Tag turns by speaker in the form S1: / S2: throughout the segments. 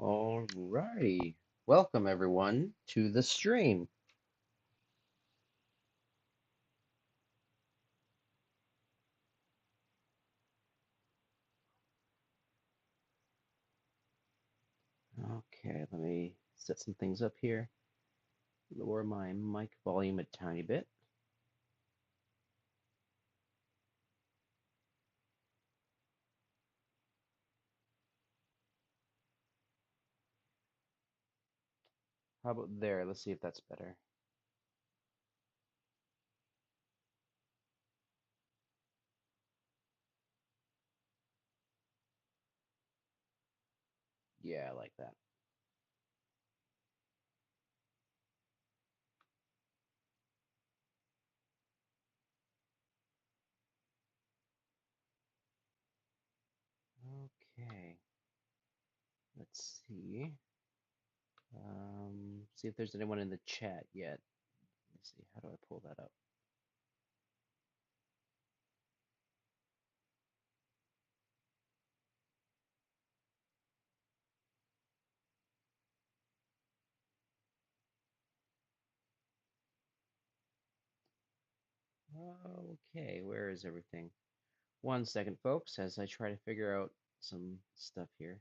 S1: Alrighty. Welcome everyone to the stream. Okay, let me set some things up here. Lower my mic volume a tiny bit. How about there? Let's see if that's better. Yeah, I like that. Okay, let's see. See if there's anyone in the chat yet. Let's see, how do I pull that up? Okay, where is everything? One second, folks, as I try to figure out some stuff here.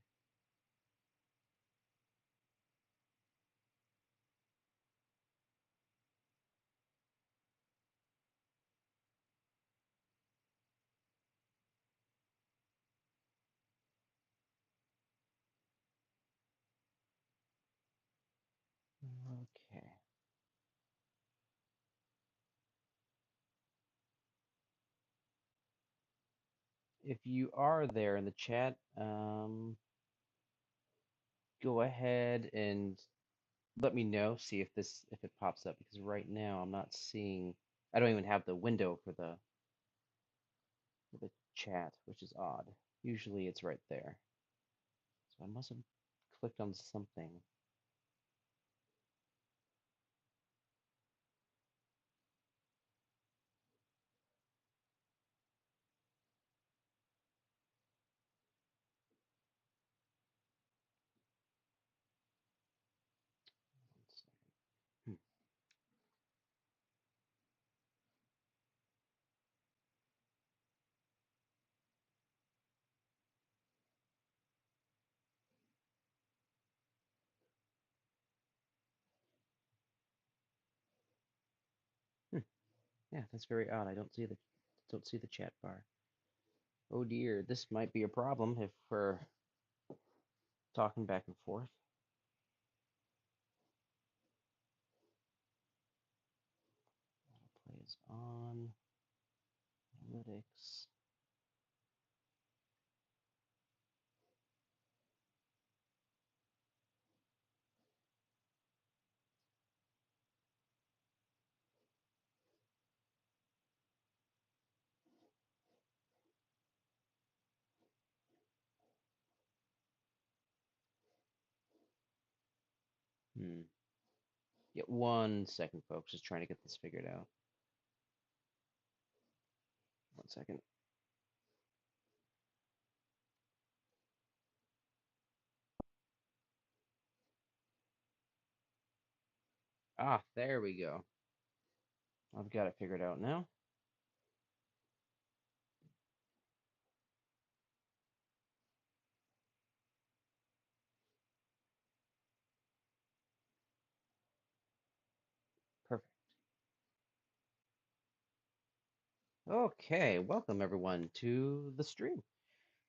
S1: Okay. If you are there in the chat, go ahead and let me know, see if it pops up because right now I'm not seeing. I don't even have the window for the chat, which is odd. Usually it's right there. So I must have clicked on something. One second. Hmm. Yeah, that's very odd. I don't see the chat bar. Oh dear, this might be a problem if we're talking back and forth. Play is on. Analytics. Hmm. Yeah, one second, folks. Just trying to get this figured out. One second. Ah, there we go. I've got it figured out now. Perfect. Okay, welcome everyone to the stream.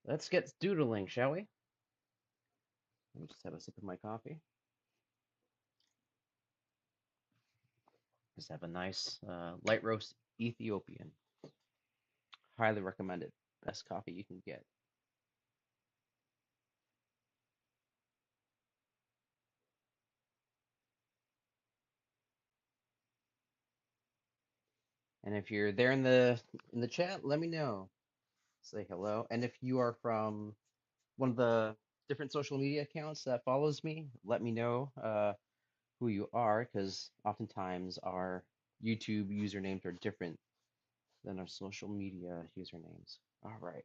S1: Let's get doodling, shall we? Let me just have a sip of my coffee. Just have a nice light roast Ethiopian. Highly recommended. Best coffee you can get. And if you're there in the chat, let me know. Say hello. And if you are from one of the different social media accounts that follows me, let me know who you are, because oftentimes our YouTube usernames are different than our social media usernames. All right,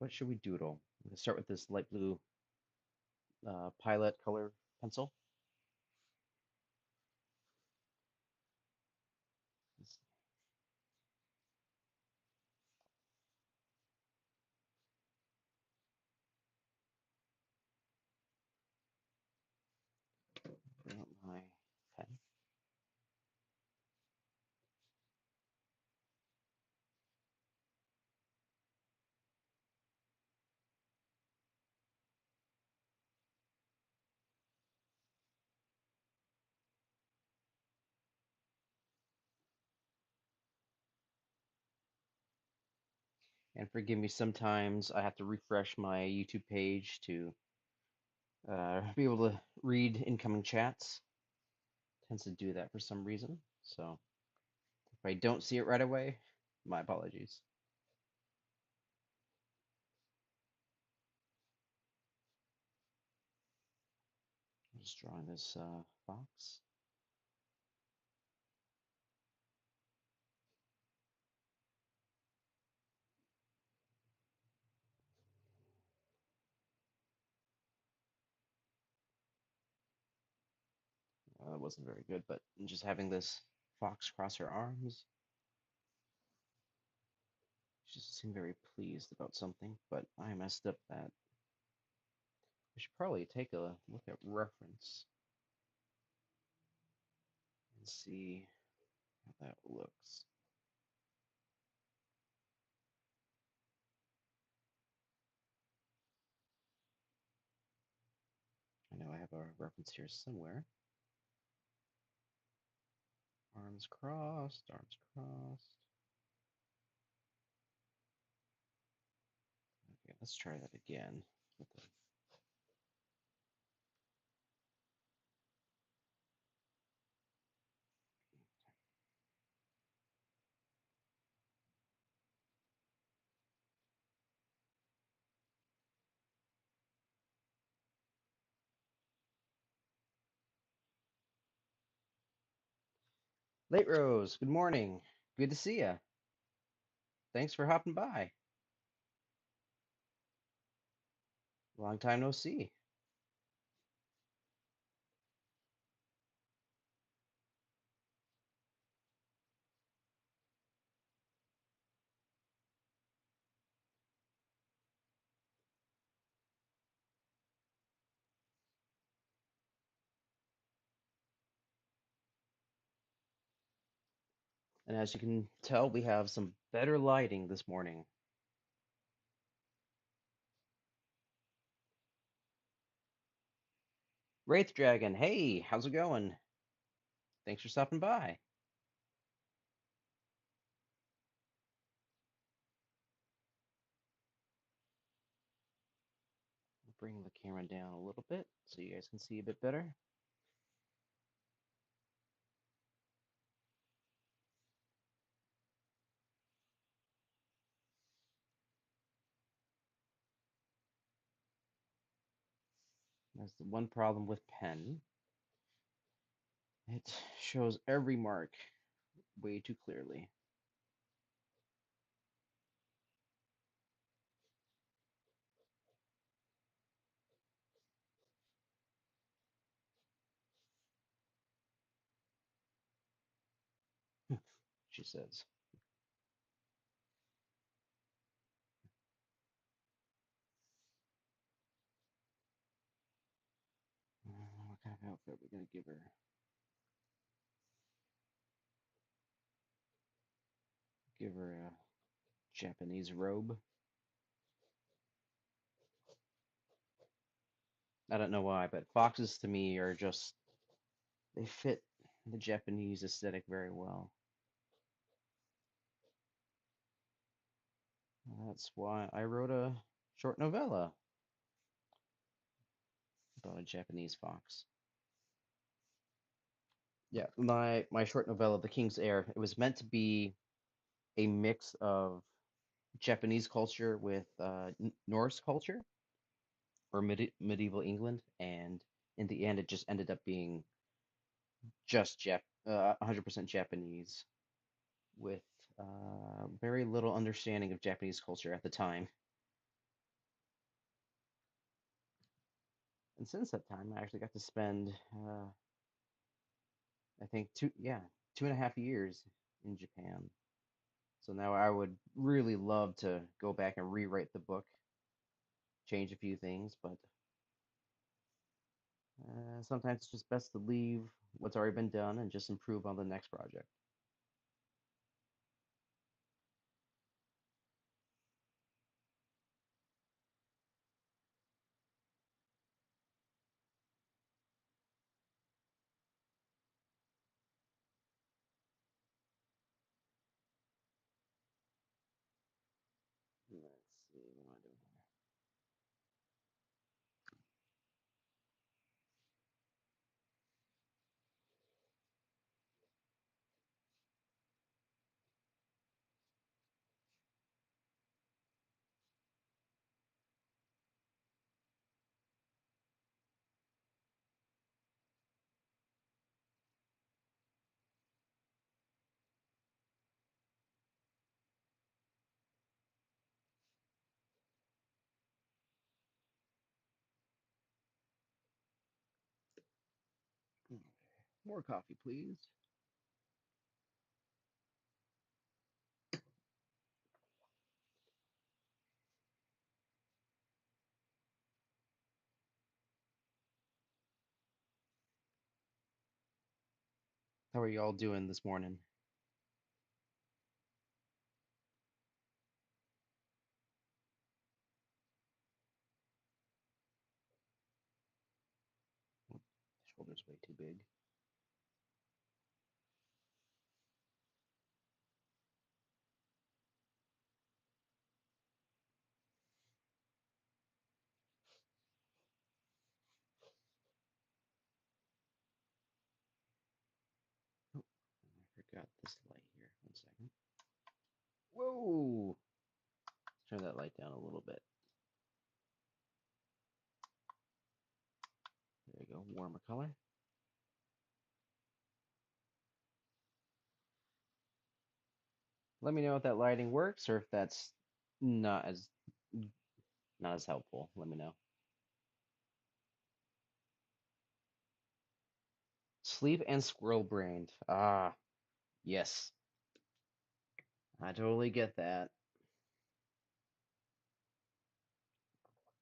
S1: what should we doodle? I'm gonna start with this light blue Pilot color pencil. Let's bring up my pen. And forgive me, sometimes I have to refresh my YouTube page to be able to read incoming chats. Tends to do that for some reason. So if I don't see it right away, my apologies. I'm just drawing this fox. It wasn't very good, but just having this fox cross her arms, she just seemed very pleased about something, but I messed up that. I should probably take a look at reference and see how that looks. I know I have a reference here somewhere. Arms crossed, arms crossed. Okay, let's try that again. With the Late Rose, good morning. Good to see ya. Thanks for hopping by. Long time no see. And as you can tell, we have some better lighting this morning. Wraith Dragon, hey, how's it going? Thanks for stopping by. I'll bring the camera down a little bit so you guys can see a bit better. That's the one problem with pen. It shows every mark way too clearly. She says. What kind of outfit we're gonna give her? Give her a Japanese robe. I don't know why, but foxes to me are just, they fit the Japanese aesthetic very well. That's why I wrote a short novella about a Japanese fox. Yeah, my short novella, The King's Heir, it was meant to be a mix of Japanese culture with Norse culture or medieval England, and in the end, it just ended up being just 100% Japanese with very little understanding of Japanese culture at the time. And since that time, I actually got to spend, I think 2.5 years in Japan. So now I would really love to go back and rewrite the book, change a few things, but sometimes it's just best to leave what's already been done and just improve on the next project. Let's see, what am I doing here? Okay. More coffee, please. How are y'all doing this morning? Shoulder's way too big. Oh, I forgot this light here. One second. Whoa! Let's turn that light down a little bit. There you go, warmer color. Let me know if that lighting works or if that's not as not as helpful. Let me know. Sleep and squirrel brained. Ah, yes. I totally get that.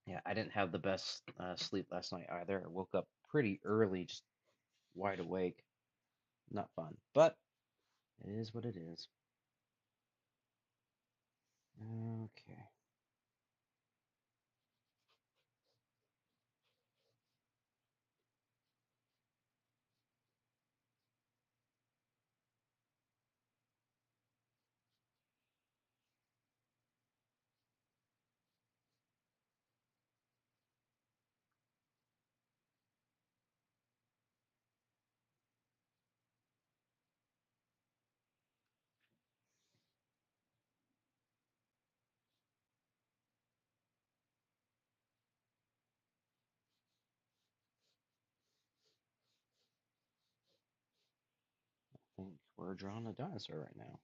S1: Yeah, I didn't have the best sleep last night either. I woke up pretty early, just wide awake. Not fun, but it is what it is. Okay. I think we're drawing a dinosaur right now.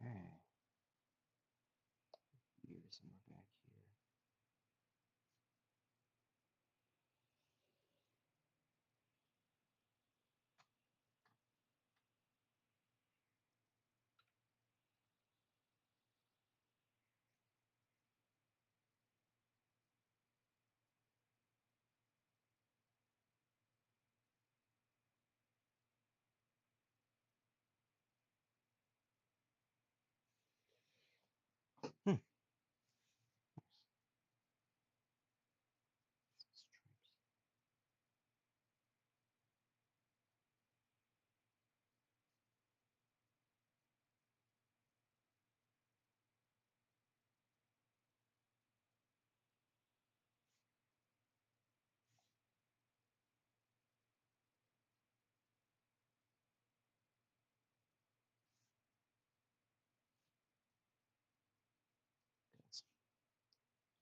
S1: Okay. Years and we're back here. Hmm.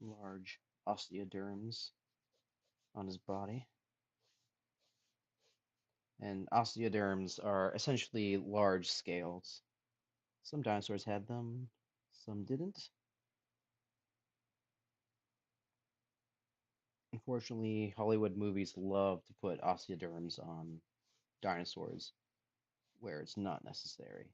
S1: large osteoderms on his body. And osteoderms are essentially large scales. Some dinosaurs had them, some didn't. Unfortunately, Hollywood movies love to put osteoderms on dinosaurs where it's not necessary.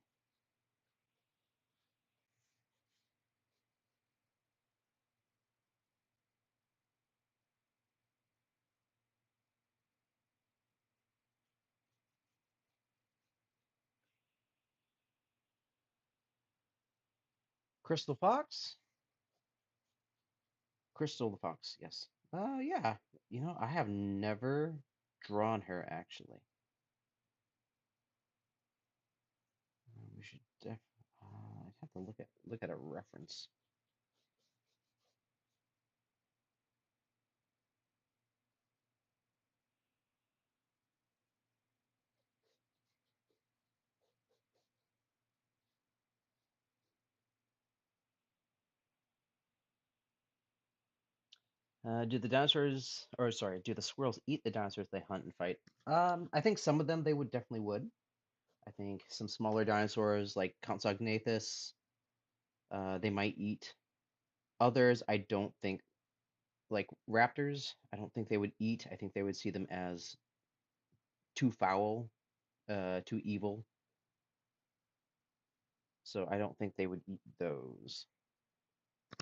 S1: Crystal Fox? Crystal the Fox, yes. Yeah. I have never drawn her actually. We should I'd have to look at a reference. Do the dinosaurs, or sorry, do the squirrels eat the dinosaurs they hunt and fight? I think some of them they would definitely would. I think some smaller dinosaurs like Compsognathus, they might eat. Others, I don't think, like raptors, I don't think they would eat. I think they would see them as too foul, too evil. So I don't think they would eat those.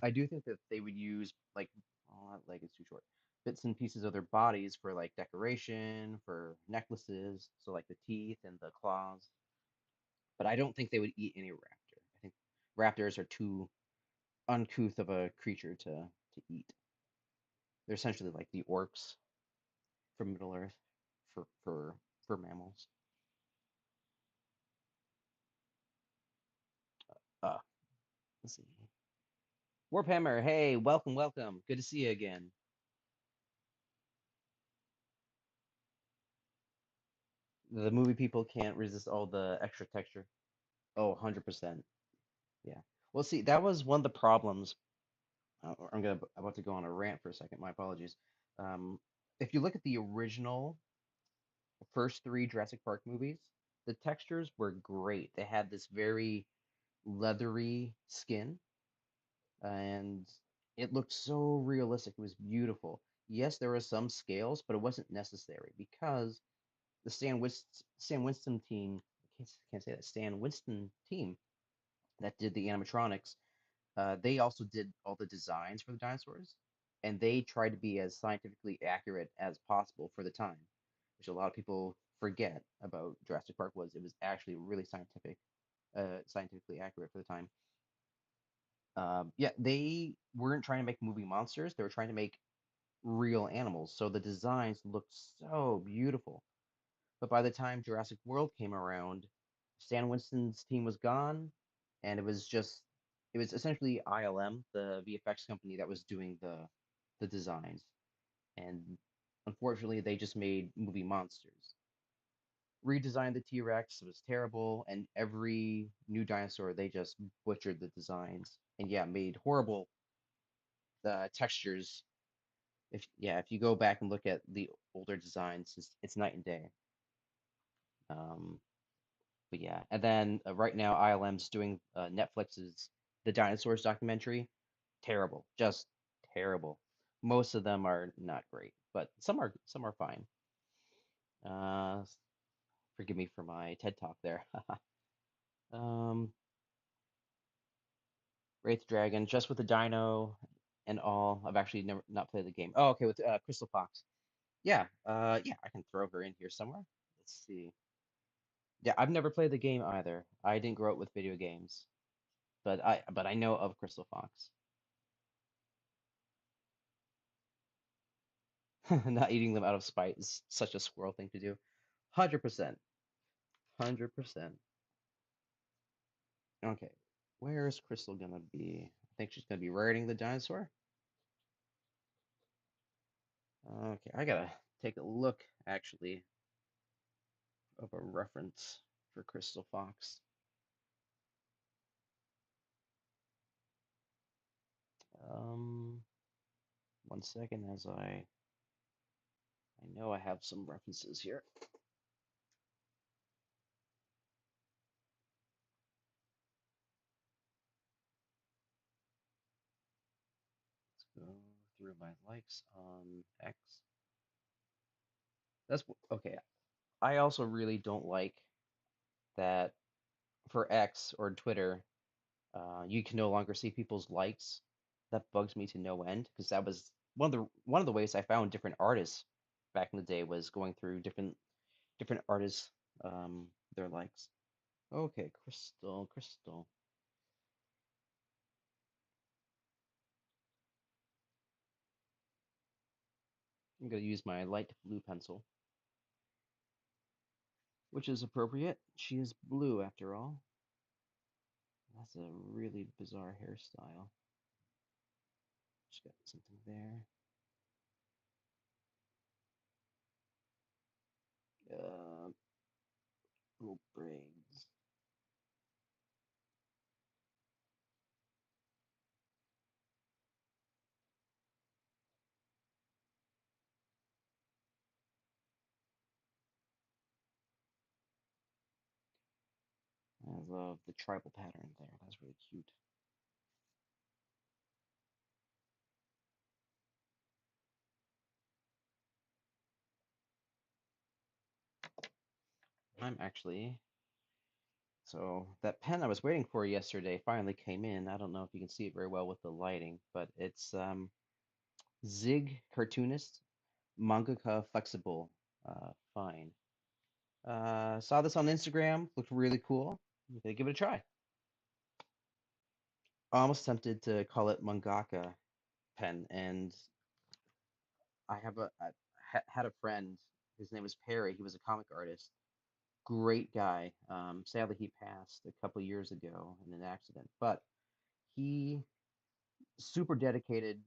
S1: I do think that they would use like, oh, that leg is too short. Bits and pieces of their bodies for like decoration, for necklaces, so like the teeth and the claws. But I don't think they would eat any raptor. I think raptors are too uncouth of a creature to eat. They're essentially like the orcs from Middle Earth for mammals. Uh, let's see. Warphammer, hey, welcome, welcome. Good to see you again. The movie people can't resist all the extra texture. Oh, 100%. Yeah. Well, see, that was one of the problems. About to go on a rant for a second. My apologies. If you look at the original first three Jurassic Park movies, the textures were great. They had this very leathery skin, and it looked so realistic. It was beautiful. Yes, there were some scales, but it wasn't necessary because the Stan Winston team, I can't say that, Stan Winston team that did the animatronics, they also did all the designs for the dinosaurs, and they tried to be as scientifically accurate as possible for the time, which a lot of people forget about Jurassic Park was it was actually really scientifically accurate for the time. Yeah, they weren't trying to make movie monsters; they were trying to make real animals, so the designs looked so beautiful. But by the time Jurassic World came around, Stan Winston's team was gone, and it was essentially ILM, the VFX company that was doing the designs. And unfortunately, they just made movie monsters. Redesigned the T-Rex, it was terrible, and every new dinosaur they just butchered the designs. And yeah, made horrible textures. If you go back and look at the older designs, it's night and day. Um, But yeah, and then right now ILM's doing Netflix's The Dinosaurs documentary. Terrible, just terrible. Most of them are not great, but some are fine. Uh, Forgive me for my TED talk there. Um, Wraith Dragon, just with the dino and all. I've actually never not played the game. Oh, okay, with Crystal Fox. Yeah, I can throw her in here somewhere. Let's see. Yeah, I've never played the game either. I didn't grow up with video games, but I know of Crystal Fox. Not eating them out of spite is such a squirrel thing to do. 100%. 100%. Okay. Where is Crystal gonna be? I think she's gonna be riding the dinosaur. Okay, I gotta take a look actually of a reference for Crystal Fox. Um, One second as I know I have some references here. Let's go through my likes on X. That's okay. I also really don't like that for X or Twitter, you can no longer see people's likes. That bugs me to no end because that was one of the ways I found different artists back in the day was going through different artists, their likes. Okay, Crystal, Crystal. I'm gonna use my light blue pencil, which is appropriate. She is blue after all. That's a really bizarre hairstyle. Just got something there. Uh, Little braids. I love the tribal pattern there. That's really cute. I'm actually So that pen I was waiting for yesterday finally came in. I don't know if you can see it very well with the lighting, but it's Zig Cartoonist Mangaka Flexible. Fine. Saw this on Instagram, looked really cool. I'm gonna give it a try. Almost tempted to call it mangaka pen, and I had a friend. His name was Perry. He was a comic artist. Great guy. Sadly, he passed a couple years ago in an accident, but he super dedicated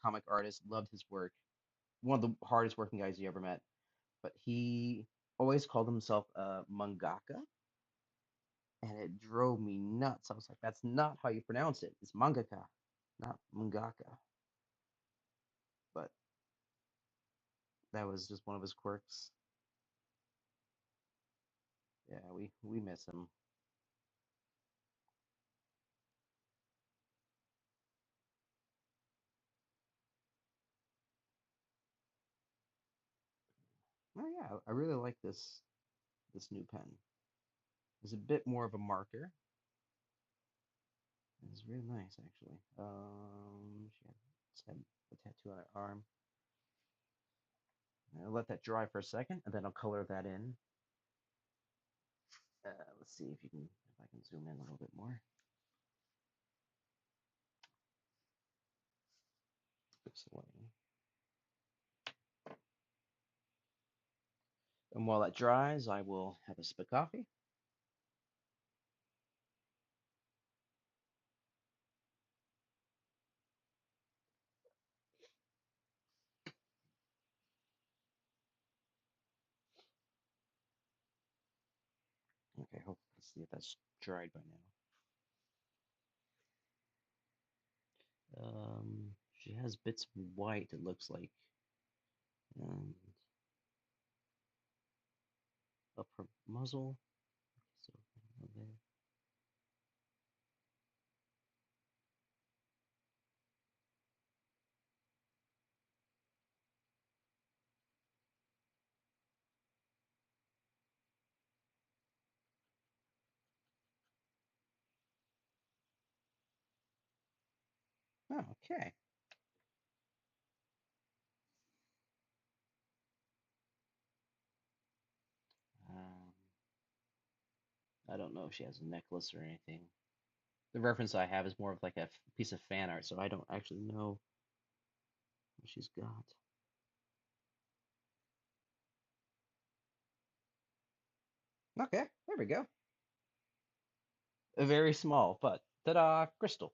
S1: comic artist, loved his work. One of the hardest working guys you ever met. But he always called himself a mangaka, and it drove me nuts. I was like, that's not how you pronounce it. It's mangaka, not mangaka. But that was just one of his quirks. Yeah, we miss him. Oh yeah, I really like this new pen. It's a bit more of a marker. It's really nice actually. She had a tattoo on her arm. I'll let that dry for a second, and then I'll color that in. Let's see if I can zoom in a little bit more. Pixelating. And while that dries, I will have a sip of coffee. Okay, let's see if that's dried by now. She has bits of white, it looks like, and up her muzzle. So there. Oh, okay. Um, I don't know if she has a necklace or anything. The reference I have is more of like a piece of fan art, so I don't actually know what she's got. Okay, there we go. A very small, but ta-da, crystal.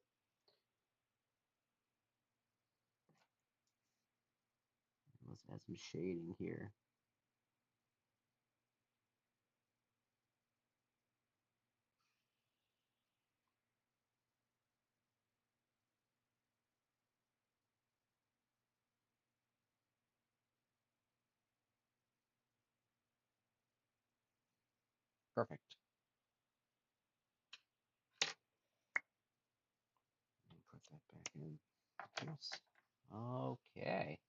S1: Let's add some shading here. Perfect. Let me put that back in. Yes. Okay.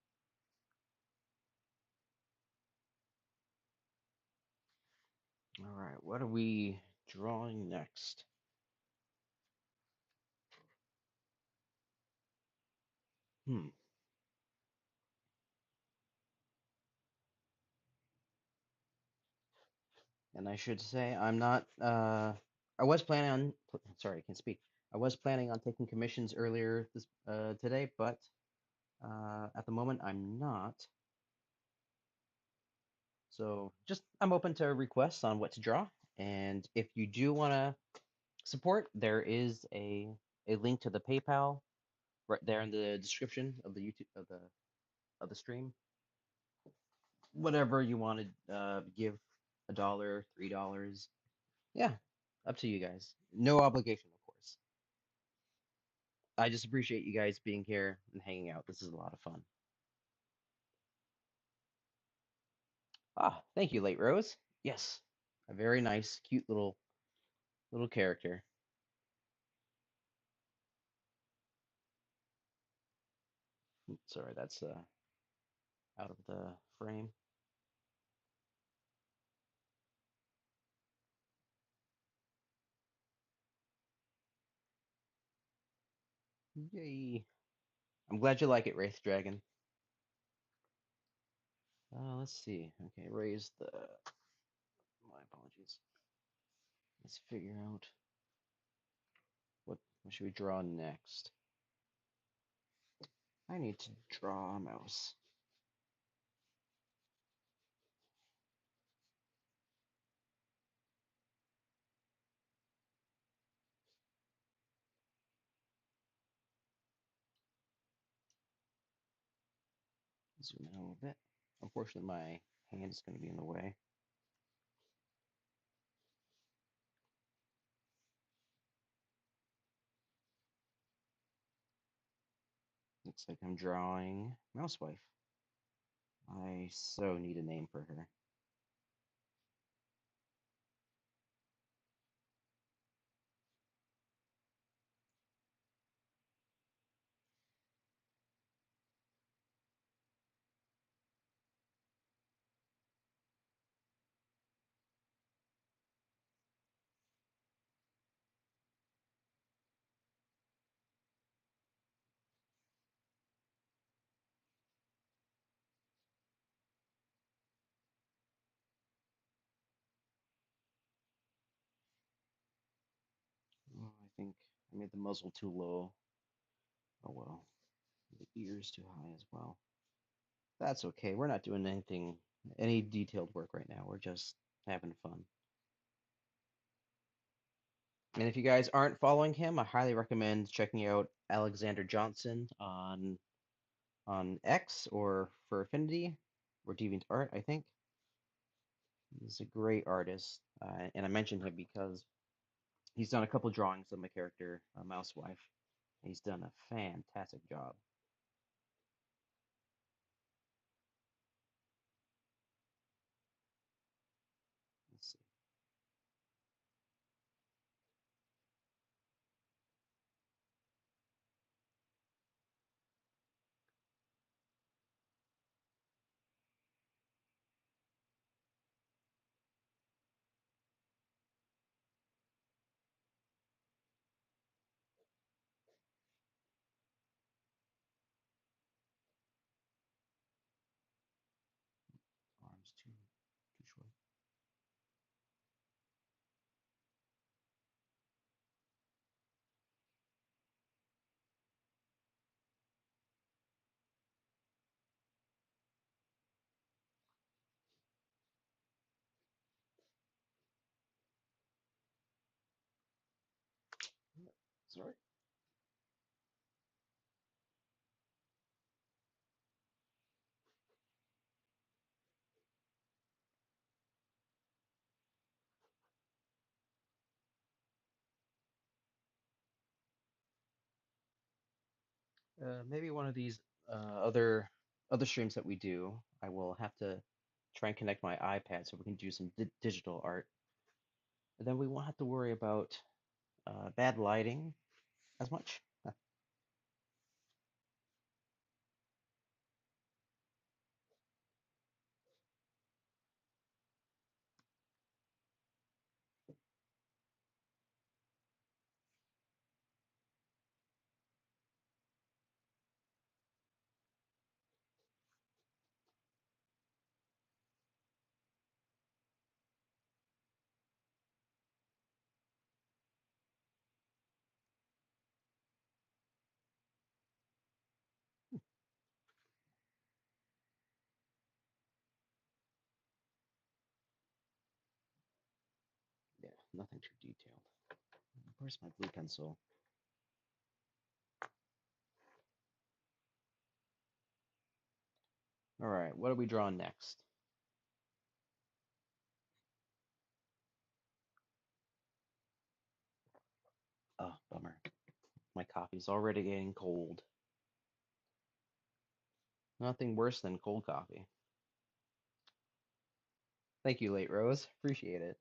S1: All right. What are we drawing next? Hmm. And I should say I'm not. I was planning on. Sorry, I can't speak. I was planning on taking commissions earlier this today, but at the moment I'm not. So just I'm open to requests on what to draw. And if you do want to support, there is a link to the PayPal right there in the description of the YouTube of the stream. Whatever you want to give, $1, $3. Yeah, up to you guys. No obligation, of course. I just appreciate you guys being here and hanging out. This is a lot of fun. Ah, thank you, Late Rose. Yes, a very nice, cute little character. Sorry, that's out of the frame. Yay! I'm glad you like it, Wraith Dragon. Let's see. Okay, raise the. My apologies. Let's figure out what should we draw next. I need to draw a mouse. Zoom in a little bit. Unfortunately, my hand is going to be in the way. Looks like I'm drawing Mousewife. I so need a name for her. Oh, I think I made the muzzle too low. Oh well. The ears too high as well. That's okay. We're not doing any detailed work right now. We're just having fun. And if you guys aren't following him, I highly recommend checking out Alexander Johnson on X or for Affinity or DeviantArt, I think. He's a great artist, and I mentioned him because he's done a couple drawings of my character, Mousewife. He's done a fantastic job. Let's see. Arms too short. Sorry. Maybe one of these other streams that we do, I will have to try and connect my iPad so we can do some digital art. And then we won't have to worry about bad lighting as much. Yeah, nothing too detailed. Where's my blue pencil? All right, what are we drawing next? Oh, bummer. My coffee's already getting cold. Nothing worse than cold coffee. Thank you, Late Rose. Appreciate it.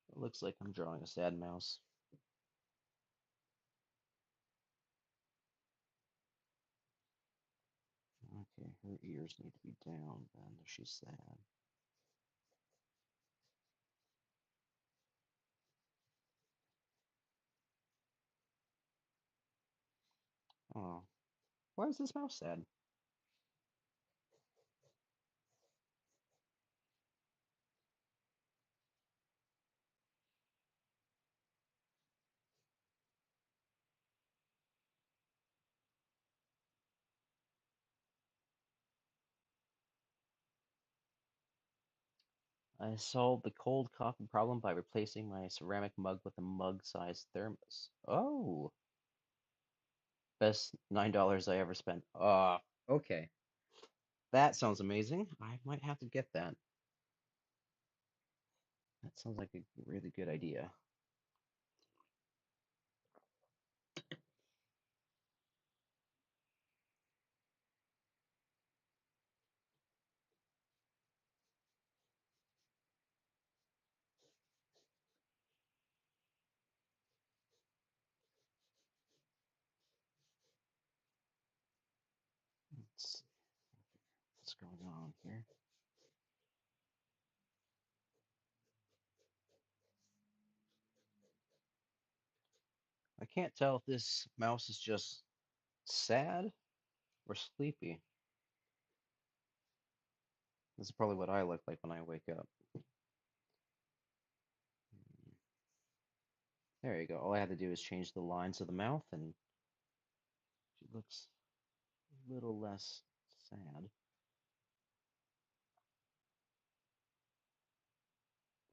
S1: It looks like I'm drawing a sad mouse. Okay, her ears need to be down then if she's sad. Oh, why is this mouse sad? I solved the cold coffee problem by replacing my ceramic mug with a mug-sized thermos. Oh, best $9 I ever spent. Okay. That sounds amazing. I might have to get that. That sounds like a really good idea. Let's see what's going on here. I can't tell if this mouse is just sad or sleepy. This is probably what I look like when I wake up. There you go. All I had to do is change the lines of the mouth, and she looks a little less sad.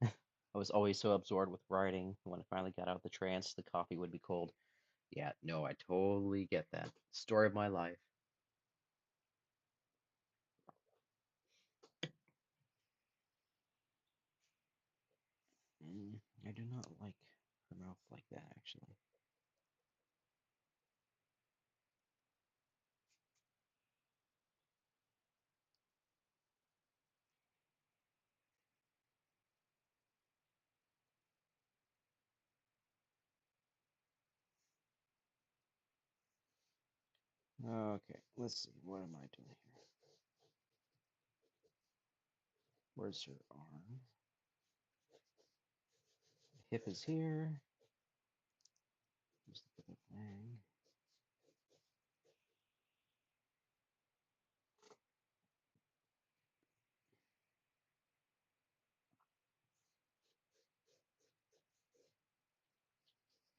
S1: I was always so absorbed with writing. When I finally got out of the trance, the coffee would be cold. Yeah, no, I totally get that. Story of my life. I do not like her mouth like that, actually. Okay, let's see. What am I doing here? Where's her arm? Hip is here. Just the thing.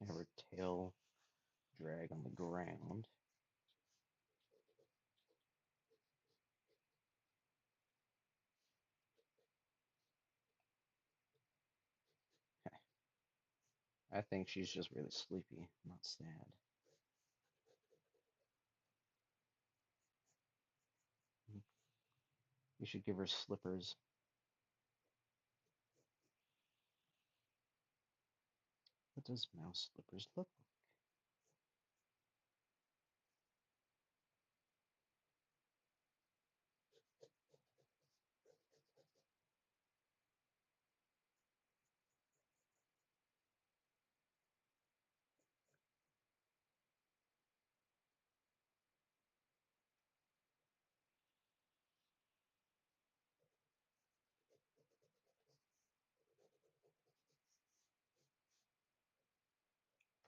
S1: Have her tail drag on the ground. I think she's just really sleepy, not sad. You should give her slippers. What does mouse slippers look like?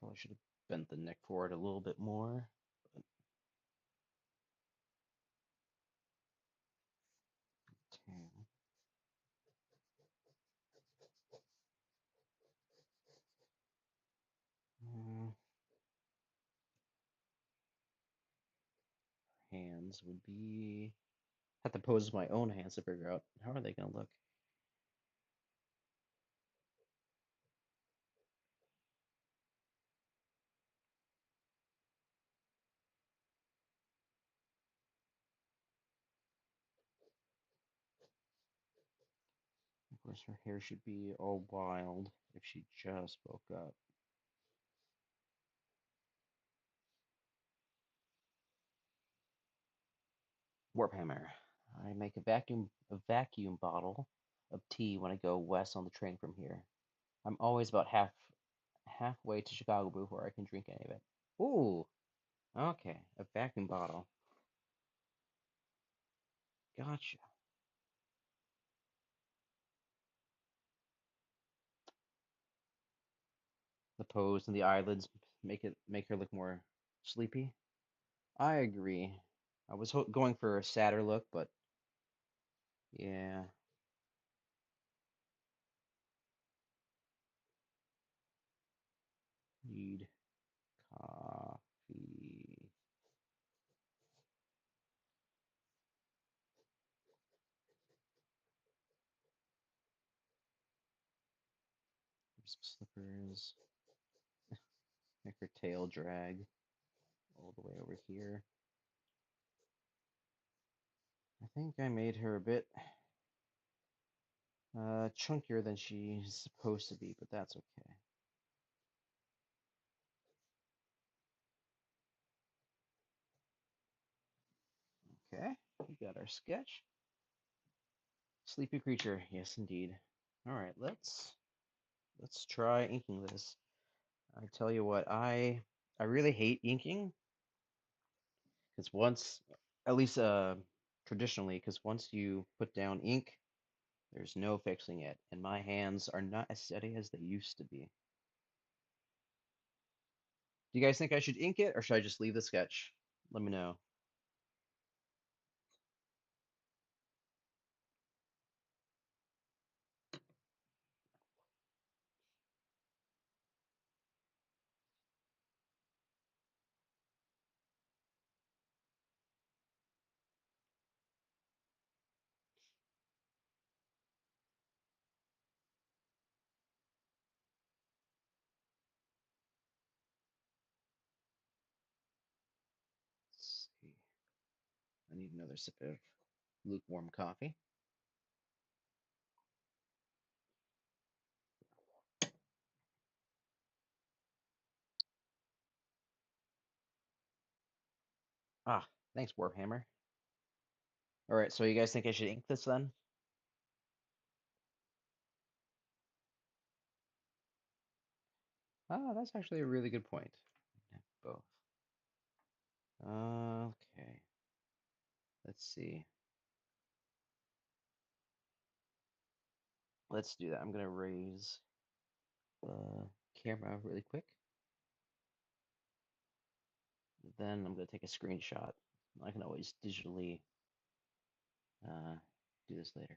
S1: Probably should have bent the neck forward a little bit more. But tail. Uh, hands would be. Have to pose my own hands to figure out how are they gonna look. Of course, her hair should be all wild if she just woke up. Warp hammer. I make a vacuum bottle of tea when I go west on the train from here. I'm always about halfway to Chicago before I can drink any of it. Ooh, okay, a vacuum bottle. Gotcha. The pose and the eyelids make her look more sleepy. I agree. I was going for a sadder look, but yeah, need coffee. Some slippers. Make her tail drag all the way over here. I think I made her a bit chunkier than she's supposed to be, but that's okay. Okay, we got our sketch. Sleepy creature, yes indeed. All right, let's try inking this. I tell you what, I really hate inking because once, at least traditionally, because once you put down ink, there's no fixing it, and my hands are not as steady as they used to be. Do you guys think I should ink it, or should I just leave the sketch? Let me know. Let's see. I need another sip of lukewarm coffee. Ah, thanks, Warhammer. All right, so you guys think I should ink this then? Ah, that's actually a really good point. Both. Okay, let's see. Let's do that. I'm gonna raise the camera really quick. Then I'm gonna take a screenshot. I can always digitally uh, do this later.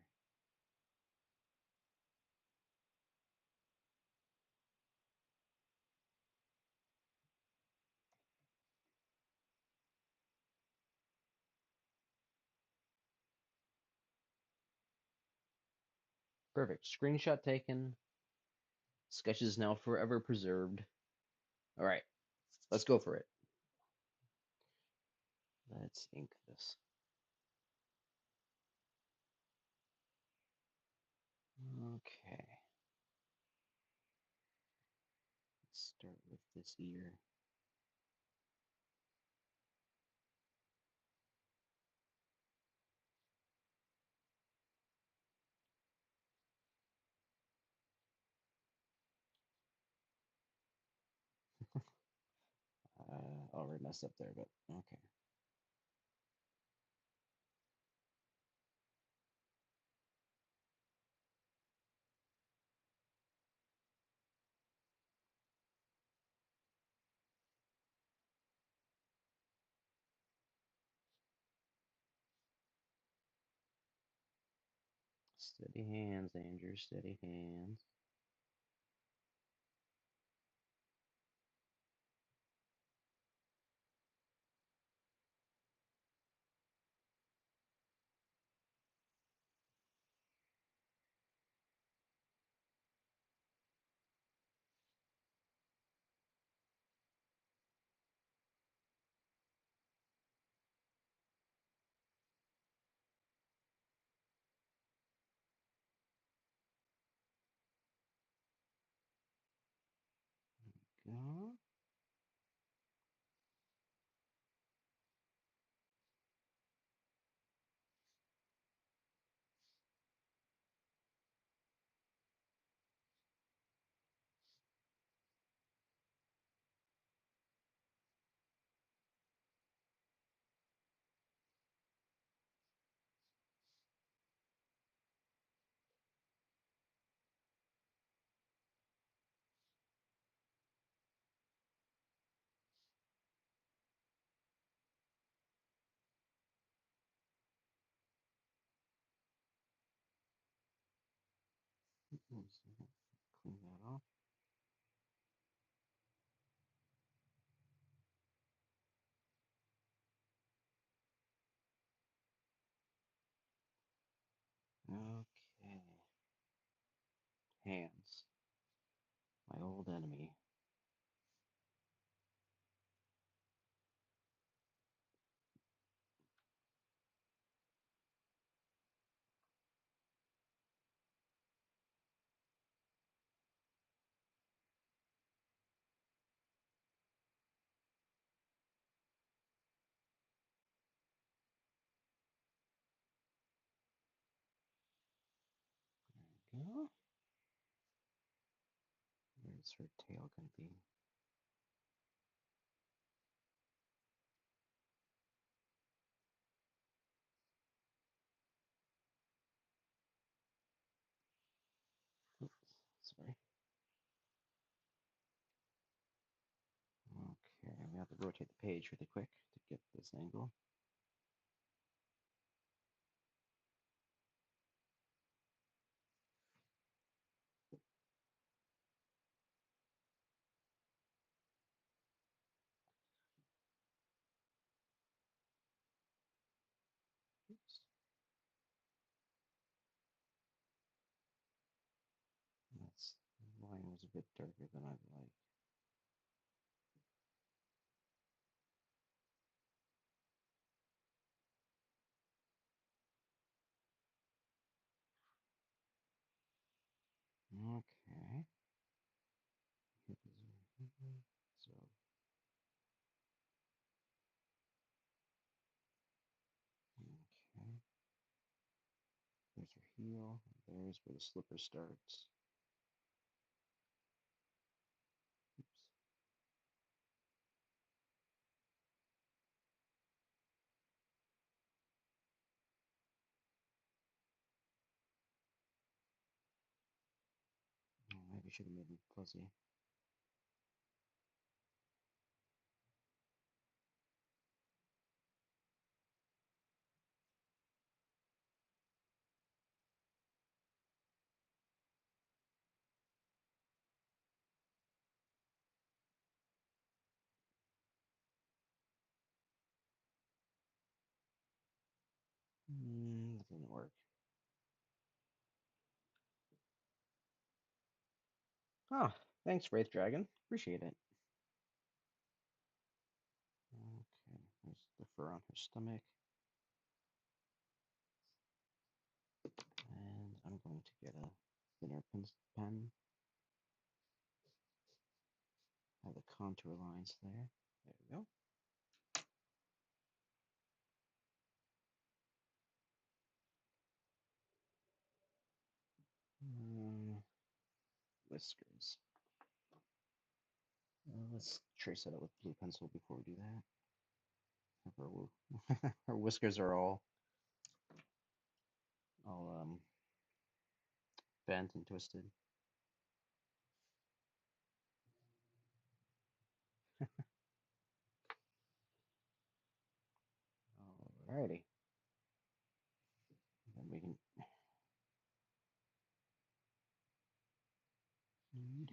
S1: Perfect. Screenshot taken. Sketch is now forever preserved. All right, let's go for it. Let's ink this. Okay, let's start with this ear. Already messed up there, but okay. Steady hands, Andrew. Steady hands. Go. Let's clean that off. Okay. Hands. My old enemy. There we go. Where's her tail gonna be? Oops, sorry. Okay, we have to rotate the page really quick to get this angle. Oops. That's line was a bit darker than I'd like. Okay. Hip is over here. So, okay. There's her heel. There's where the slipper starts. Oops. Oh, maybe I should have made them fuzzy. That didn't work. Ah, thanks, Wraith Dragon. Appreciate it. Okay, there's the fur on her stomach. And I'm going to get a thinner pen. Have the contour lines there. There we go. Whiskers. Let's trace that out with blue pencil before we do that. Her whiskers are all bent and twisted. Alrighty. Then we can need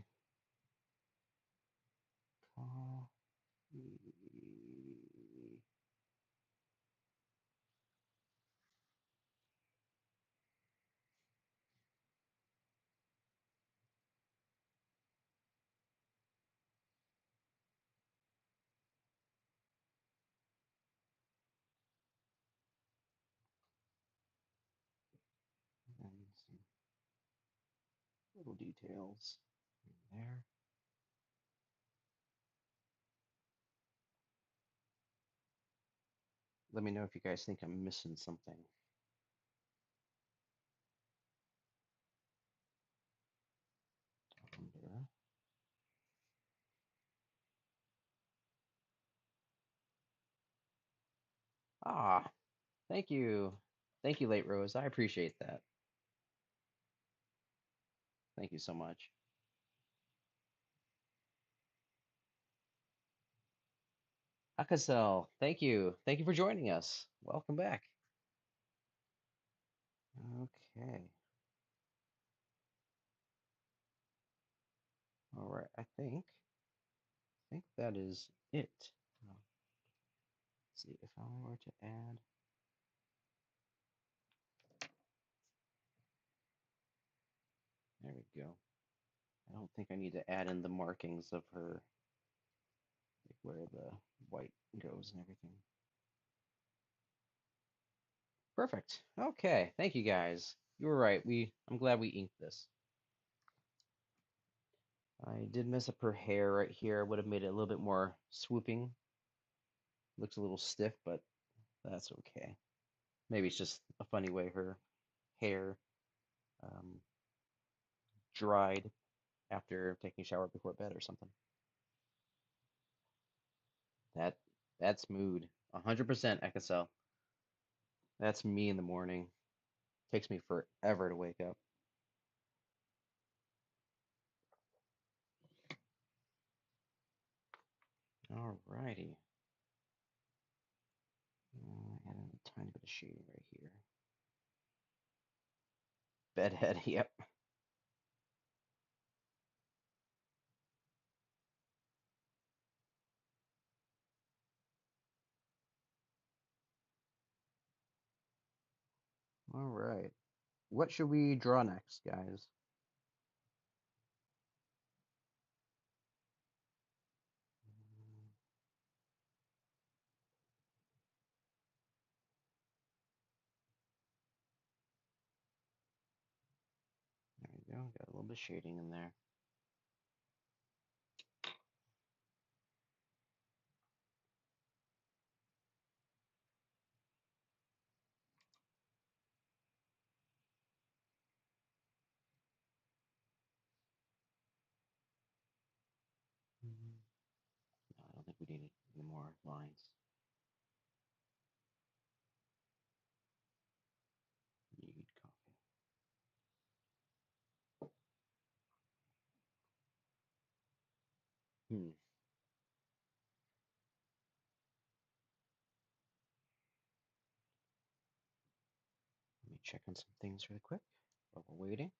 S1: coffee. And some little details in there. Let me know if you guys think I'm missing something. Under. Ah, thank you. Thank you, Late Rose. I appreciate that. Thank you so much. Akasel, thank you. Thank you for joining us. Welcome back. Okay. All right. I think that is it. Let's see if I were to add. There we go. I don't think I need to add in the markings of her, like where the white goes and everything. Perfect. Okay. Thank you guys. You were right. I'm glad we inked this. I did mess up her hair right here. Would have made it a little bit more swooping. Looks a little stiff, but that's okay. Maybe it's just a funny way her hair um, dried after taking a shower before bed or something. That that's mood. 100% Ecosel. That's me in the morning. Takes me forever to wake up. Alrighty. Add in a tiny bit of shading right here. Bedhead, yep. Alright. What should we draw next, guys? There we go. Got a little bit of shading in there. No, I don't think we need any more lines. Need coffee. Hmm. Let me check on some things really quick while we're waiting.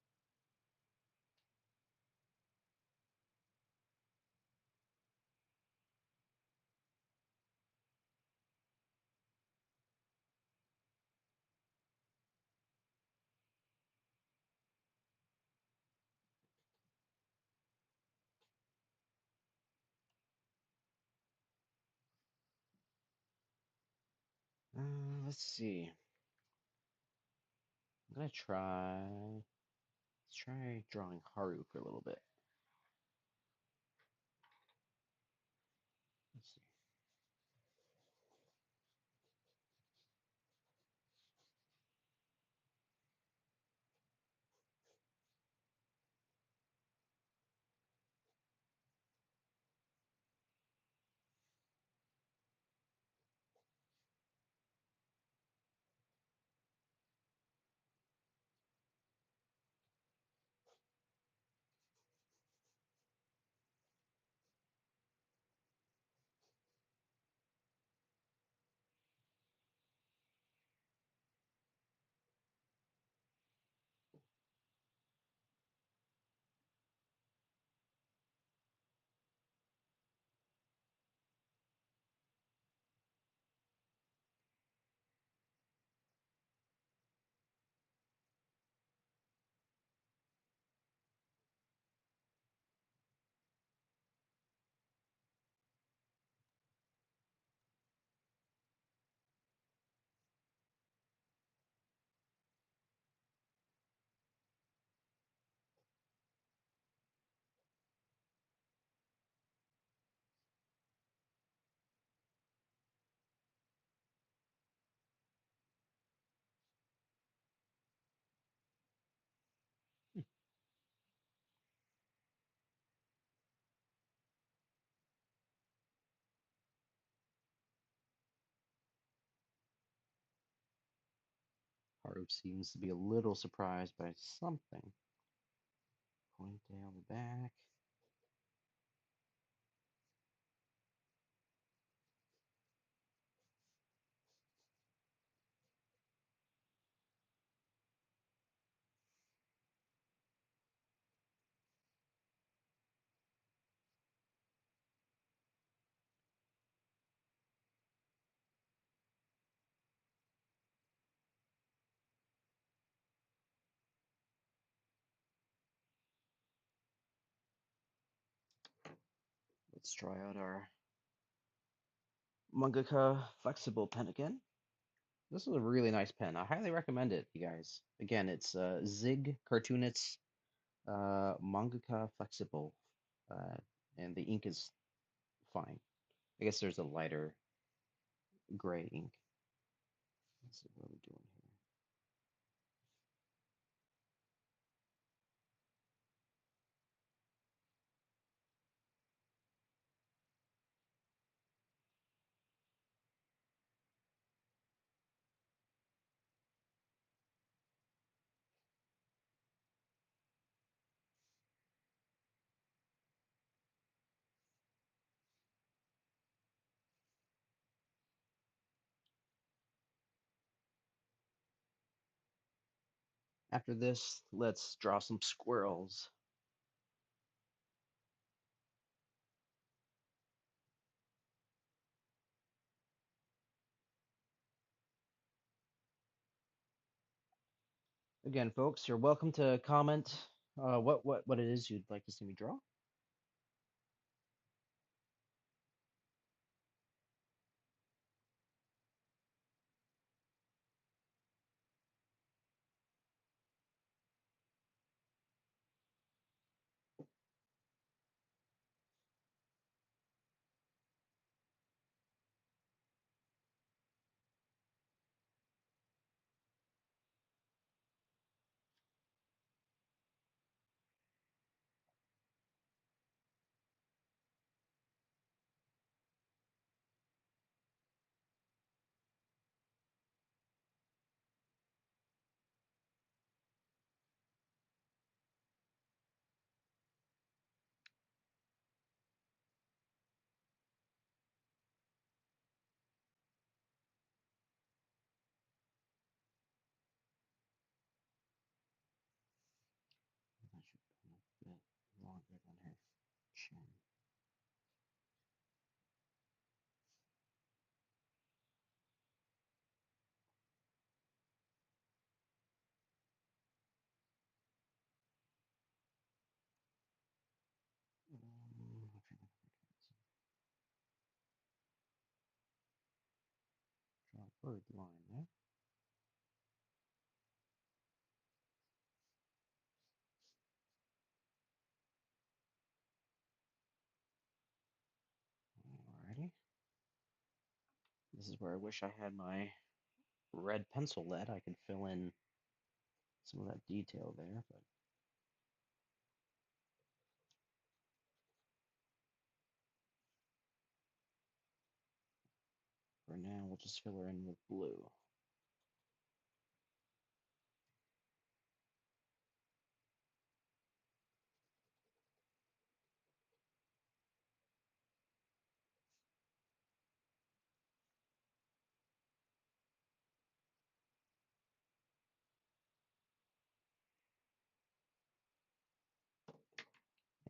S1: Let's see. I'm gonna try. Let's try drawing Haru for a little bit. Let's see. Haru seems to be a little surprised by something. Ponytail on the back. Let's try out our Mangaka Flexible pen again. This is a really nice pen. I highly recommend it, you guys. Again, it's Zig Cartoonist's Mangaka Flexible, uh, and the ink is fine. I guess there's a lighter gray ink. Let's see what we're doing here. After this, let's draw some squirrels. Again, folks, you're welcome to comment what it is you'd like to see me draw. That should be a bit longer than her chin. Draw blurred line there. Alrighty. This is where I wish I had my red pencil lead. I could fill in some of that detail there, but for now we'll just fill her in with blue.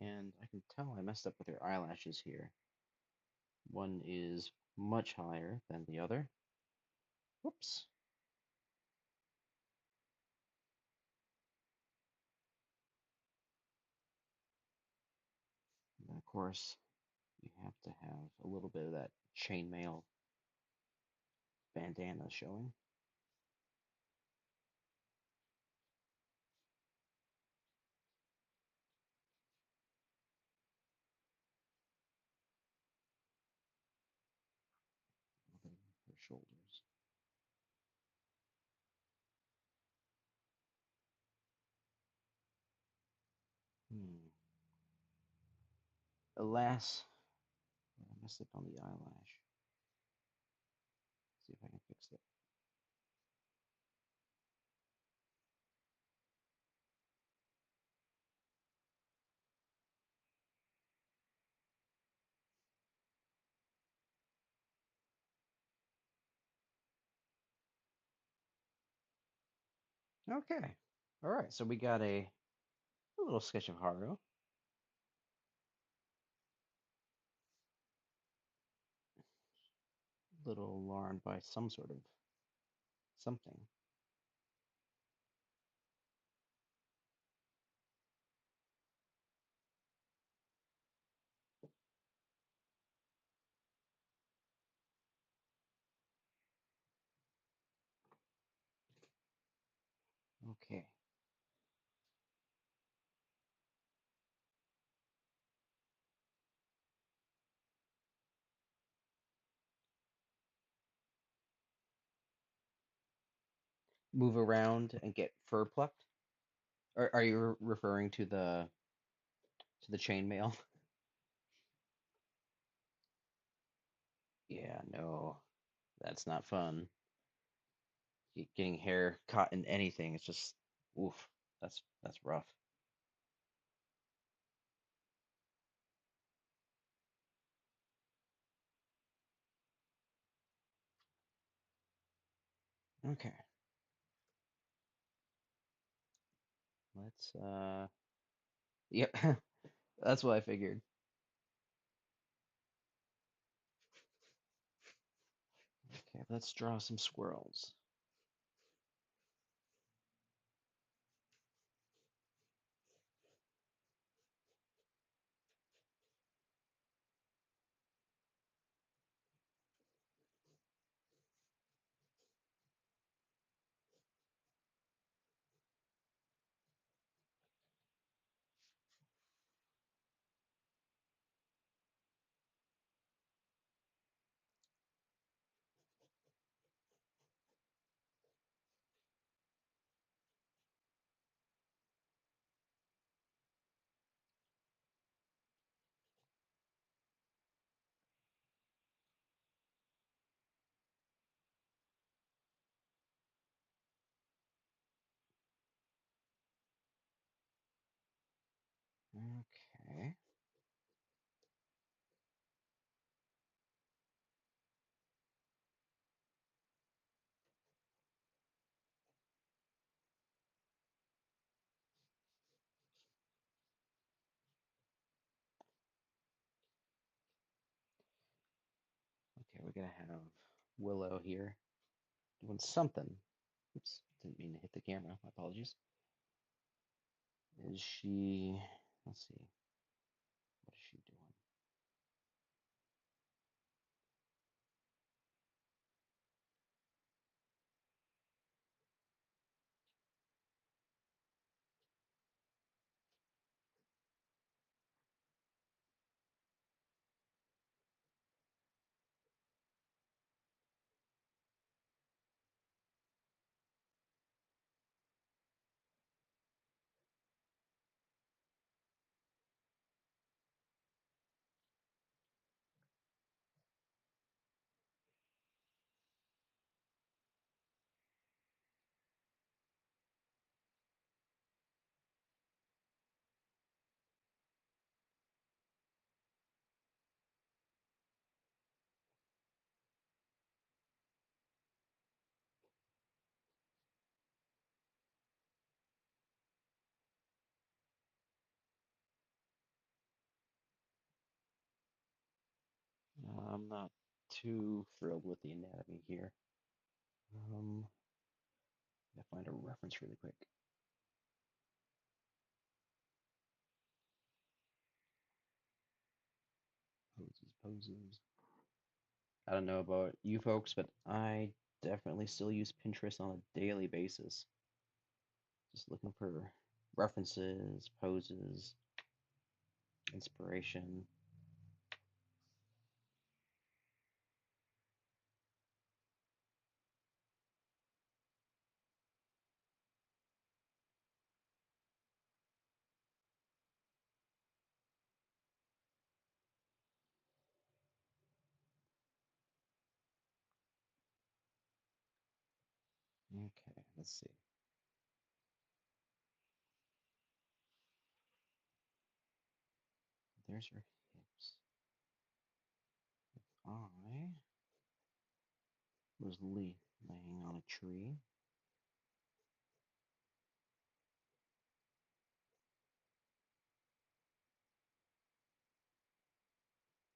S1: And I can tell I messed up with her eyelashes here. One is much higher than the other. Whoops. And of course, you have to have a little bit of that chainmail bandana showing. Her shoulders. Hmm. Alas, I messed up on the eyelash. See if I can fix it. Okay. All right. So we got a little sketch of Haru. Little alarmed by some sort of something. Okay. Move around and get fur plucked. Are you referring to the chainmail? Yeah, no, that's not fun. Getting hair caught in anything, it's just oof. That's rough. Okay, let's yep, that's what I figured. Okay, let's draw some squirrels. Okay. Okay, we're gonna have Willow here doing something. Oops, didn't mean to hit the camera. My apologies. Is she? Let's see. What is she doing? I'm not too thrilled with the anatomy here. Gotta find a reference really quick. Poses. I don't know about you folks, but I definitely still use Pinterest on a daily basis. Just looking for references, poses, inspiration. Okay, let's see. There's her hips. I was laying on a tree.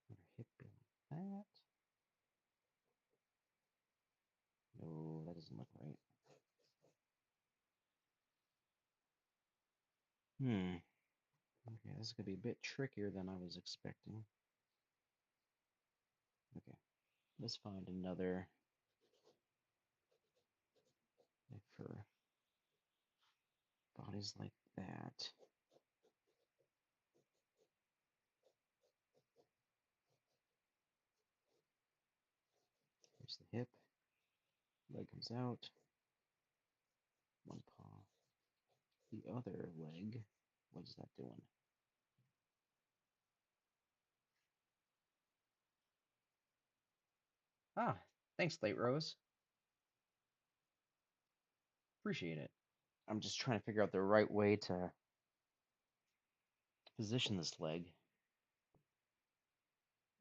S1: Her hip be like that. No, that doesn't look right. Hmm. Okay, this is gonna be a bit trickier than I was expecting. Okay, let's find another for bodies like that. Here's the hip. Leg comes out. One paw. The other leg. What is that doing? Ah, thanks, Late Rose. Appreciate it. I'm just trying to figure out the right way to position this leg.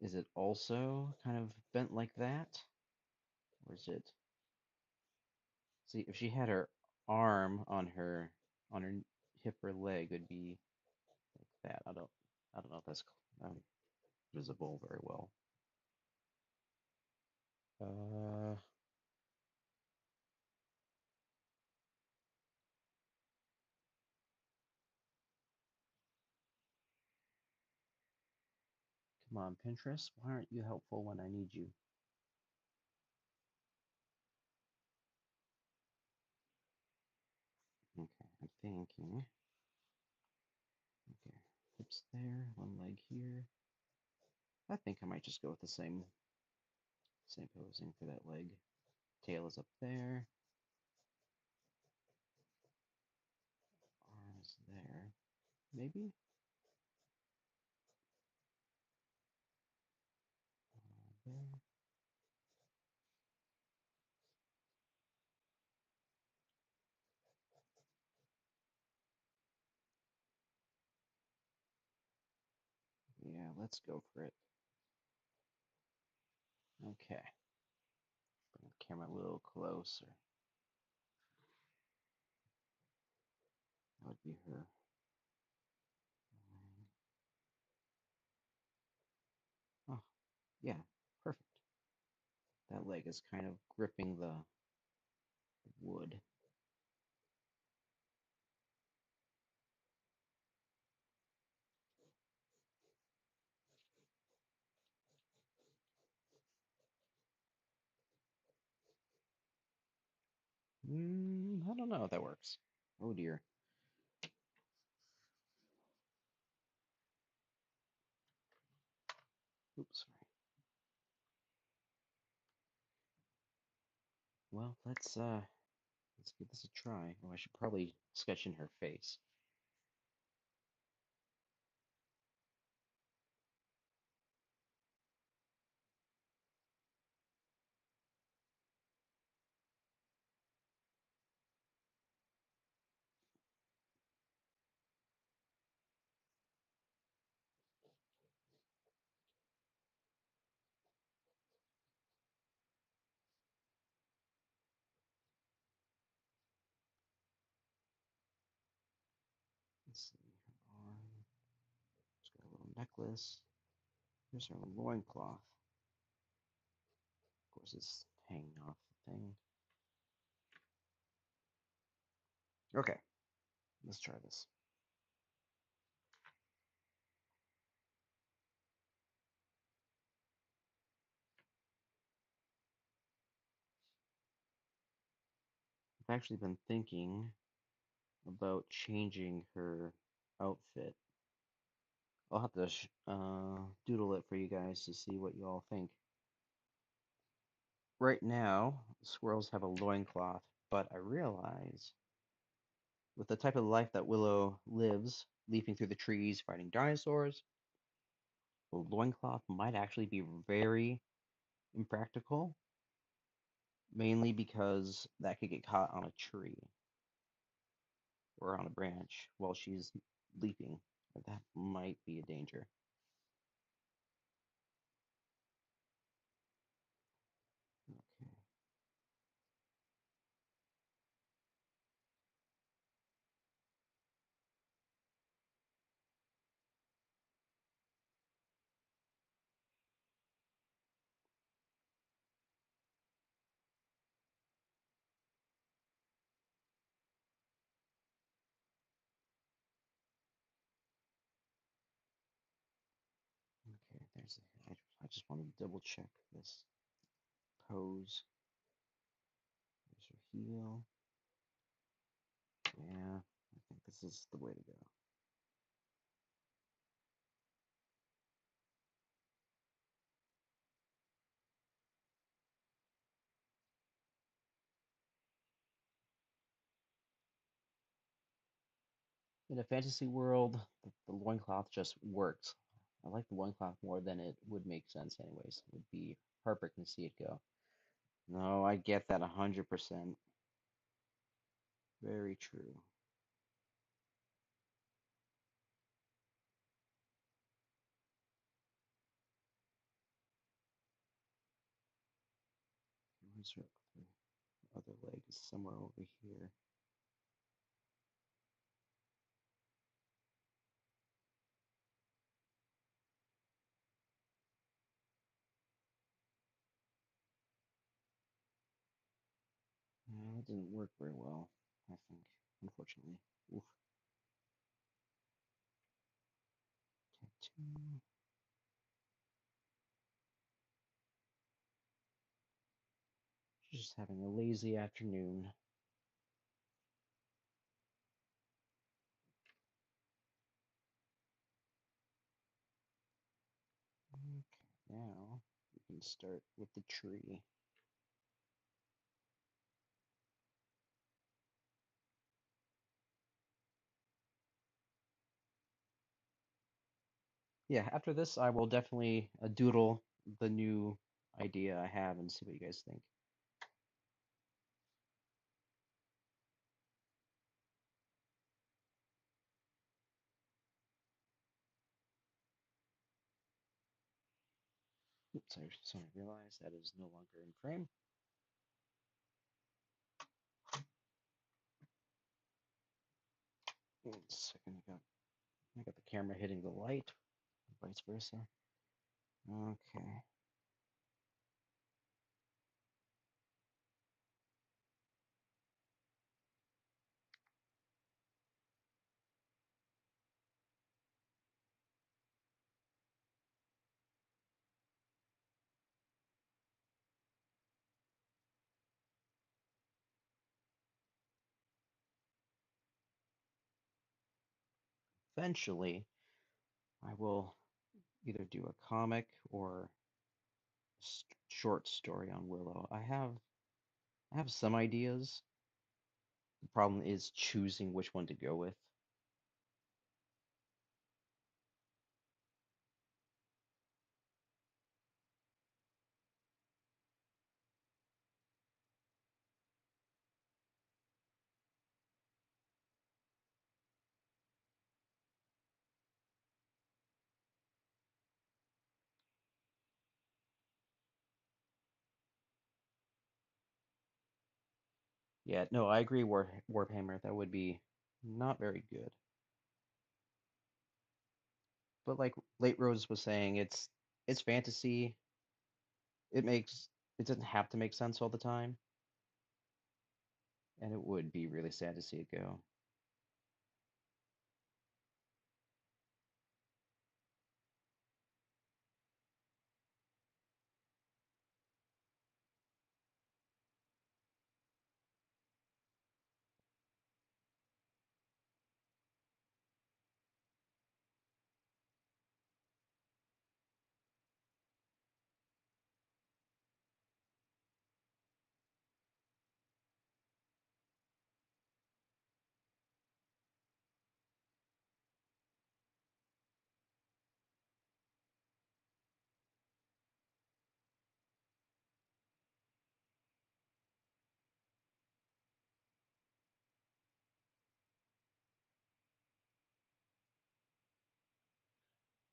S1: Is it also kind of bent like that? Or is it... See, if she had her arm on her hip or leg, it would be like that. I don't know if that's visible very well. Uh, Come on, Pinterest. Why aren't you helpful when I need you? Okay, I'm thinking. Okay, hips there, one leg here. I think I might just go with the same posing for that leg. Tail is up there. Arm is there. Maybe? There. Yeah, let's go for it. Okay. Bring the camera a little closer. That would be her. Oh, yeah, perfect. That leg is kind of gripping the wood. I don't know if that works. Oh dear. Oops, sorry. Well, let's give this a try. Oh, I should probably sketch in her face. Let's see, her arm. She's got a little necklace. Here's her loincloth. course, it's hanging off the thing. Okay, let's try this. I've actually been thinking about changing her outfit. I'll have to doodle it for you guys to see what you all think. Right now, squirrels have a loincloth, but I realize with the type of life that Willow lives, leaping through the trees, fighting dinosaurs, the loincloth might actually be very impractical, mainly because that could get caught on a tree or on a branch while she's leaping. That might be a danger. Okay. Okay, there's I just want to double check this pose. There's her heel. Yeah, I think this is the way to go. In a fantasy world, the loincloth just works. I like the loincloth more than it would make sense anyways. It would be heartbreaking to see it go. No, I get that 100%. Very true. Where's her other leg? Is somewhere over here. That didn't work very well, I think, unfortunately. Oof. Tattoo. She's just having a lazy afternoon. Okay, now we can start with the tree. Yeah, after this, I will definitely doodle the new idea I have and see what you guys think. Oops, I suddenly realized that is no longer in frame. Wait a second, I got the camera hitting the light, vice versa. Okay. Eventually, I will either do a comic or short story on Willow. I have some ideas. The problem is choosing which one to go with. Yeah, no, I agree, Warhammer. That would be not very good. But like Late Rose was saying, it's fantasy. It makes It doesn't have to make sense all the time, and it would be really sad to see it go.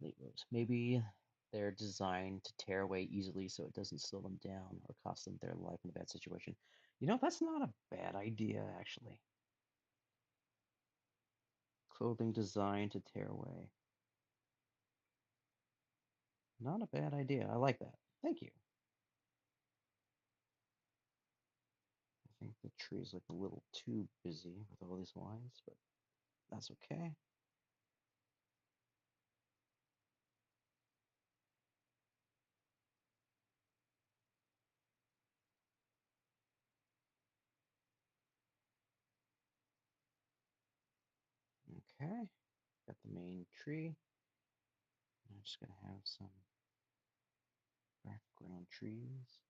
S1: Late rose. Maybe they're designed to tear away easily so it doesn't slow them down or cost them their life in a bad situation. That's not a bad idea, actually. Clothing designed to tear away. Not a bad idea. I like that. Thank you. I think the tree's like a little too busy with all these lines, but that's okay. Okay, got the main tree. I'm just gonna have some background trees.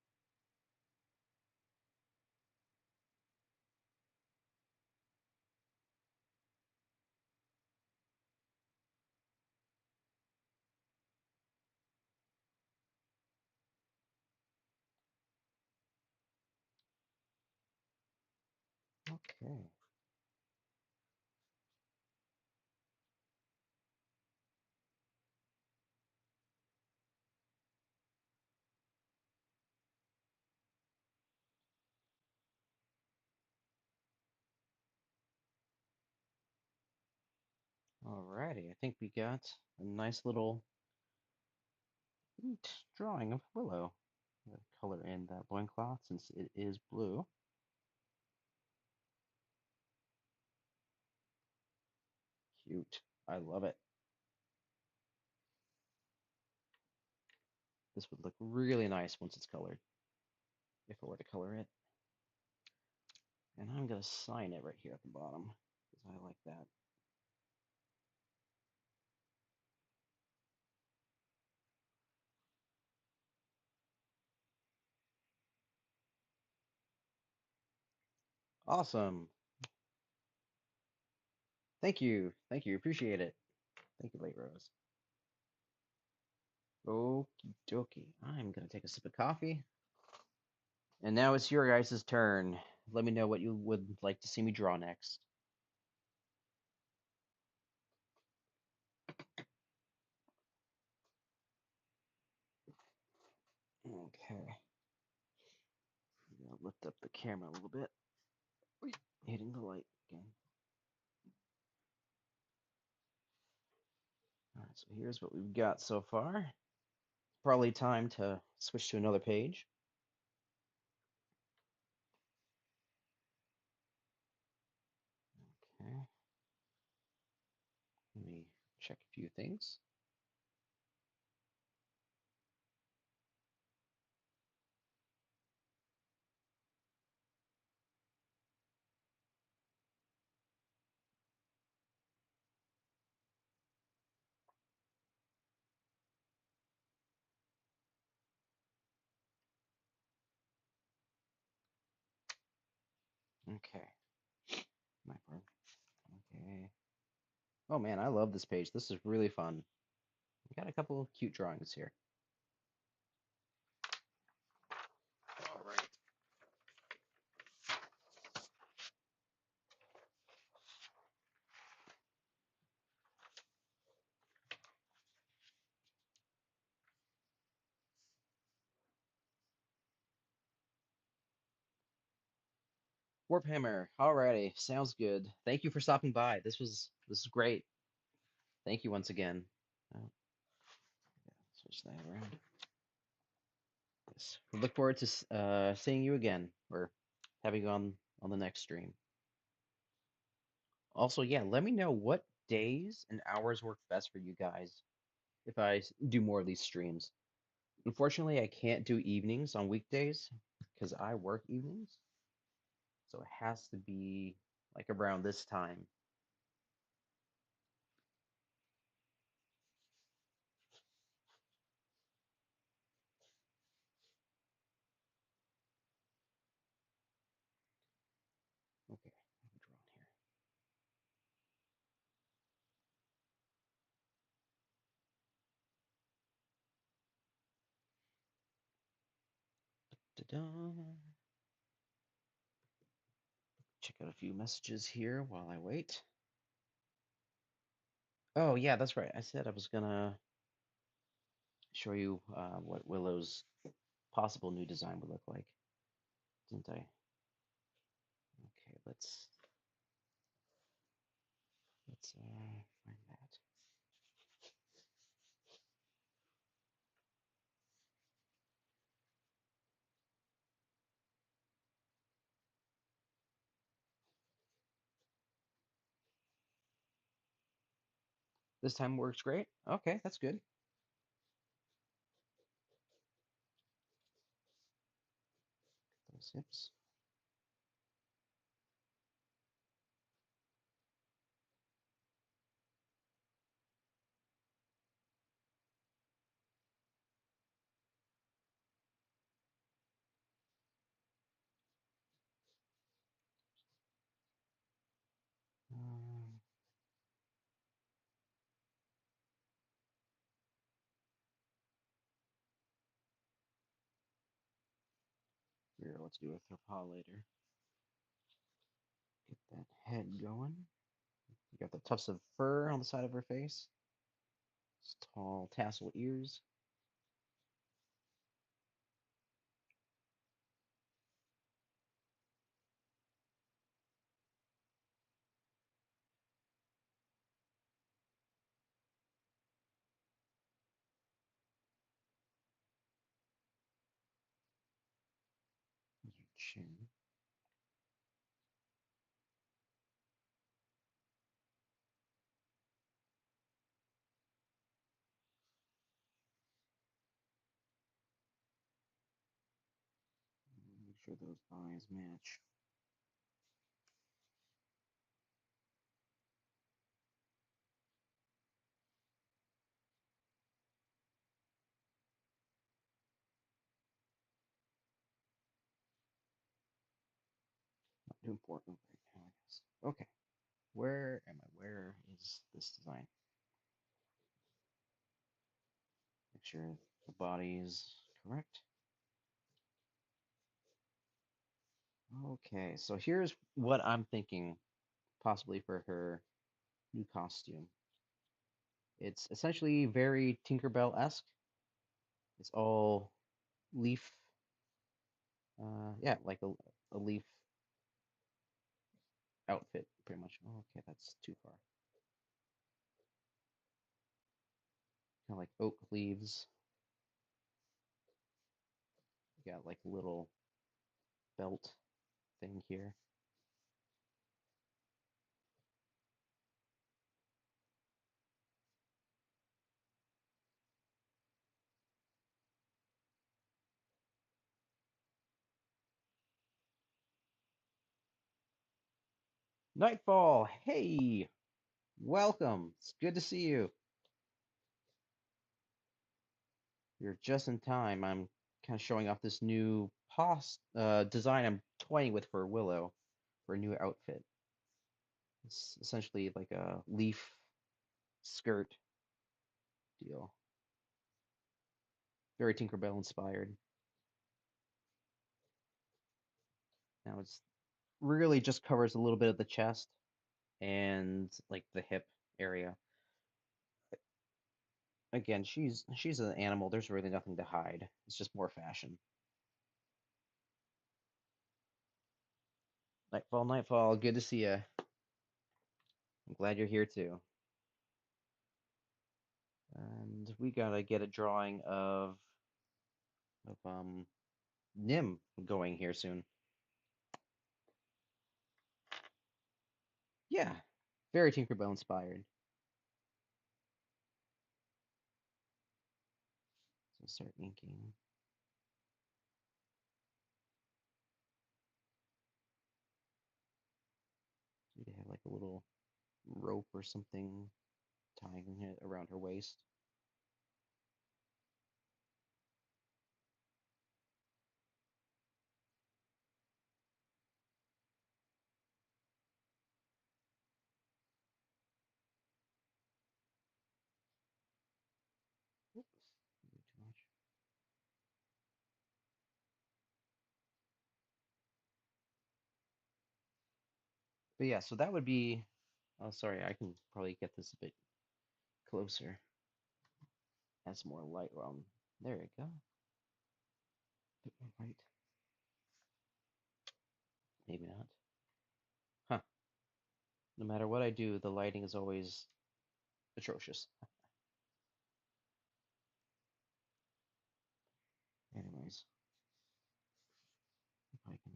S1: Okay. Alrighty, I think we got a nice little neat drawing of Willow. The color in that loincloth since it is blue. Cute. I love it. This would look really nice once it's colored, if I were to color it. And I'm gonna sign it right here at the bottom because I like that. Awesome. Thank you. Thank you. Appreciate it. Thank you, Late Rose. Okie dokie. I'm gonna take a sip of coffee. And now it's your guys' turn. Let me know what you would like to see me draw next. Okay. I'm gonna lift up the camera a little bit. Wait, hitting the light again. All right, so here's what we've got so far. Probably time to switch to another page. Okay. Let me check a few things. Okay. My part. Okay. Oh man, I love this page. This is really fun. We got a couple of cute drawings here. All right. Warphammer. Alrighty, sounds good. Thank you for stopping by. This is great. Thank you once again. Oh, yeah, switch that around. Yes. We look forward to seeing you again or having you on the next stream. Also, yeah, let me know what days and hours work best for you guys if I do more of these streams. Unfortunately, I can't do evenings on weekdays because I work evenings, so it has to be like around this time. Okay, I'm drawing here. Da-da. Check out a few messages here while I wait. Oh, yeah, that's right. I said I was gonna show you what Willow's possible new design would look like, didn't I? Okay, let's find that. This time works great. Okay, that's good. Those hips. Um, Here, let's do a her paw later. Get that head going. You got the tufts of fur on the side of her face. Tall tassel ears. Your chin. Make sure those eyes match. Not too important right now, I guess. Okay. Where am I? Where is this design? Make sure the body is correct. Okay, so here's what I'm thinking possibly for her new costume. It's essentially very Tinkerbell-esque. It's all leaf, yeah, like a leaf outfit, pretty much. Oh, okay, that's too far. Kind of like oak leaves. You got like a little belt thing here. Nightfall, hey, welcome. It's good to see you. You're just in time. I'm kind of showing off this new design I'm toying with for Willow for a new outfit. It's essentially like a leaf skirt deal. Very Tinkerbell inspired. Now it's really just covers a little bit of the chest and like the hip area. Again, she's an animal. There's really nothing to hide. It's just more fashion. Nightfall, Nightfall. Good to see you. I'm glad you're here too. And we gotta get a drawing of of Nim going here soon. Yeah, very Tinkerbell inspired. So start inking. So they have like a little rope or something tying it around her waist. Oops, too much. But yeah, so that would be. Oh, sorry, I can probably get this a bit closer. Add some more light. Well, there you go. Bit more light. Maybe not. Huh. No matter what I do, the lighting is always atrocious. Anyways, if I can.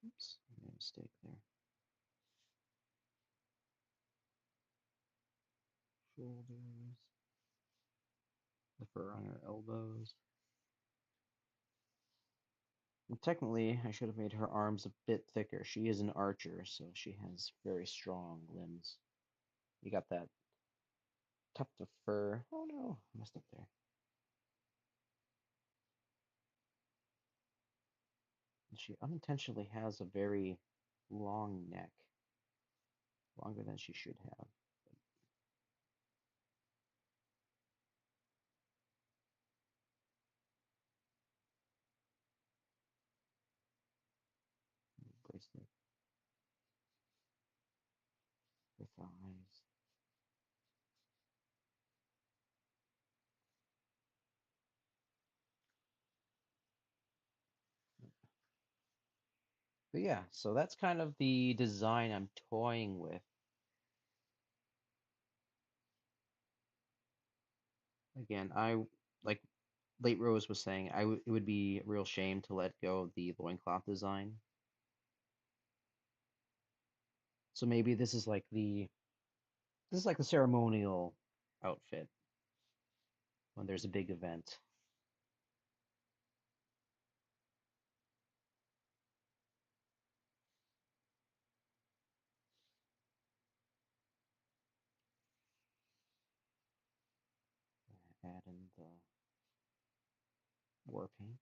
S1: Oops, I made a mistake there. Shoulders. The fur on her elbows. Well, technically, I should have made her arms a bit thicker. She is an archer, so she has very strong limbs. You got that tuft of fur. Oh no, I messed up there. And she unintentionally has a very long neck, longer than she should have. Bracelet, her thighs. But yeah, so that's kind of the design I'm toying with. Again, I like Late Rose was saying, it would be a real shame to let go of the loincloth design. So maybe this is like the ceremonial outfit when there's a big event. Add in the war paint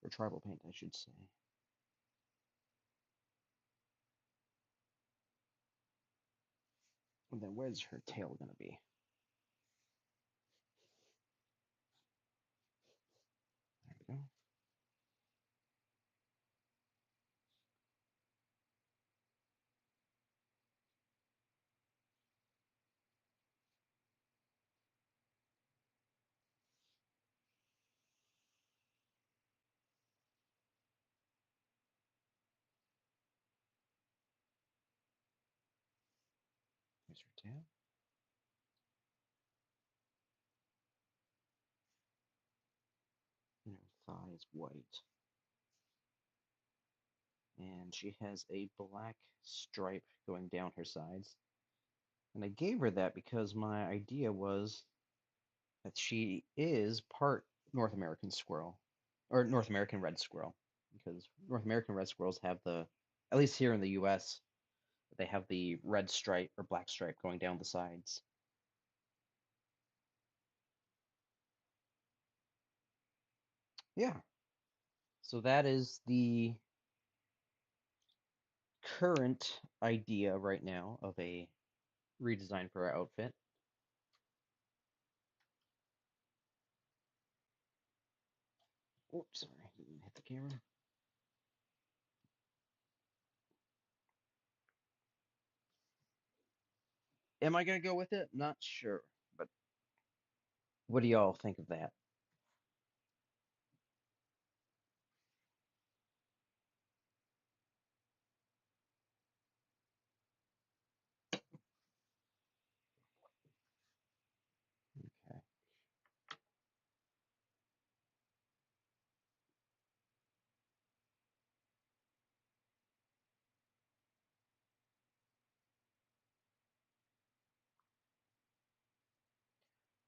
S1: or tribal paint, I should say. And then where's her tail gonna be? There we go. There's her tail. And her thigh is white. And she has a black stripe going down her sides. And I gave her that because my idea was that she is part North American squirrel, or North American red squirrel, because North American red squirrels have at least here in the US, they have the red stripe or black stripe going down the sides. Yeah, so that is the current idea right now of a redesign for our outfit. Oops, sorry, didn't hit the camera. Am I gonna go with it? Not sure. But what do y'all think of that? Okay.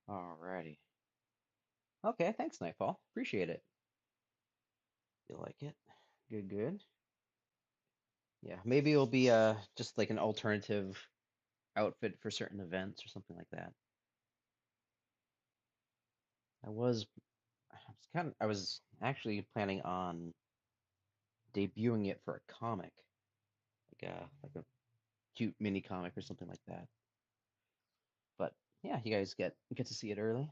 S1: Alrighty. Okay, thanks, Nightfall. Appreciate it. You like it? Good, good. Yeah, maybe it'll be just like an alternative outfit for certain events or something like that. I was I was actually planning on debuting it for a comic, like a cute mini comic or something like that. But yeah, you guys get to see it early.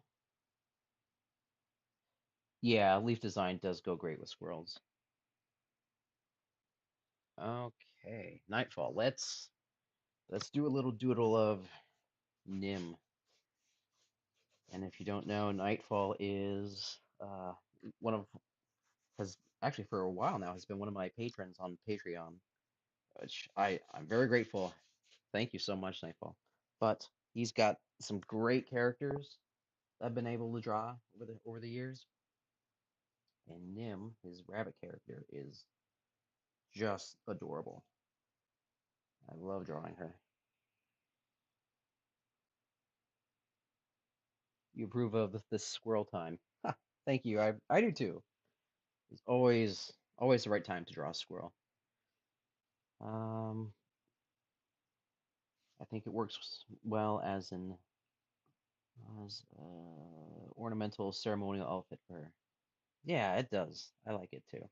S1: Yeah, leaf design does go great with squirrels. Okay, Nightfall. Let's do a little doodle of Nim. And if you don't know, Nightfall is one of has actually for a while now has been one of my patrons on Patreon, which I'm very grateful. Thank you so much, Nightfall. But he's got some great characters I've been able to draw over the years, and Nim, his rabbit character, is just adorable. I love drawing her. You approve of this squirrel time? Ha, thank you. I do too. It's always the right time to draw a squirrel. Um, I think it works well as ornamental ceremonial outfit for her. Yeah, it does. I like it too.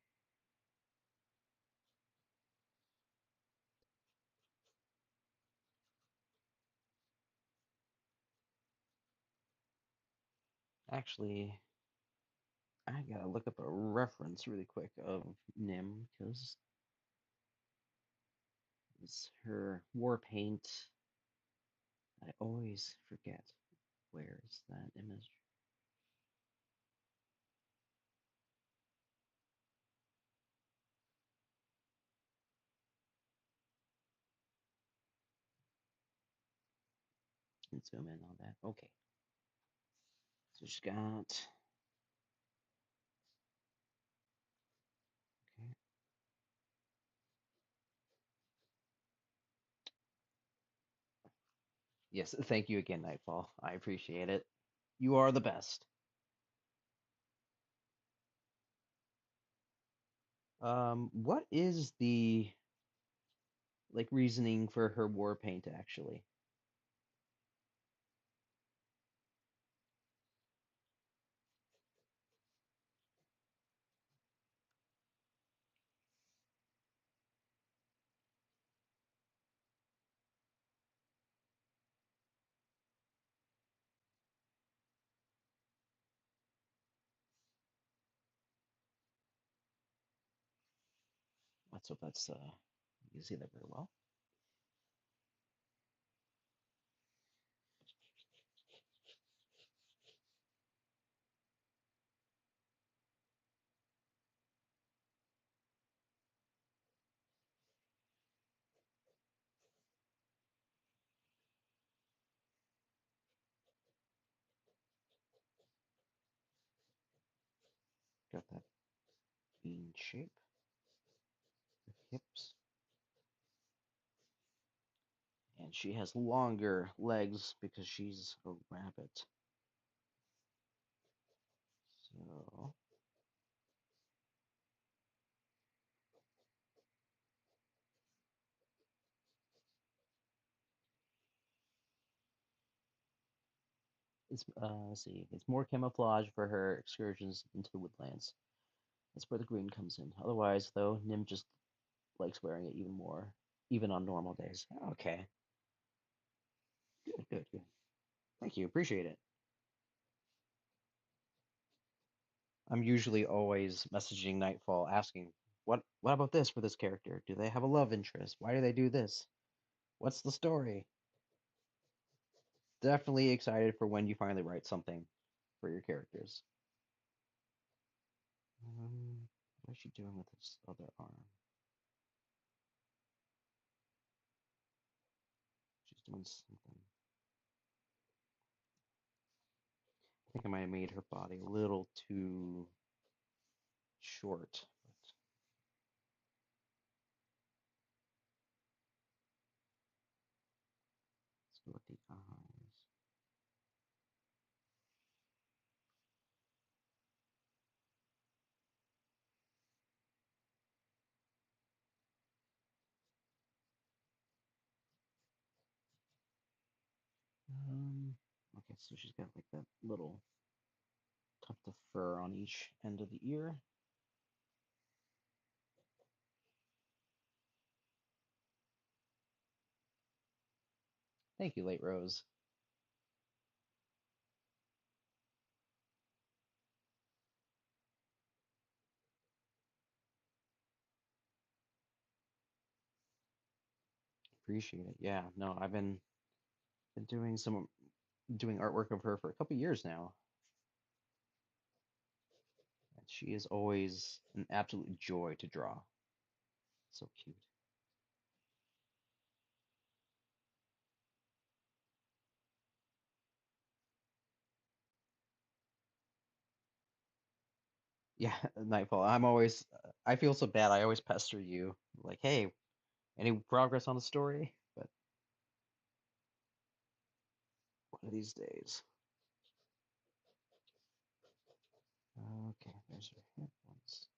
S1: Actually, I gotta look up a reference really quick of Nim because it's her war paint. I always forget. Where is that image? Let's zoom in on that. Okay. So she's got. Okay. Yes, thank you again, Nightfall. I appreciate it. You are the best. What is the like reasoning for her war paint actually? Let's hope that's you can see that very well. Got that bean shape, the hips, and she has longer legs because she's a rabbit. So it's let's see, it's more camouflage for her excursions into the woodlands. That's where the green comes in. Otherwise, though, Nim just likes wearing it even more, even on normal days. Okay, good, good, good. Thank you, appreciate it. I'm usually always messaging Nightfall asking, what about this for this character? Do they have a love interest? Why do they do this? What's the story? definitely excited for when you finally write something for your characters. What is she doing with this other arm? She's doing something. I think I might have made her body a little too short. But let's go with the eyes. Okay, so she's got like that little tuft of fur on each end of the ear. Thank you, Late Rose. Appreciate it. Yeah, no, I've been doing artwork of her for a couple years now, and she is always an absolute joy to draw. So cute. Yeah, Nightfall. I feel so bad. I always pester you, like, hey, any progress on the story? But one of these days. Okay, there's her hip once.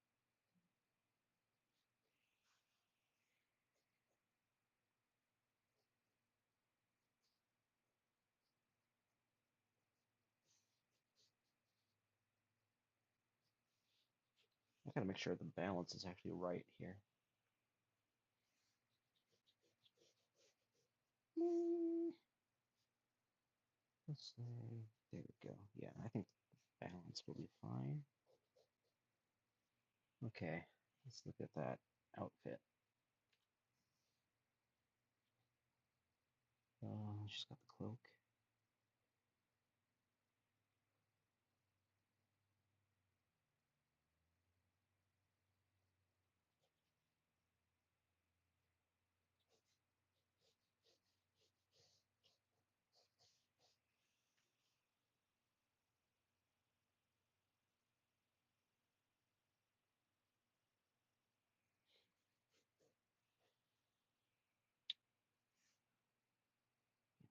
S1: I gotta make sure the balance is actually right here. Mm, let's say, there we go. Yeah, I think the balance will be fine. Okay, let's look at that outfit. She's got the cloak.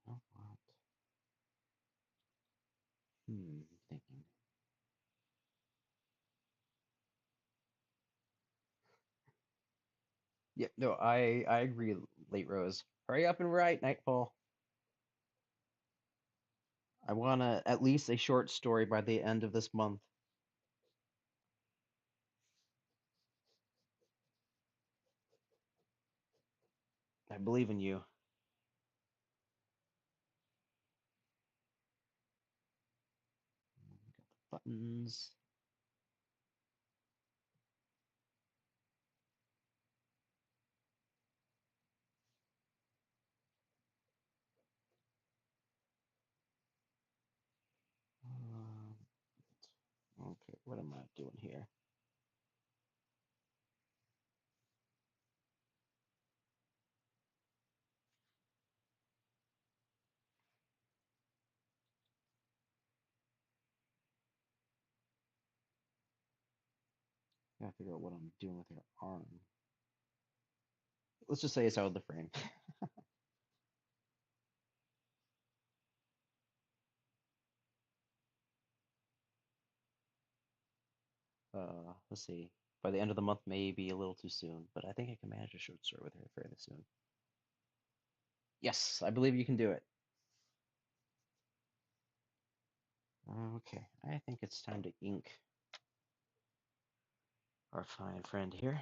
S1: You know what? Thinking. Yeah, no, I agree, Late Rose. Hurry up and write, Nightfall. I want at least a short story by the end of this month. I believe in you. Got the buttons. Um, okay, what am I doing here? Gotta figure out what I'm doing with her arm. Let's just say it's out of the frame. Let's see. By the end of the month may be a little too soon, but I think I can manage a short story with her fairly soon. Yes, I believe you can do it. Okay, I think it's time to ink our fine friend here.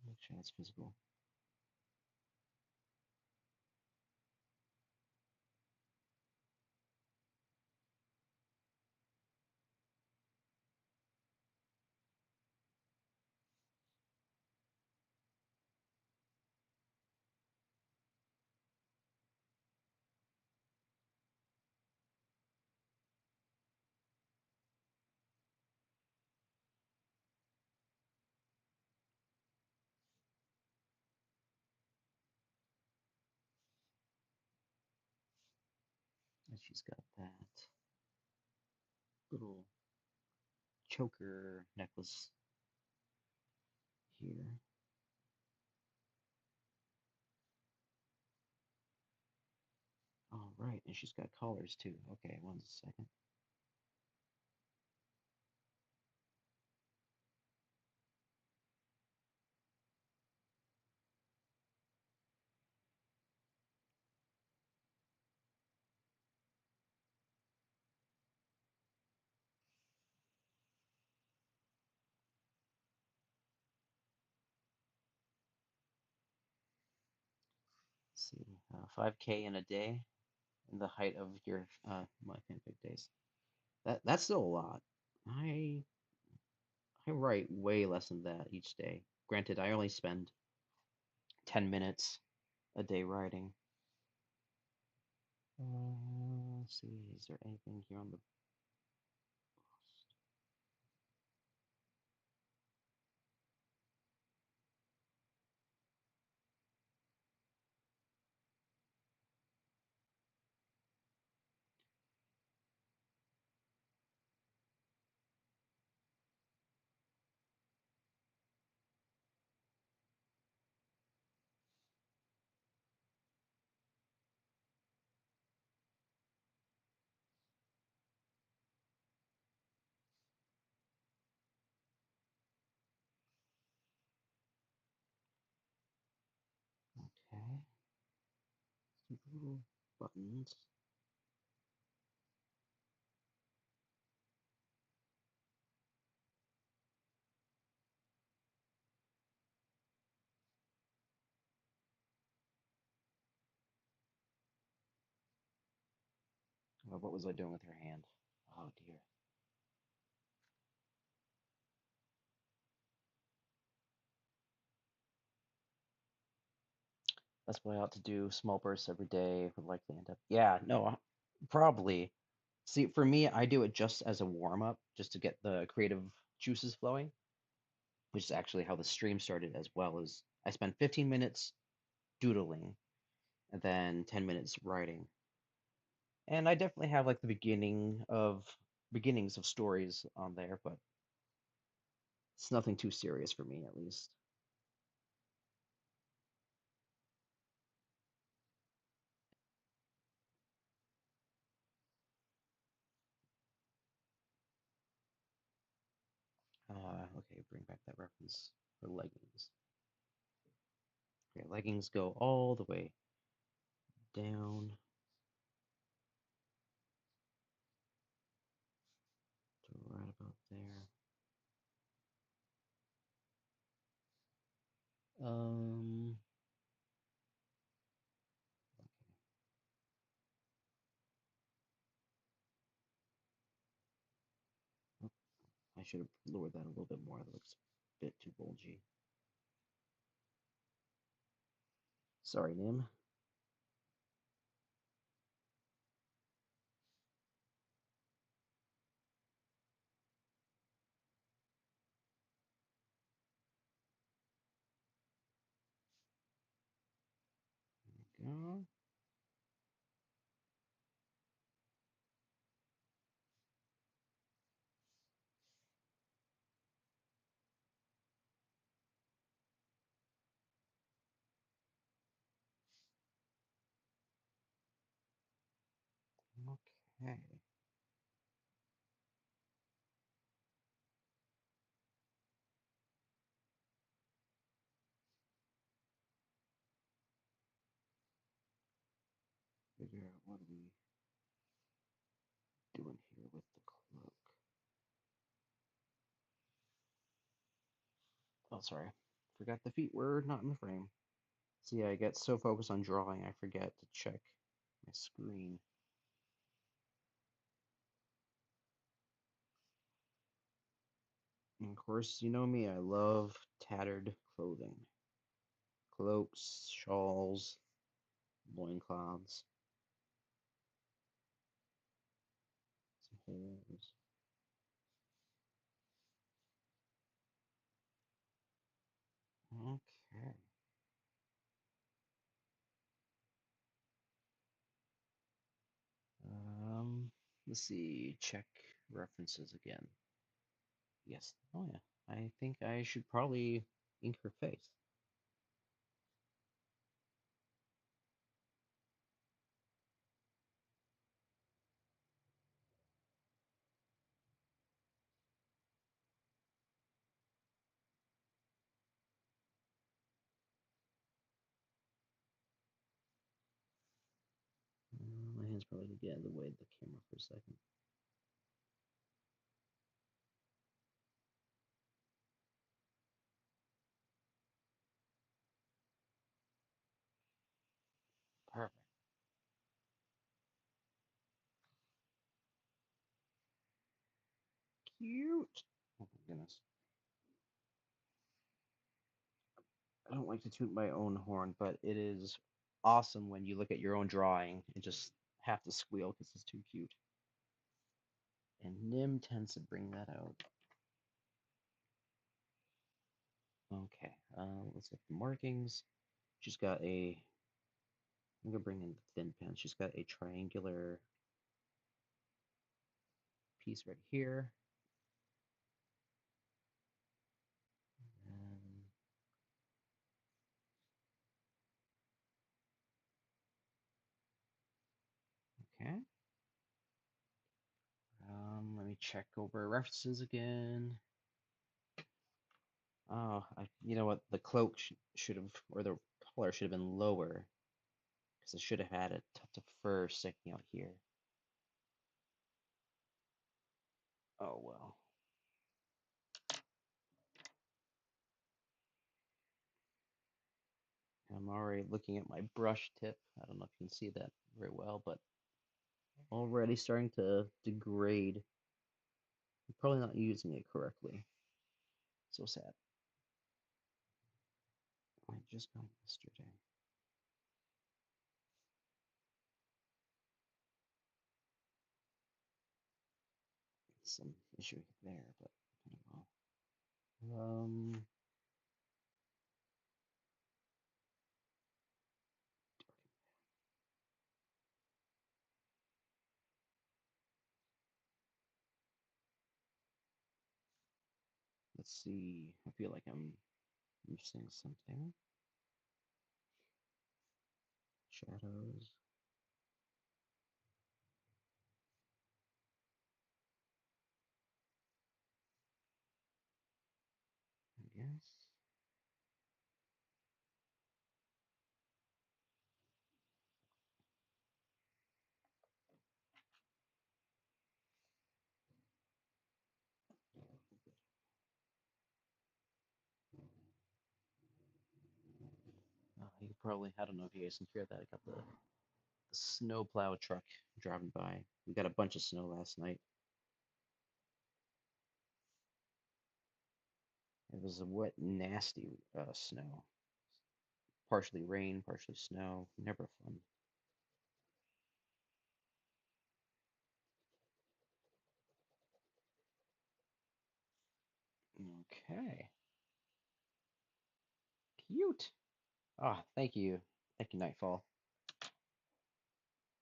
S1: Make sure it's visible. She's got that little choker necklace here. All right, and she's got collars too. Okay, one second. Let's see, 5K in a day in the height of your my fanfic days. That's still a lot. I I write way less than that each day. Granted, I only spend 10 minutes a day writing. Let's see, is there anything here on the bust? Okay, some little buttons. What was I doing with her hand? Oh dear. That's why I ought to do small bursts every day. Would likely end up. Yeah, no, probably. See, for me, I do it just as a warm up, just to get the creative juices flowing, which is actually how the stream started as well. As I spent 15 minutes doodling and then 10 minutes writing. And I definitely have like the beginnings of stories on there, but it's nothing too serious for me at least. Okay, bring back that reference for leggings. Okay, leggings go all the way down to right about there. Um, okay. I should have lowered that a little bit more. That looks a bit too bulgy. Sorry, Nim. There we go. Okay. Figure out what are we doing here with the cloak. Oh, sorry. Forgot the feet were not in the frame. See, I get so focused on drawing, I forget to check my screen. And of course, you know me, I love tattered clothing. Cloaks, shawls, loincloths, some holes. Okay. Let's see, check references again. Yes. Oh yeah. I think I should probably ink her face. My hand's probably gonna get in the way of the camera for a second. Perfect. Cute. Oh my goodness. I don't like to toot my own horn, but it is awesome when you look at your own drawing and just have to squeal because it's too cute. And Nim tends to bring that out. Okay, let's look at the markings. She's got a, I'm gonna bring in the thin pen. She's got a triangular piece right here. And, okay. Let me check over references again. Oh, you know what? The cloak should have, or the collar should have been lower because it should have had a tuft of fur sticking out here. Oh well. I'm already looking at my brush tip. I don't know if you can see that very well, but already starting to degrade. I'm probably not using it correctly. So sad. I just got it yesterday. Some issue there, but I don't know. Let's see. I feel like I'm missing something. Shadows, I guess. You probably, I don't know if you guys can hear that. I got the snowplow truck driving by. We got a bunch of snow last night. It was a wet, nasty snow. Partially rain, partially snow. Never fun. Okay. Cute. Ah, thank you. Thank you, Nightfall.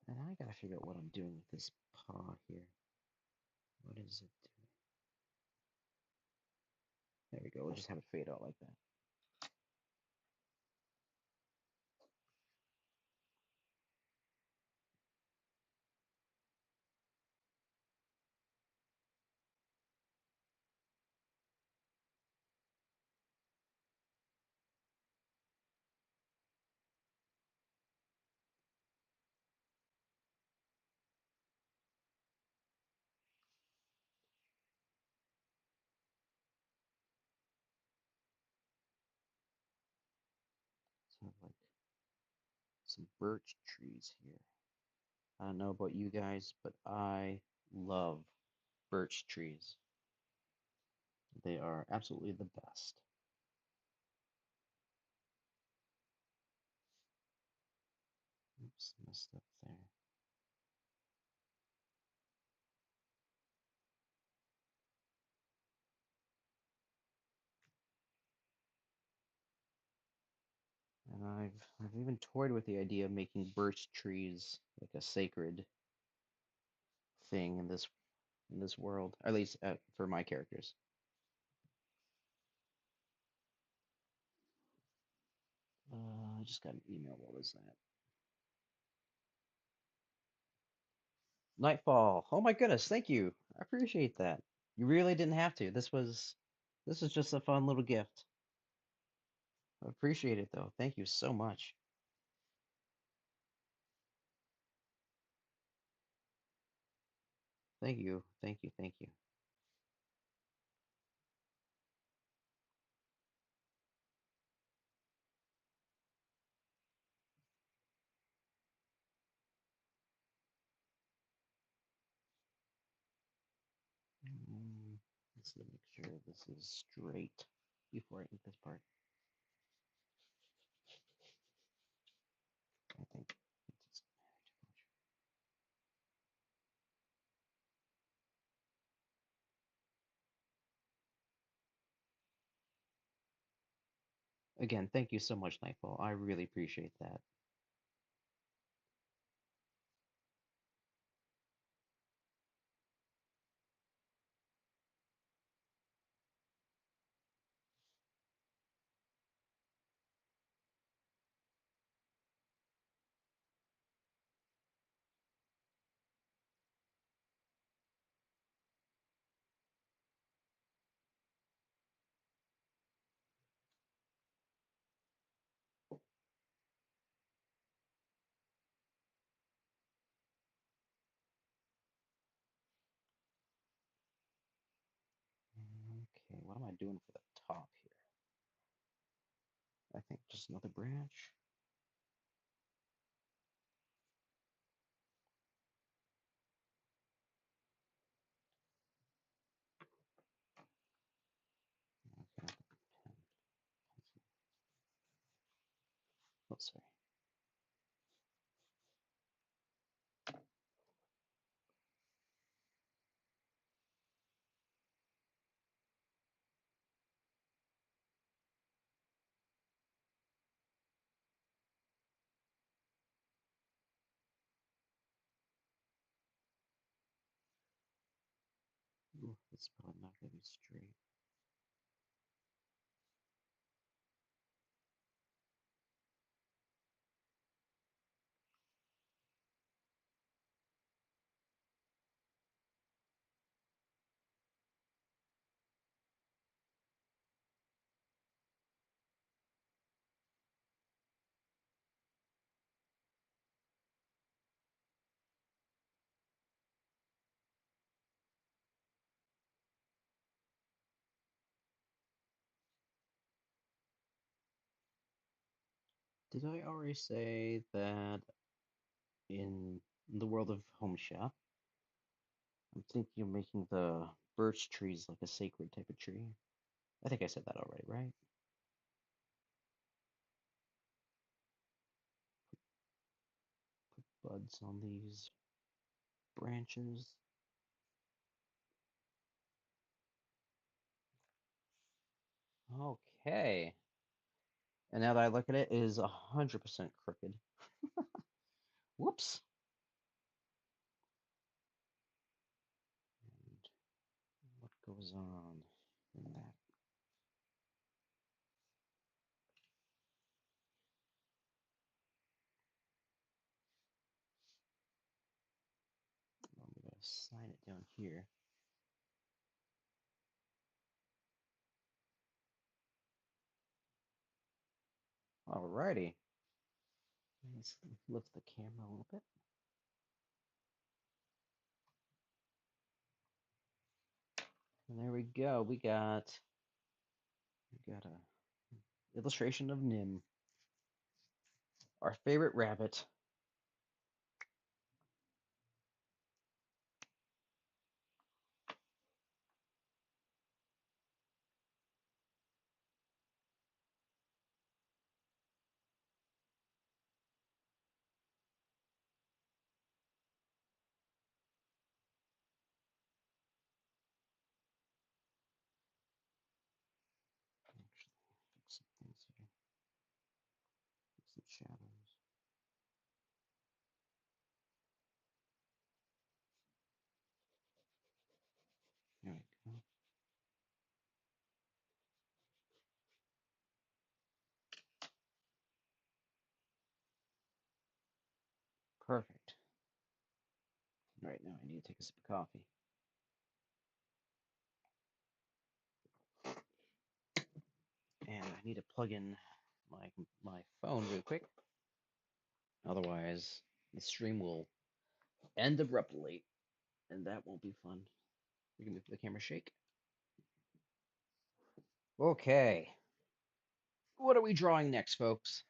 S1: And I gotta figure out what I'm doing with this paw here. What is it doing? There we go. We'll just have it fade out like that. So like some birch trees here. I don't know about you guys, but I love birch trees. They are absolutely the best. Oops, messed up there. And I've even toyed with the idea of making birch trees like a sacred thing in this world, or at least for my characters. I just got an email. What was that? Nightfall. Oh my goodness, thank you. I appreciate that. You really didn't have to. This was just a fun little gift. I appreciate it though. Thank you so much. Thank you. Thank you. Thank you. Mm, let's make sure this is straight before I ink this part. I think it doesn't matter too much. Again, thank you so much, Nightfall. I really appreciate that. Okay, what am I doing for the top here? I think just another branch. Okay, pen, pencil. Oh, sorry. Ooh, it's probably not gonna be straight. Did I already say that in the world of Home Chef, I'm thinking of making the birch trees like a sacred type of tree? I think I said that already, right? Buds on these branches. Okay. And now that I look at it, it is 100% crooked. Whoops. And what goes on in that? I'm gonna sign it down here. Alrighty. Let's lift the camera a little bit. And there we go. We got a illustration of Nim, our favorite rabbit. Actually, fix some things here. Fix some shadows. Perfect. Right now, I need to take a sip of coffee. And I need to plug in my phone real quick. Otherwise, the stream will end abruptly, and that won't be fun. We can move the camera shake. Okay. What are we drawing next, folks?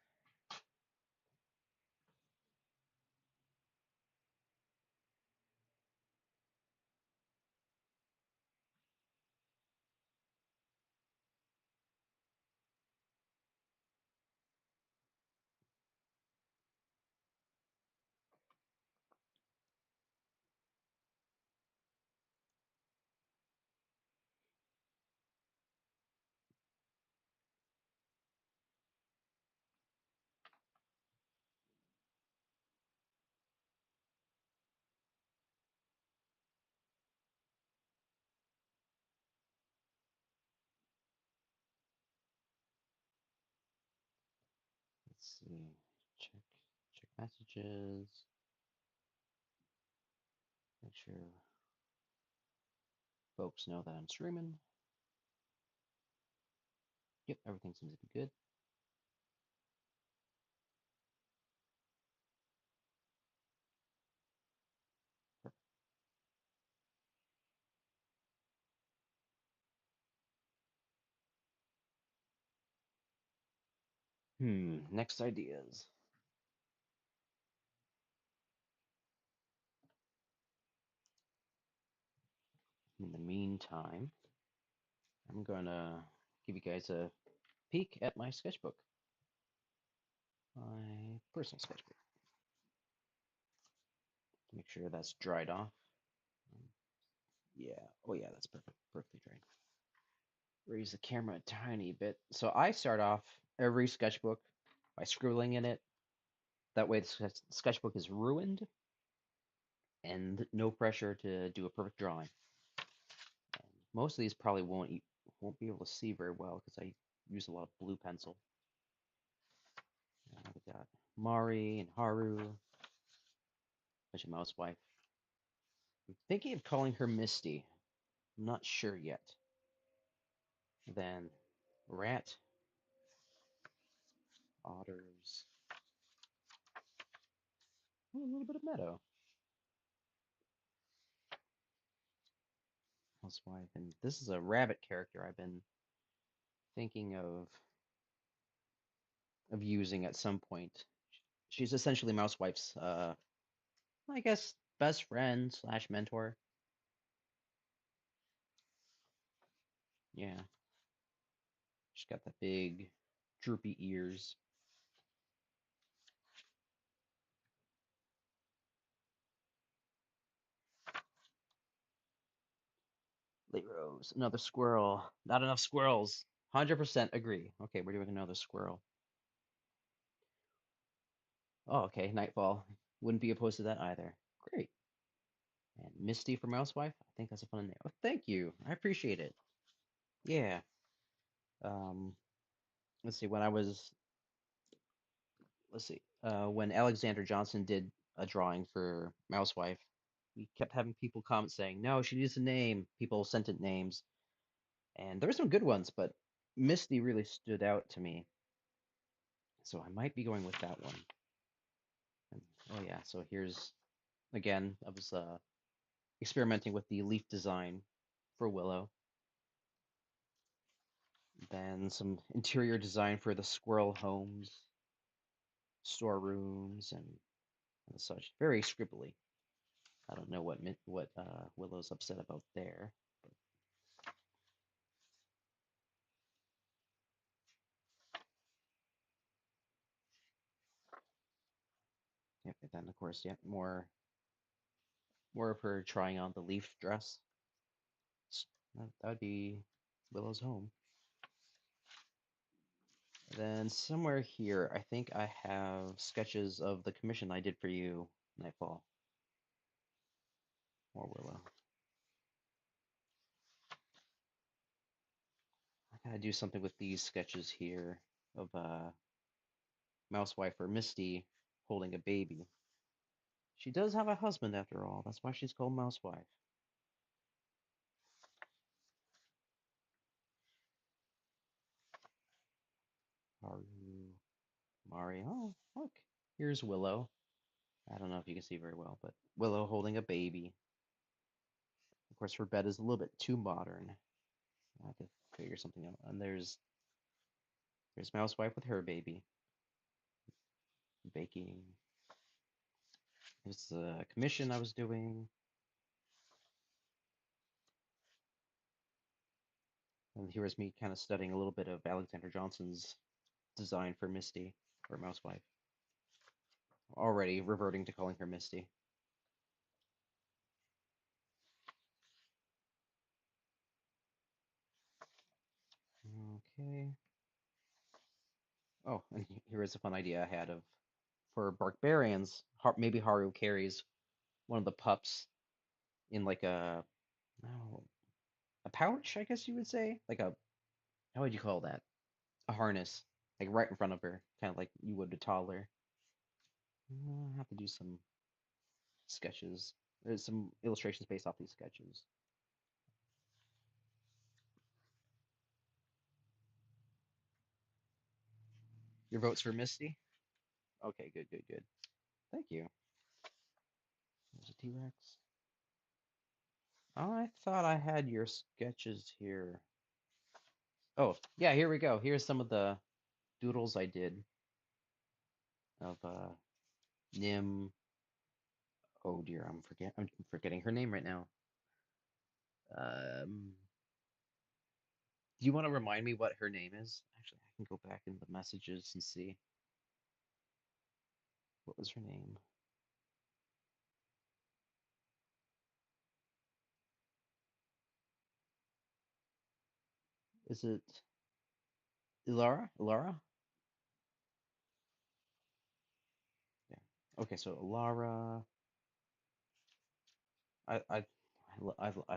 S1: Let's see. Check messages. Make sure folks know that I'm streaming. Yep, everything seems to be good. Next ideas. In the meantime, I'm gonna give you guys a peek at my sketchbook. My personal sketchbook. Make sure that's dried off. Um, Yeah. Oh yeah, that's perfect. Perfectly dried. Raise the camera a tiny bit. So I start off every sketchbook by scribbling in it. That way the sketchbook is ruined and no pressure to do a perfect drawing. And most of these probably won't be able to see very well because I use a lot of blue pencil. We got Mari and Haru, which is mouse wife. I'm thinking of calling her Misty. I'm not sure yet. Then rat, otters, a little bit of meadow. Housewife, and this is a rabbit character I've been thinking of using at some point. She's essentially Mousewife's, I guess, best friend slash mentor. Yeah, she's got the big droopy ears. Late Rose, another squirrel. Not enough squirrels. 100% agree. Okay, we're doing another squirrel. Oh, okay, Nightfall. Wouldn't be opposed to that either. Great. And Misty for Mousewife. I think that's a fun name. Oh, thank you. I appreciate it. Yeah. Um, let's see. When Alexander Johnson did a drawing for Mousewife, we kept having people comment saying, "No, she needs a name." People sent it names, and there were some good ones, but Misty really stood out to me, so I might be going with that one. And, oh yeah, so here's again, I was experimenting with the leaf design for Willow, then some interior design for the squirrel homes, storerooms, and such. Very scribbly. I don't know what Willow's upset about there. But yeah, and then of course, yeah, more of her trying on the leaf dress. That would be Willow's home. Then somewhere here, I think I have sketches of the commission I did for you, Nightfall, or Willow. I gotta do something with these sketches here of Mousewife or Misty holding a baby. She does have a husband after all. That's why she's called Mousewife. Haru, Mario. Oh, look. Here's Willow. I don't know if you can see very well, but Willow holding a baby. Of course, her bed is a little bit too modern. I have to figure something out. And there's Mousewife with her baby baking. There's the commission I was doing, and here was me kind of studying a little bit of Alexander Johnson's design for Misty or Mousewife. Already reverting to calling her Misty. Okay. Oh, and here is a fun idea I had of for barbarians. Maybe Haru carries one of the pups in like a no, a pouch, I guess you would say, like a how would you call that? A harness, like right in front of her, kind of like you would a toddler. I have to do some sketches. There's some illustrations based off these sketches. Your vote's for Misty? Okay, good, good, good. Thank you. There's a T-Rex. I thought I had your sketches here. Oh, yeah, here we go. Here's some of the doodles I did of Nim. Oh dear, I'm forgetting her name right now. Um, do you want to remind me what her name is? Actually, I can go back in the messages and see what was her name. Is it Ilara? Ilara? Yeah. Okay, so Ilara. I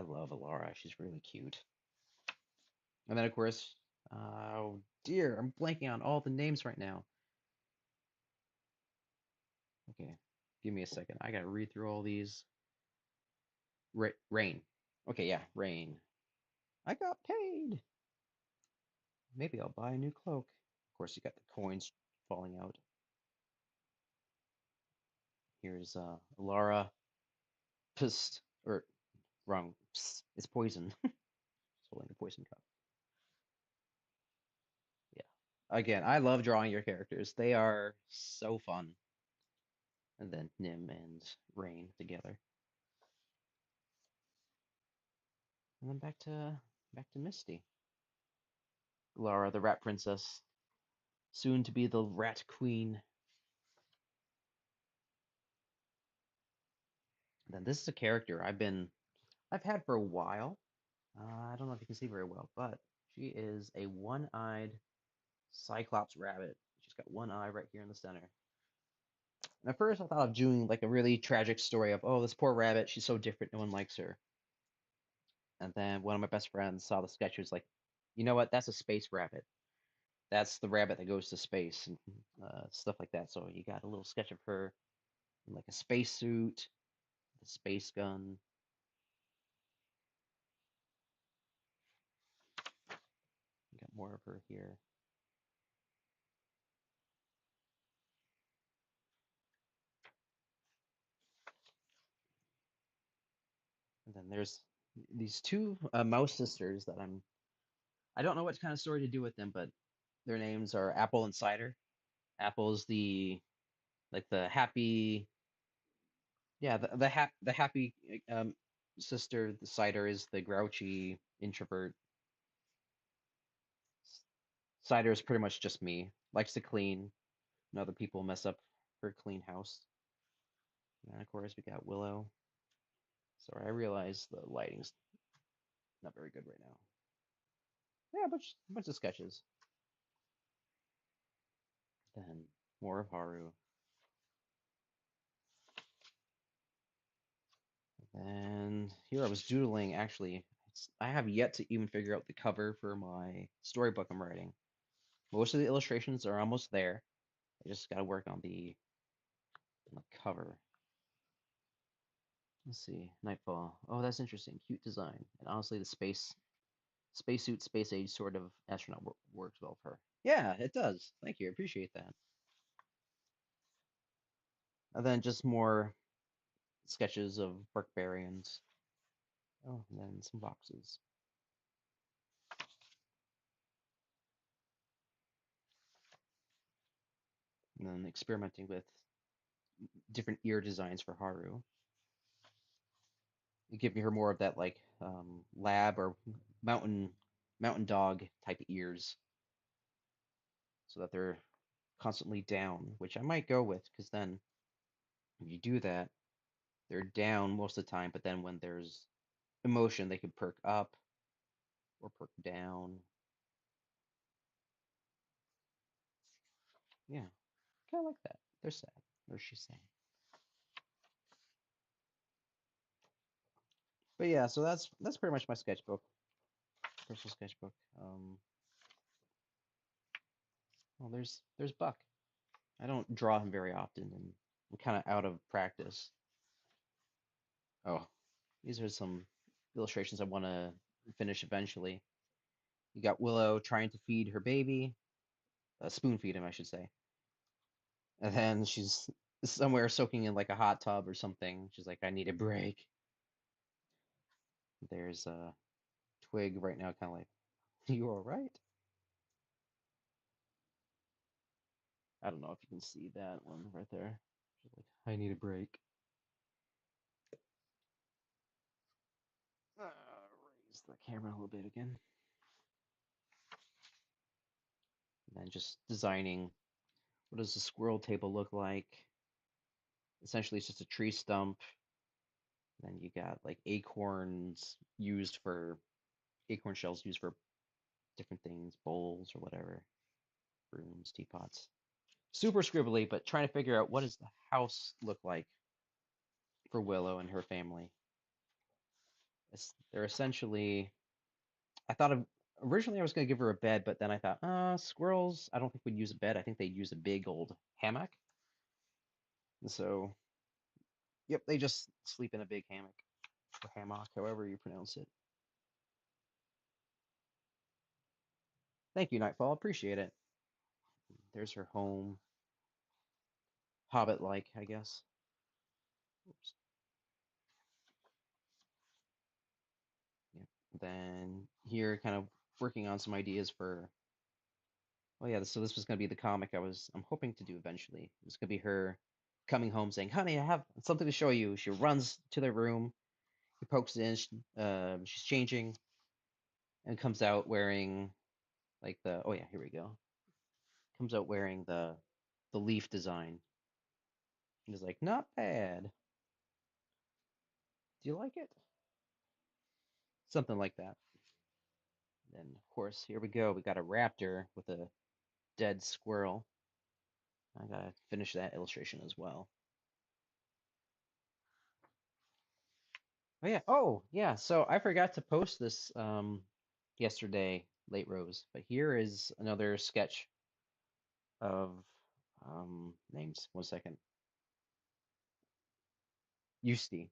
S1: love Ilara. She's really cute. And then of course, oh dear, I'm blanking on all the names right now. Okay, give me a second. I gotta read through all these. Rain. Okay, yeah, Rain. I got paid. Maybe I'll buy a new cloak. Of course, you got the coins falling out. Here's Laura. Psst, or wrong. Psst, it's poison. She's holding a poison cup. Yeah. Again, I love drawing your characters. They are so fun. And then Nim and Rain together. And then back to Misty. Laura, the rat princess, soon to be the rat queen. And then this is a character I've had for a while. I don't know if you can see very well, but she is a one-eyed Cyclops rabbit. She's got one eye right here in the center. And at first I thought of doing like a really tragic story of, oh, this poor rabbit, she's so different, no one likes her. And then one of my best friends saw the sketch, was like, you know what? That's a space rabbit. That's the rabbit that goes to space and stuff like that. So you got a little sketch of her in like a space suit, the space gun. You got more of her here. And then there's these two mouse sisters that I don't know what kind of story to do with them, but their names are Apple and Cider. Apple's the like the happy, yeah, the happy sister. The Cider is the grouchy introvert. Cider is pretty much just me. Likes to clean, and other people mess up her clean house. And of course we got Willow. Sorry, I realize the lighting's not very good right now. Yeah, a bunch of sketches. Then more of Haru. And here I was doodling. Actually, I have yet to even figure out the cover for my storybook I'm writing. Most of the illustrations are almost there. I just got to work on the cover. Let's see. Nightfall. Oh, that's interesting. Cute design. And honestly, the spacesuit, space age sort of astronaut works well for her. Yeah, it does. Thank you. I appreciate that. And then just more sketches of barbarians. Oh, and then some boxes. And then experimenting with different ear designs for Haru. Giving her more of that like lab or mountain dog type ears, so that they're constantly down, which I might go with because then if you do that, they're down most of the time, but then when there's emotion, they could perk up or perk down. Yeah, kind of like that. They're sad. Or she's sad. But yeah, so that's pretty much my sketchbook, personal sketchbook. Well, there's Buck. I don't draw him very often, and I'm kind of out of practice. Oh, these are some illustrations I want to finish eventually. You got Willow trying to feed her baby, spoon feed him, I should say. And then she's somewhere soaking in like a hot tub or something. She's like, I need a break. There's a Twig right now, kind of like, you all right? I don't know if you can see that one right there. She's like, I need a break. Raise the camera a little bit again. And then just designing what does the squirrel table look like? Essentially, it's just a tree stump. Then you got like acorn shells used for different things, bowls or whatever, brooms, teapots. Super scribbly, but trying to figure out what does the house look like for Willow and her family. They're essentially. I thought of Originally I was going to give her a bed, but then I thought, squirrels. I don't think we'd use a bed. I think they'd use a big old hammock. And so, yep, they just sleep in a big hammock or hammock, however you pronounce it. Thank you, Nightfall. Appreciate it. There's her home, Hobbit-like, I guess. Oops. Yeah. Then here, kind of working on some ideas for. Oh yeah, so this was gonna be the comic I'm hoping to do eventually. It's gonna be her coming home saying, "Honey, I have something to show you." She runs to their room. He pokes in. She's changing and comes out wearing like the. Oh yeah, here we go. Comes out wearing the leaf design. And is like, "Not bad. Do you like it?" Something like that. Then of course, here we go. We got a raptor with a dead squirrel. I gotta finish that illustration as well. Oh yeah. Oh yeah. So I forgot to post this yesterday, late Rose. But here is another sketch of names. 1 second. Eustace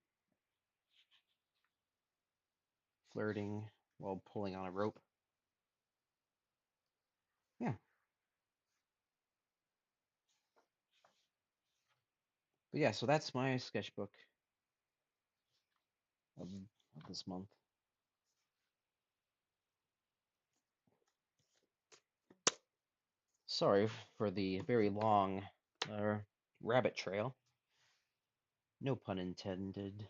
S1: flirting while pulling on a rope. Yeah. But yeah. So that's my sketchbook of, of this month. Sorry for the very long uh, rabbit trail. No pun intended.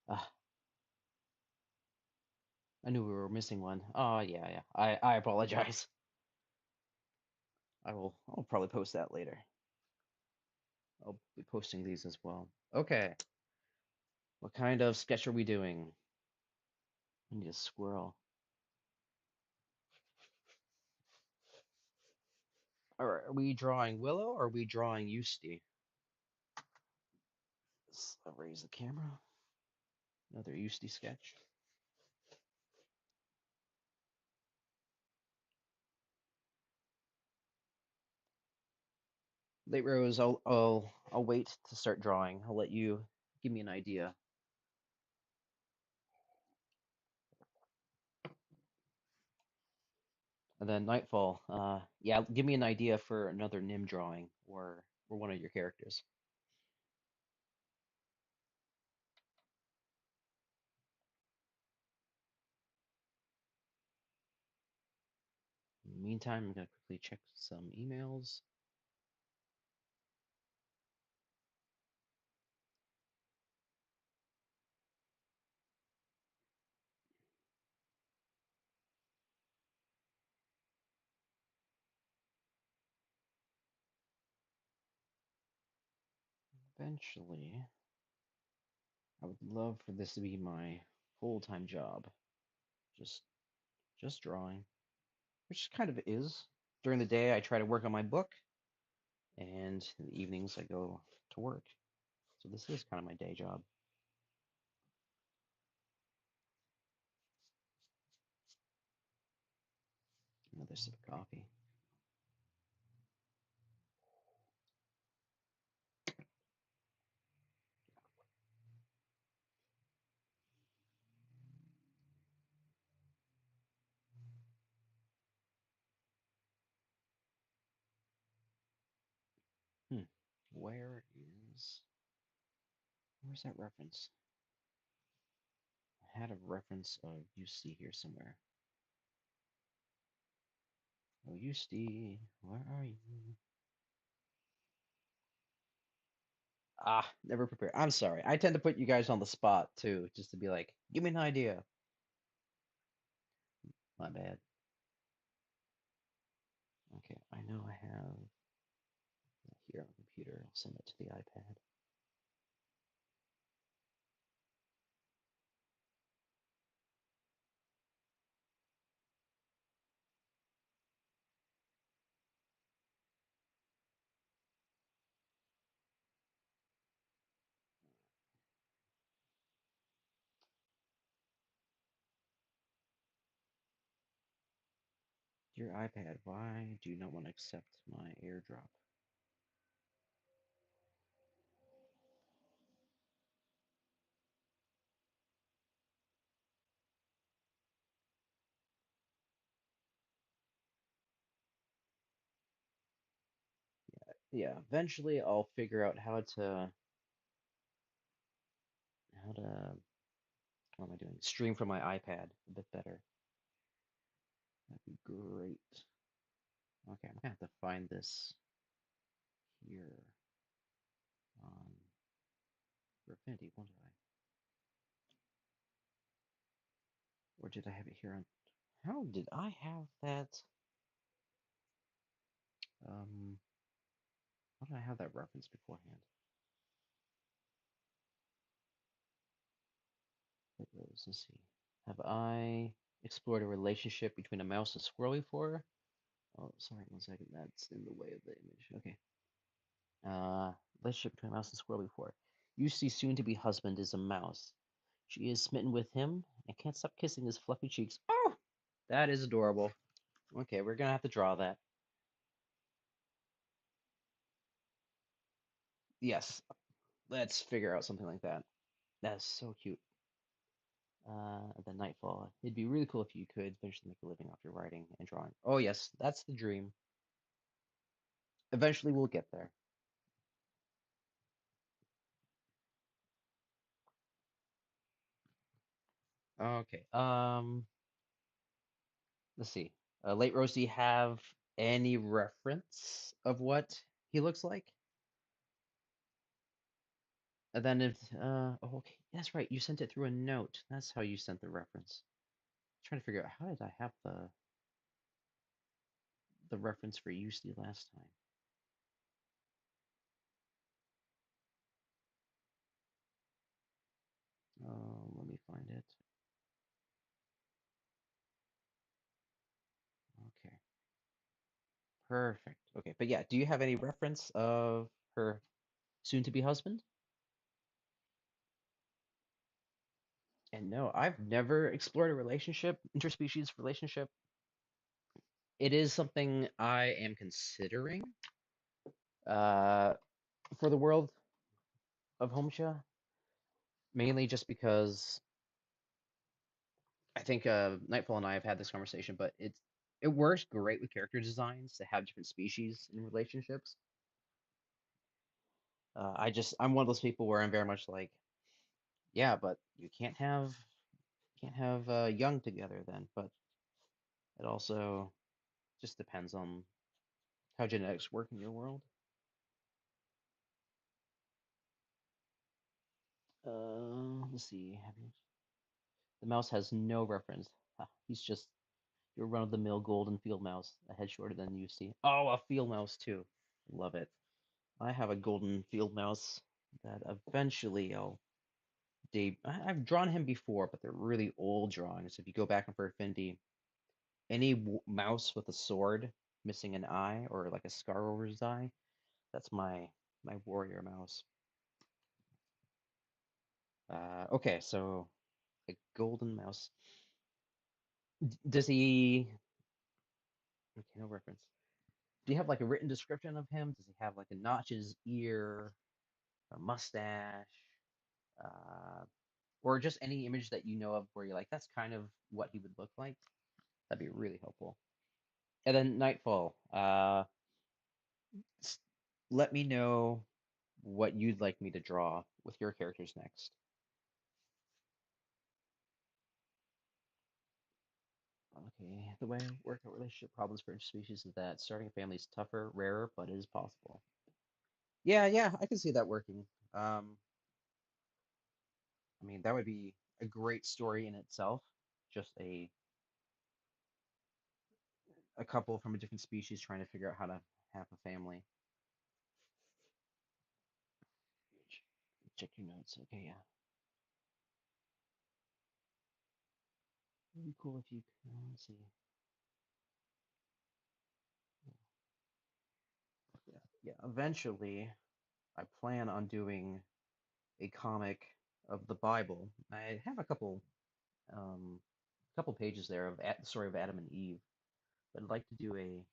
S1: Ah, I knew we were missing one. Oh yeah, yeah. I apologize. I'll probably post that later. I'll be posting these as well. Okay. What kind of sketch are we doing? I need a squirrel. All right, are we drawing Willow or are we drawing Eustace? I'll raise the camera. Another Eustace sketch. Late Rose, I'll wait to start drawing. I'll let you give me an idea. And then Nightfall, yeah, give me an idea for another Nim drawing or one of your characters. In the meantime, I'm gonna quickly check some emails. Eventually, I would love for this to be my full-time job. Just just drawing, which kind of is. During the day, I try to work on my book, and in the evenings, I go to work. So this is kind of my day job. Another sip of coffee. Hmm. Where is where's that reference? I had a reference of UC here somewhere. Oh, UC, where are you? Ah, never prepared. I'm sorry. I tend to put you guys on the spot too, just to be like, give me an idea. My bad. Okay, I know I have it here on the computer. I'll send it to the iPad. Dear iPad, why do you not want to accept my airdrop? Yeah, eventually I'll figure out how to what am I doing? Stream from my iPad a bit better. That'd be great. Okay, I'm gonna have to find this here on Refinity, won't I? Or did I have it here on? How did I have that? Um, how did I have that reference beforehand? It was, let's see. Have I explored a relationship between a mouse and squirrel before? Oh, sorry, one second. That's in the way of the image. Okay. Relationship between a mouse and squirrel before. Yusi's soon-to-be husband is a mouse. She is smitten with him and can't stop kissing his fluffy cheeks. Oh, that is adorable. Okay, we're gonna have to draw that. Yes, let's figure out something like that. That's so cute. The Nightfall. It'd be really cool if you could eventually make a living off your writing and drawing. Oh yes, that's the dream. Eventually we'll get there. Okay. Let's see. Late Rosie, have any reference of what he looks like? And then if oh, okay, that's right. You sent it through a note. That's how you sent the reference. Trying to figure out how did I have the reference for UC last time? Let me find it. Okay, perfect. Okay, but yeah, do you have any reference of her soon-to-be husband? And no, I've never explored a relationship, interspecies relationship. It is something I am considering. Uh, for the world of Homesha, mainly just because I think Nightfall and I have had this conversation, but it works great with character designs to have different species in relationships. I'm one of those people where I'm very much like, yeah, but you can't have young together then. But it also just depends on how genetics work in your world. Let's see. The mouse has no reference. He's just your run-of-the-mill golden field mouse, a head shorter than you see. Oh, a field mouse too. Love it. I have a golden field mouse that eventually I've drawn him before, but they're really old drawings. If you go back and for Affinity, any mouse with a sword missing an eye or like a scar over his eye, that's my warrior mouse. Okay, so a golden mouse. Does he? Okay, no reference. Do you have like a written description of him? Does he have like a notch in his ear, a mustache, uh, or just any image that you know of where you're like, that's kind of what he would look like? That'd be really helpful. And then Nightfall. S- Let me know what you'd like me to draw with your characters next. Okay, the way I work out relationship problems for interspecies is that starting a family is tougher, rarer, but it is possible. Yeah, yeah, I can see that working. Um, I mean, that would be a great story in itself. Just a couple from a different species trying to figure out how to have a family. Check your notes. Okay, yeah. It'd be cool if you. Let's see. Yeah, yeah. Eventually, I plan on doing a comic of the Bible. I have a couple pages there of the story of Adam and Eve, but I'd like to do like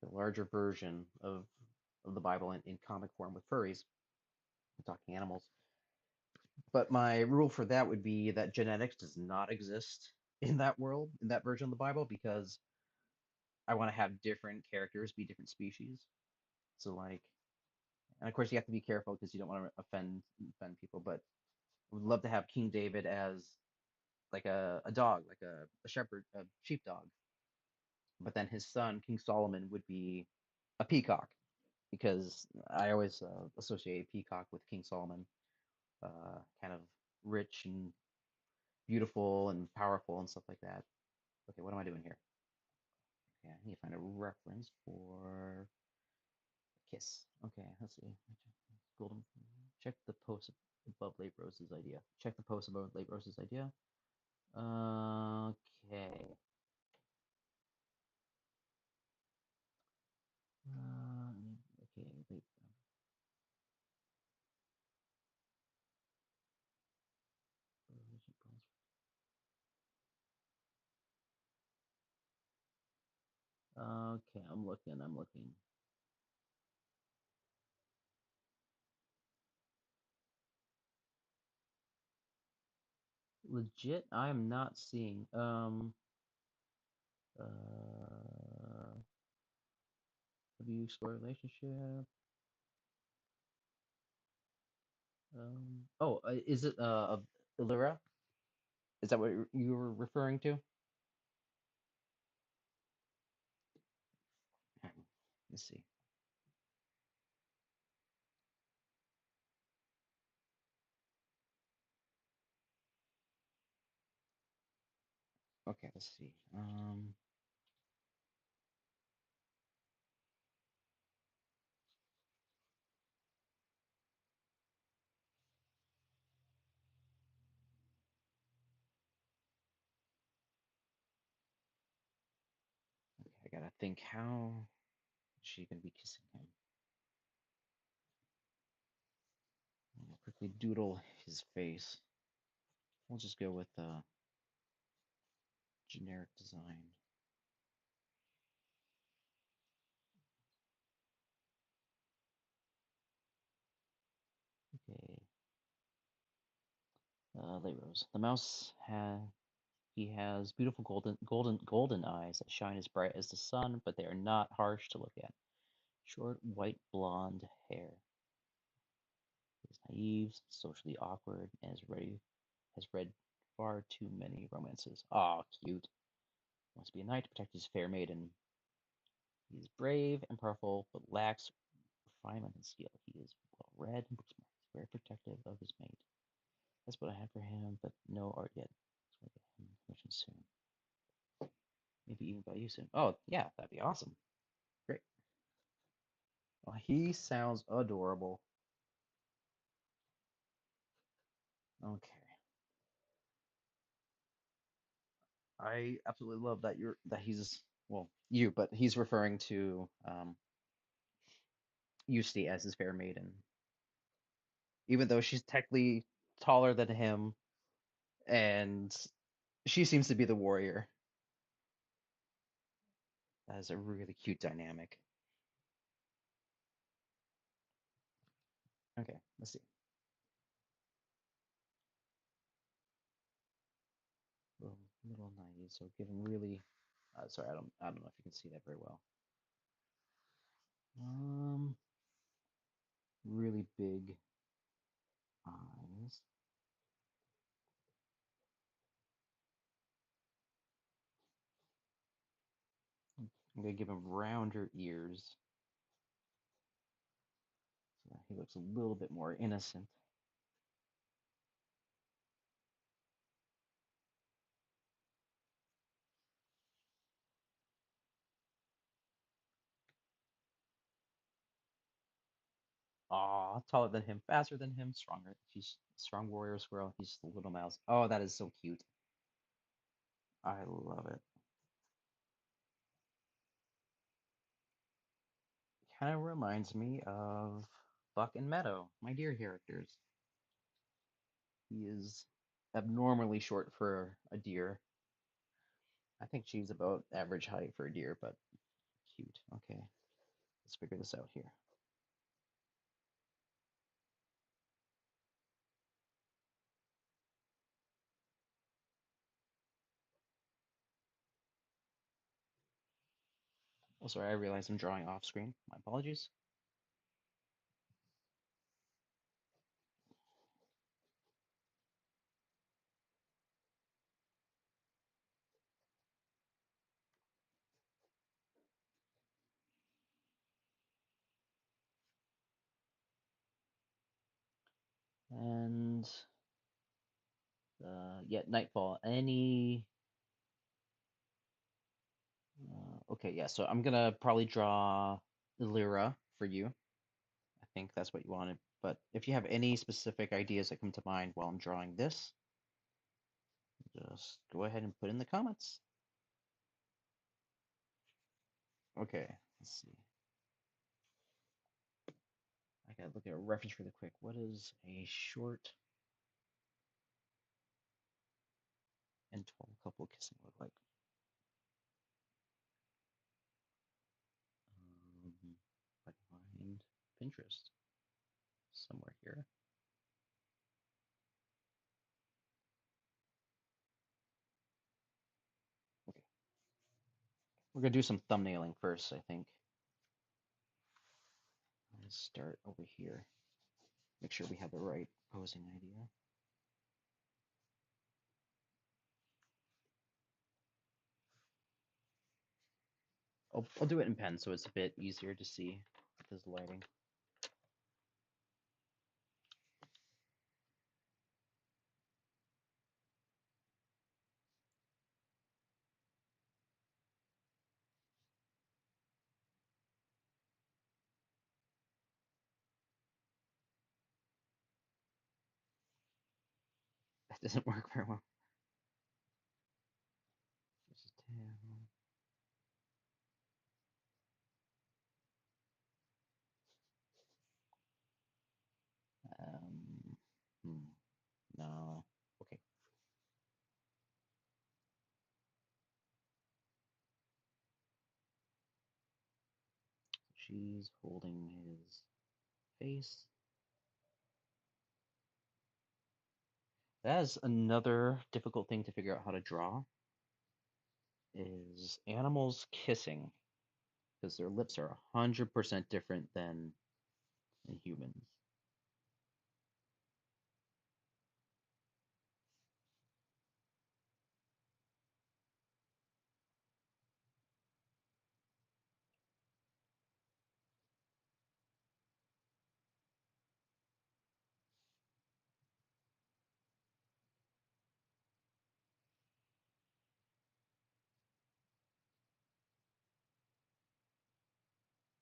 S1: a larger version of the Bible in comic form with furries, talking animals. But my rule for that would be that genetics does not exist in that world, in that version of the Bible, because I want to have different characters be different species. So like, and of course you have to be careful because you don't want to offend people, but I would love to have King David as like a dog, like a shepherd, a sheepdog. But then his son, King Solomon, would be a peacock because I always associate peacock with King Solomon, kind of rich and beautiful and powerful and stuff like that. Okay, what am I doing here? Okay, I need to find a reference for kiss. Okay, let's see. Golden. Check the post above Late Rose's idea. Check the post above Late Rose's idea. Okay. Okay. Okay, I'm looking. I'm looking. Legit, I am not seeing. Uh, have you explored relationship? Oh, is it Illira? Is that what you were referring to? Let's see. Okay, let's see. Okay, I gotta think how is she gonna be kissing him. I'll quickly doodle his face. We'll just go with generic design. Rose. The mouse he has beautiful golden eyes that shine as bright as the sun, but they are not harsh to look at. Short, white, blonde hair. He is naive, socially awkward, and has read far too many romances. Aw, cute. Wants to be a knight to protect his fair maiden. He is brave and powerful, but lacks refinement and skill. He is well read and book smart. He's very protective of his mate. That's what I have for him, but no art yet. So I'll get him commission soon. Maybe even by you soon. Oh, yeah, that'd be awesome. Great. Well, he sounds adorable. Okay. I absolutely love that he's well, you, but he's referring to Yusti as his fair maiden. Even though she's technically taller than him and she seems to be the warrior. That is a really cute dynamic. Okay, let's see. Little naive, so give him really sorry, I don't know if you can see that very well. Um really big eyes. I'm gonna give him rounder ears. So he looks a little bit more innocent. Aw, taller than him, faster than him, stronger. He's strong warrior squirrel. He's the little mouse. Oh, that is so cute. I love it. Kind of reminds me of Buck and Meadow, my deer characters. He is abnormally short for a deer. I think she's about average height for a deer, but cute. Okay, let's figure this out here. Oh, sorry, I realize I'm drawing off screen. My apologies. And yeah, nightfall. Okay, yeah, so I'm gonna probably draw Lyra for you. I think that's what you wanted. But if you have any specific ideas that come to mind while I'm drawing this, just go ahead and put in the comments. Okay, let's see. I gotta look at a reference really quick. What is a short and tall couple kissing look like? Um, I find Pinterest somewhere here. Okay, we're gonna do some thumbnailing first, I think. Let's start over here. Make sure we have the right posing idea. I'll do it in pen so it's a bit easier to see with this lighting. That doesn't work very well. This is tail. Um, hmm, no. Okay. She's holding his face. That is another difficult thing to figure out how to draw is animals kissing because their lips are 100% different than humans.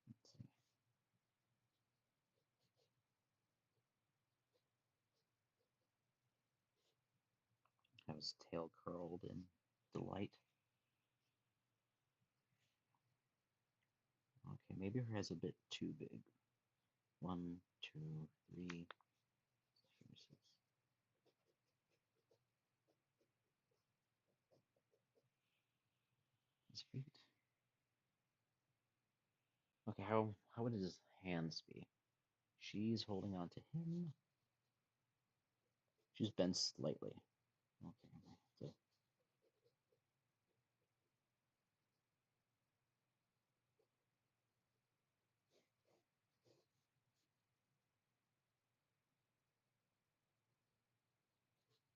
S1: Let's see. Have his tail curled in delight. Okay, maybe her head's a bit too big. One, two, three, five, six. His feet. Okay, how would his hands be? She's holding on to him. She's bent slightly. Okay, so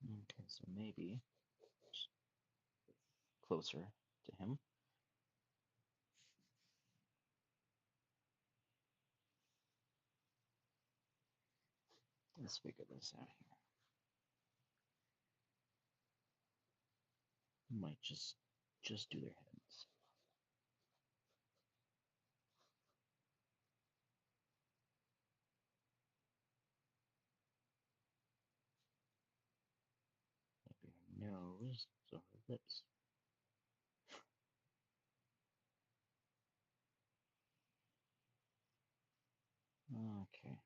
S1: okay, so maybe closer to him. Let's figure this out here. Might just do their heads. Maybe her nose, so her lips. Okay.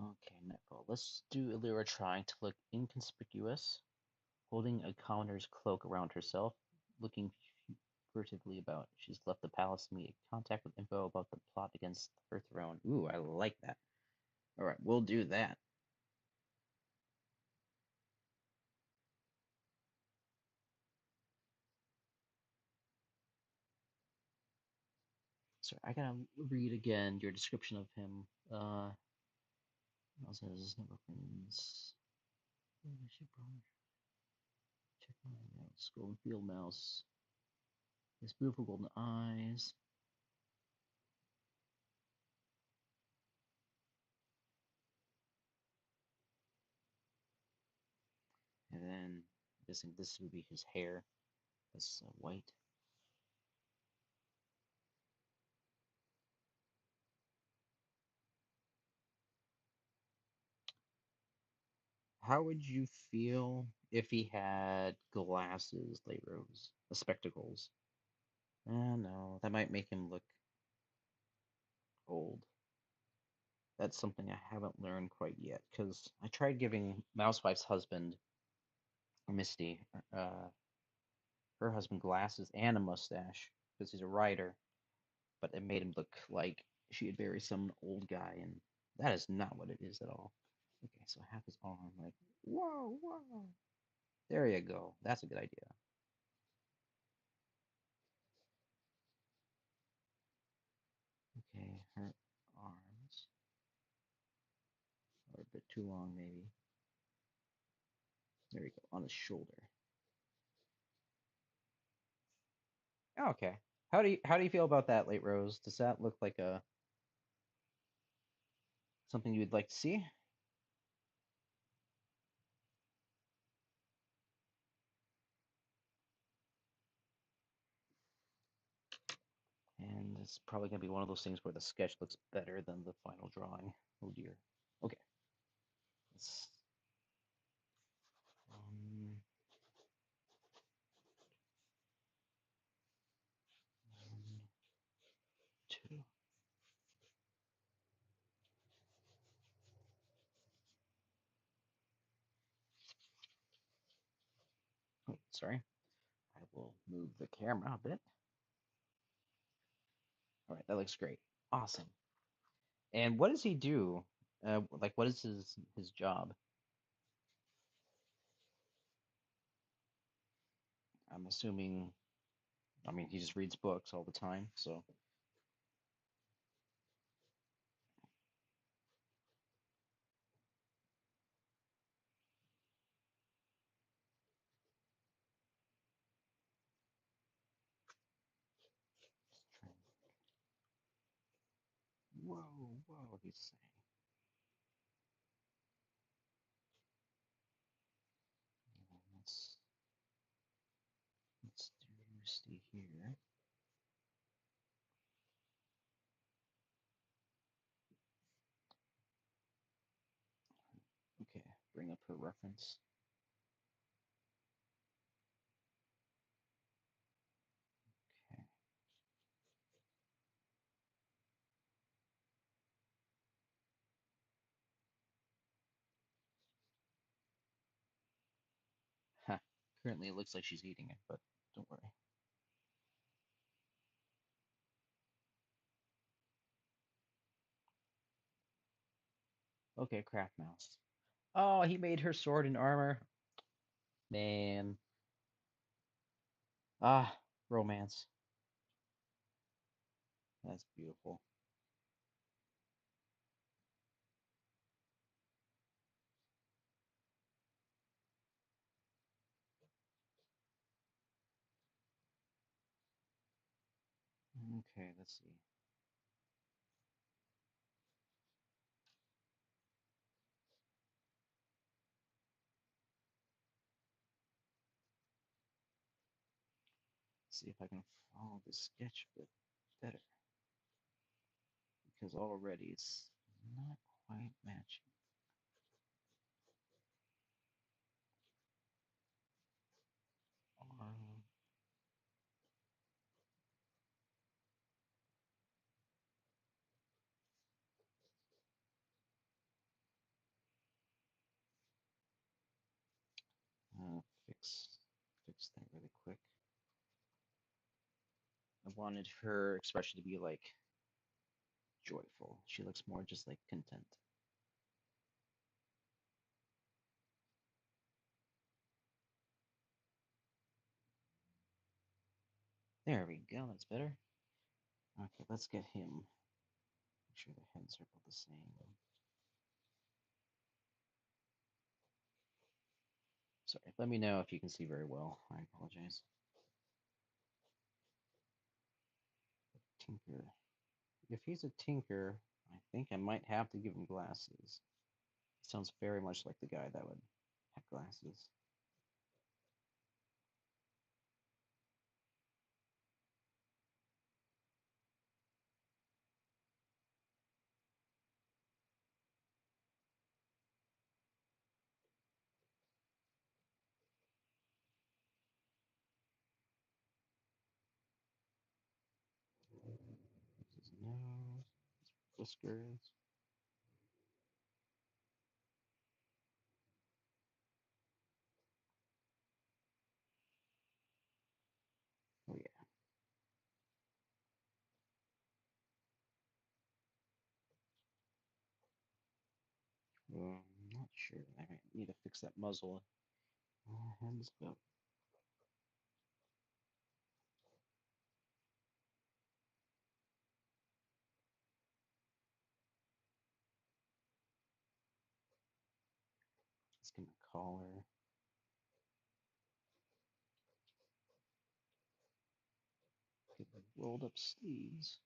S1: Okay, Nightfall. Let's do Illyra trying to look inconspicuous, holding a commoner's cloak around herself, looking furtively about. She's left the palace to make contact with info about the plot against her throne. Ooh, I like that. All right, we'll do that. Sorry, I gotta read again your description of him. Also says never friends. Check my notes. Golden field mouse. His beautiful golden eyes. And then I'm guessing this would be his hair. That's white. How would you feel if he had glasses, like Rose, spectacles? No, that might make him look old. That's something I haven't learned quite yet, because I tried giving Mousewife's husband, Misty, her husband glasses and a mustache, because he's a writer, but it made him look like she had married some old guy, and that is not what it is at all. Okay, so half his arm, like, whoa, whoa. There you go. That's a good idea. Okay, her arms are a bit too long, maybe. There we go, on his shoulder. Okay. How do you feel about that, Late Rose? Does that look like a something you would like to see? And it's probably gonna be one of those things where the sketch looks better than the final drawing. Oh dear. Okay. Let's, Sorry. I will move the camera a bit. All right, that looks great. Awesome. And what does he do? Like, what is his job? I'm assuming. I mean, he just reads books all the time. So, whoa, he's saying. Let's see here. Okay, bring up her reference. Okay. Huh. Currently, it looks like she's eating it, but don't worry. Okay, craft mouse. Oh, he made her sword and armor. Man. Ah, romance. That's beautiful. Okay, let's see. See if I can follow the sketch a bit better. Because already it's not quite matching. Um, fix that really quick. I wanted her expression to be like joyful. She looks more just like content. There we go. That's better. Okay, let's get him. Make sure the heads are both the same. Sorry, let me know if you can see very well. I apologize. Tinker. If he's a tinker, I think I might have to give him glasses. Sounds very much like the guy that would have glasses. His nose, his whiskers. Oh yeah. I'm not sure. I might need to fix that muzzle. Heads up. Let's get a collar. Get the rolled up sleeves.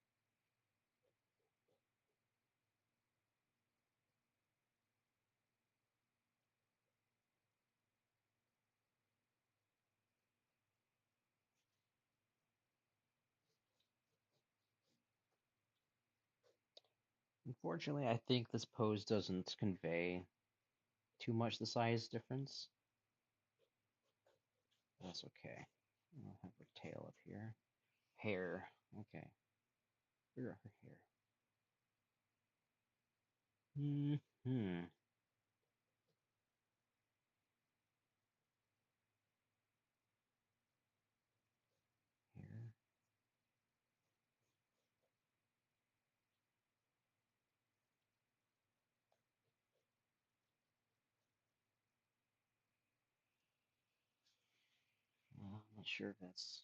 S1: Unfortunately, I think this pose doesn't convey too much the size difference. That's okay. I'll have her tail up here. Hair. Okay. Where are her hair? Hmm. Not sure if that's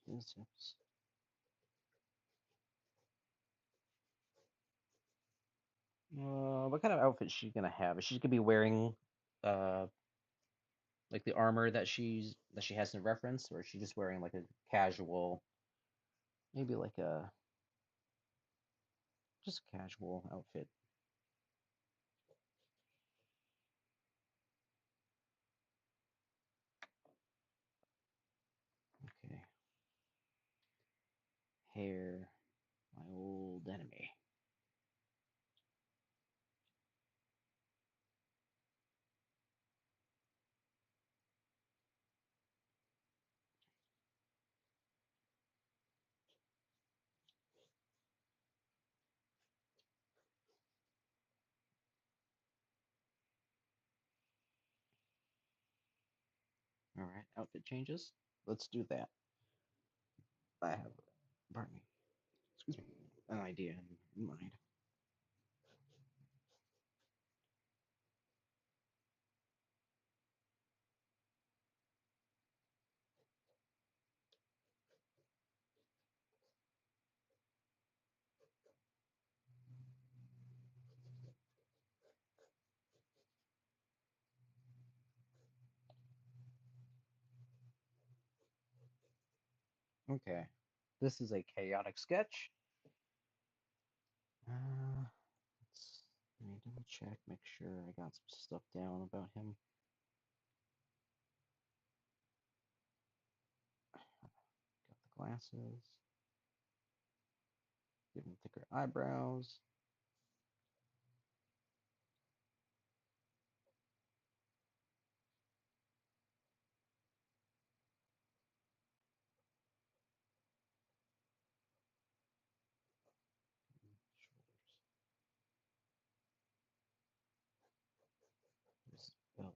S1: biceps. What kind of outfit is she gonna have? Is she gonna be wearing uh like the armor that she has in reference, or is she just wearing like a casual, maybe like a just a casual outfit? Okay, hair, my old enemy. All right, outfit changes. Let's do that. I have, pardon me, excuse me, an idea in mind. Okay, this is a chaotic sketch. Let's, let me double check, make sure I got some stuff down about him. Got the glasses, give him thicker eyebrows. Shoulders. His belt.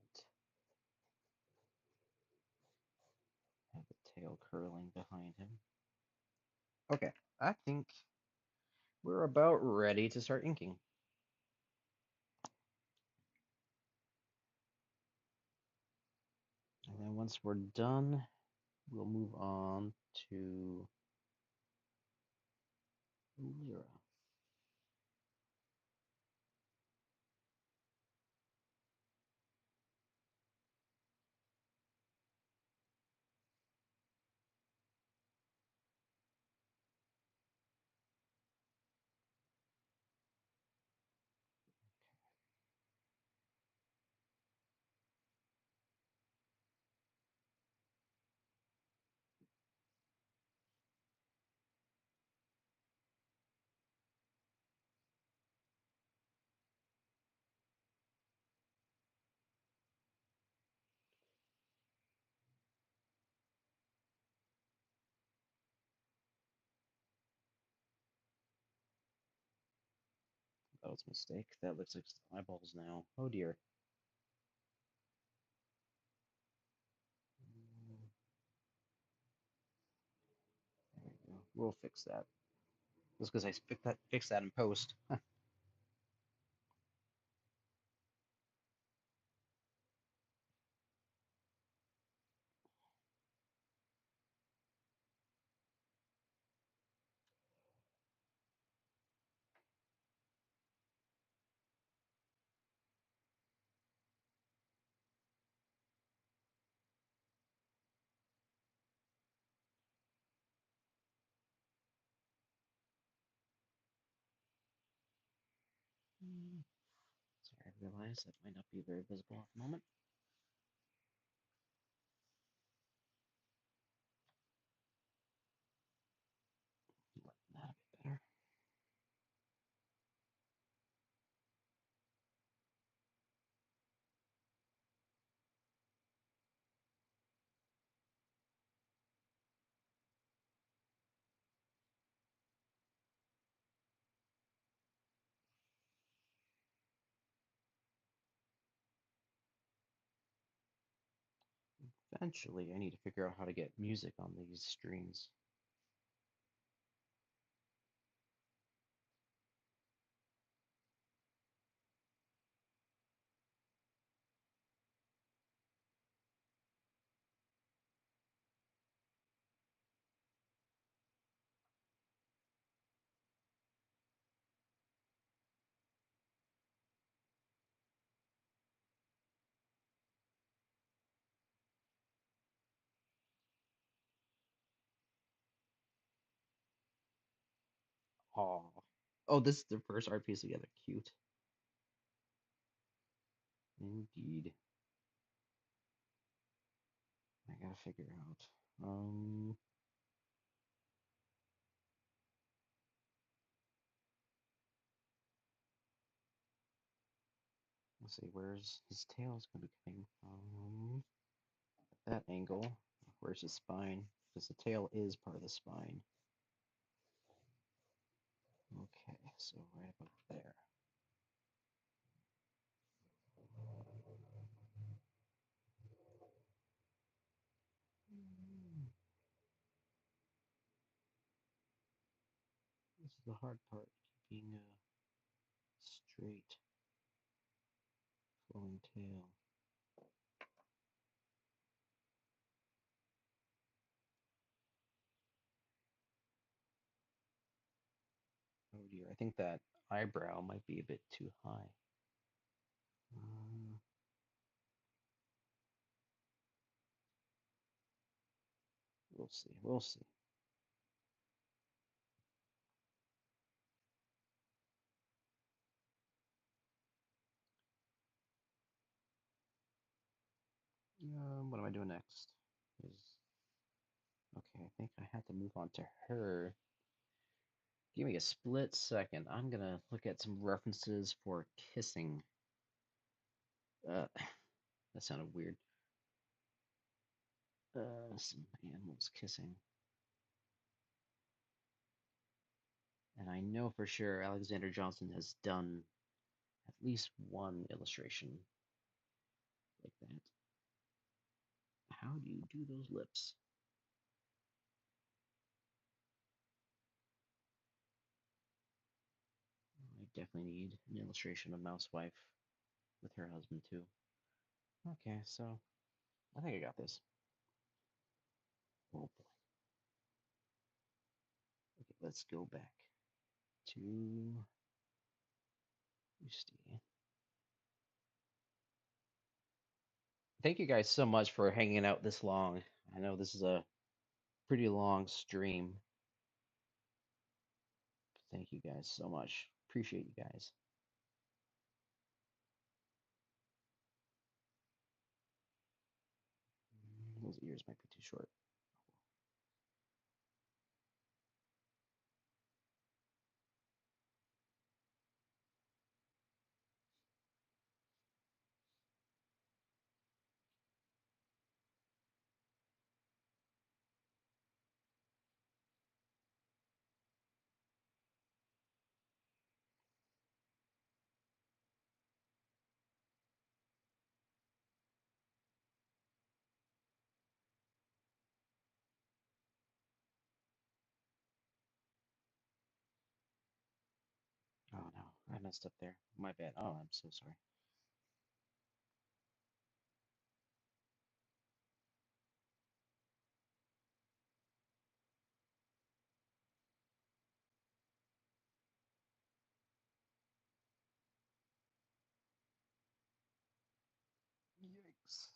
S1: Have the tail curling behind him. Okay, I think we're about ready to start inking. And then once we're done, we'll move on to Lyra. That was a mistake. That looks like eyeballs now. Oh dear. There we go. We'll fix that. Just because I fix that in post. Sorry, I realize that might not be very visible at the moment. Lighten that a bit better. Eventually, I need to figure out how to get music on these streams. Aw. Oh, this is their first art piece together. Cute. Indeed. I gotta figure out. Let's see, where's his tail's gonna be coming from? That angle. Where's his spine? Because the tail is part of the spine. Okay, so right about there. This is the hard part, keeping a straight, flowing tail. Oh dear, I think that eyebrow might be a bit too high. Uh, we'll see, we'll see. What am I doing next? Is Okay, I think I have to move on to her. Give me a split second. I'm gonna look at some references for kissing. That sounded weird. Some animals kissing. And I know for sure Alexander Johnson has done at least one illustration like that. How do you do those lips? I definitely need an illustration of Mousewife with her husband too. Okay, so I think I got this. Oh boy. Okay, let's go back to Steve. Thank you guys so much for hanging out this long. I know this is a pretty long stream. Thank you guys so much. Appreciate you guys. Those ears might be too short. Oh no, I messed up there. My bad. Oh, I'm so sorry. Yikes.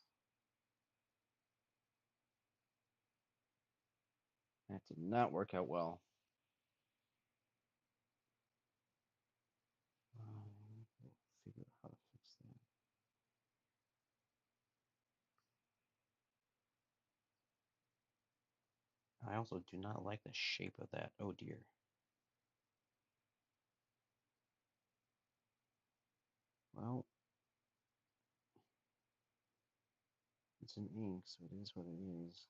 S1: That did not work out well. We'll figure out how to fix that. I also do not like the shape of that. Oh dear. Well, it's an ink, so it is what it is.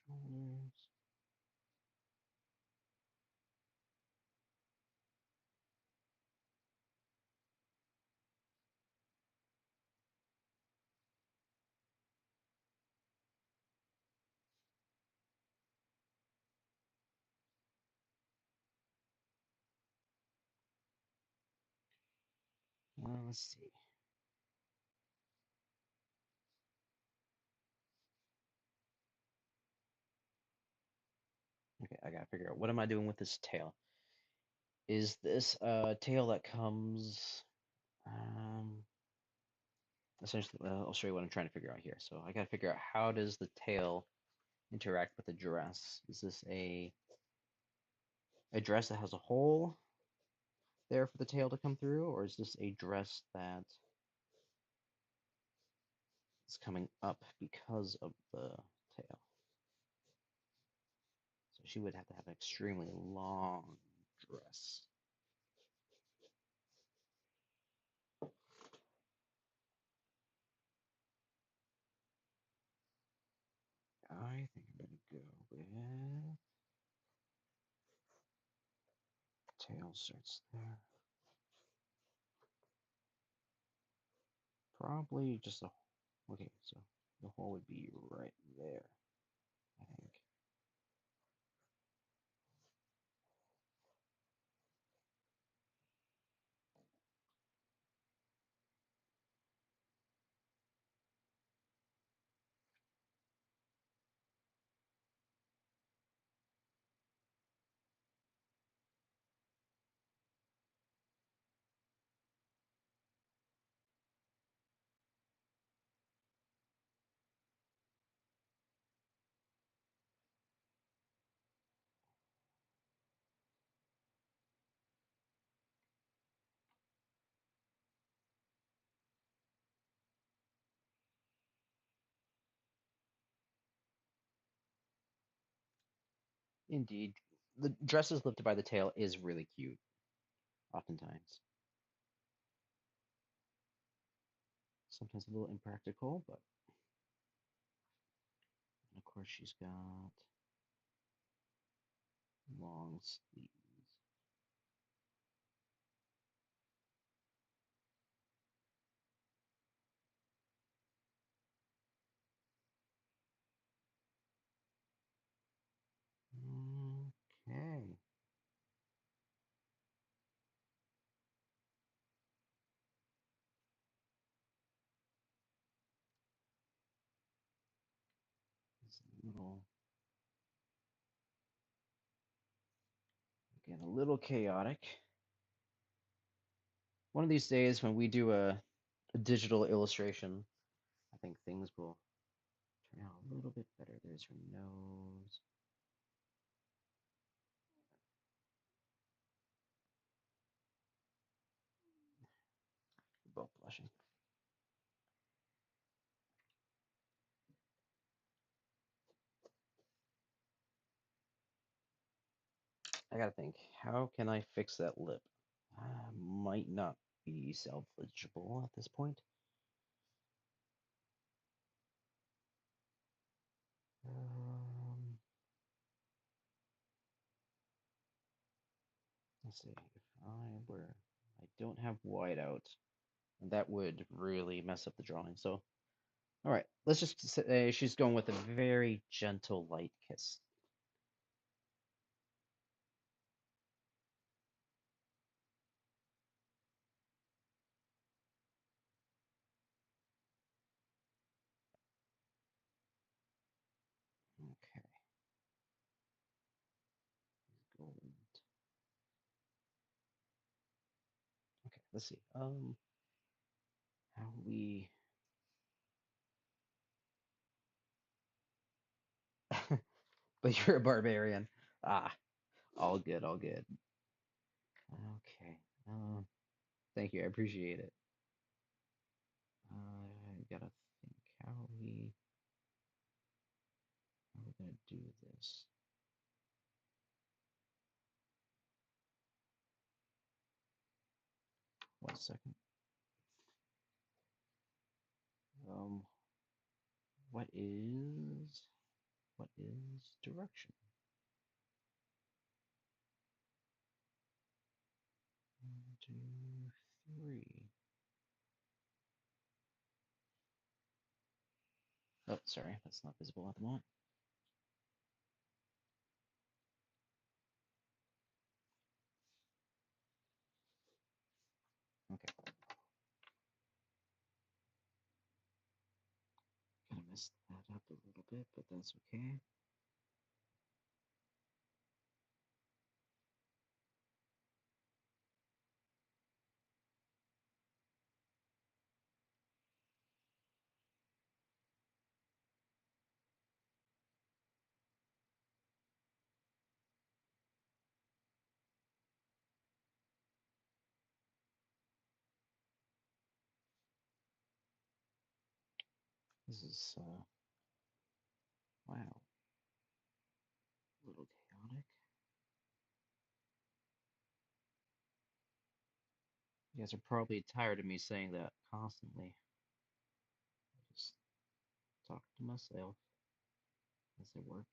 S1: Shoulders. Let's see. Okay, I gotta figure out what am I doing with this tail. Is this a tail that comes essentially, I'll show you what I'm trying to figure out here. So I gotta figure out how does the tail interact with the dress. Is this a dress that has a hole there for the tail to come through, or is this a dress that is coming up because of the tail? So she would have to have an extremely long dress. I think I'm gonna go with tail starts there. Probably just a, okay, so the hole would be right there, I think. Indeed, the dresses lifted by the tail is really cute, oftentimes. Sometimes a little impractical, but and of course she's got long sleeves. Okay. It's a little, again, a little chaotic. One of these days when we do a digital illustration, I think things will turn out a little bit better. There's her nose. We're both blushing. I gotta think, how can I fix that lip? Might not be salvageable at this point. Um, let's see, if I don't have whiteout, and that would really mess up the drawing. So, all right, let's just say she's going with a very gentle light kiss. Okay, gold. Okay, let's see. How we, but you're a barbarian. Ah, all good, all good. Okay. Thank you. I appreciate it. I gotta think how we gonna do this. 1 second. Um, what is? What is direction? 1, 2, 3. Oh, sorry, that's not visible at the moment. Okay. Kind of messed that up a little bit, but that's okay. This is, wow, a little chaotic. You guys are probably tired of me saying that constantly. I just talk to myself as I work.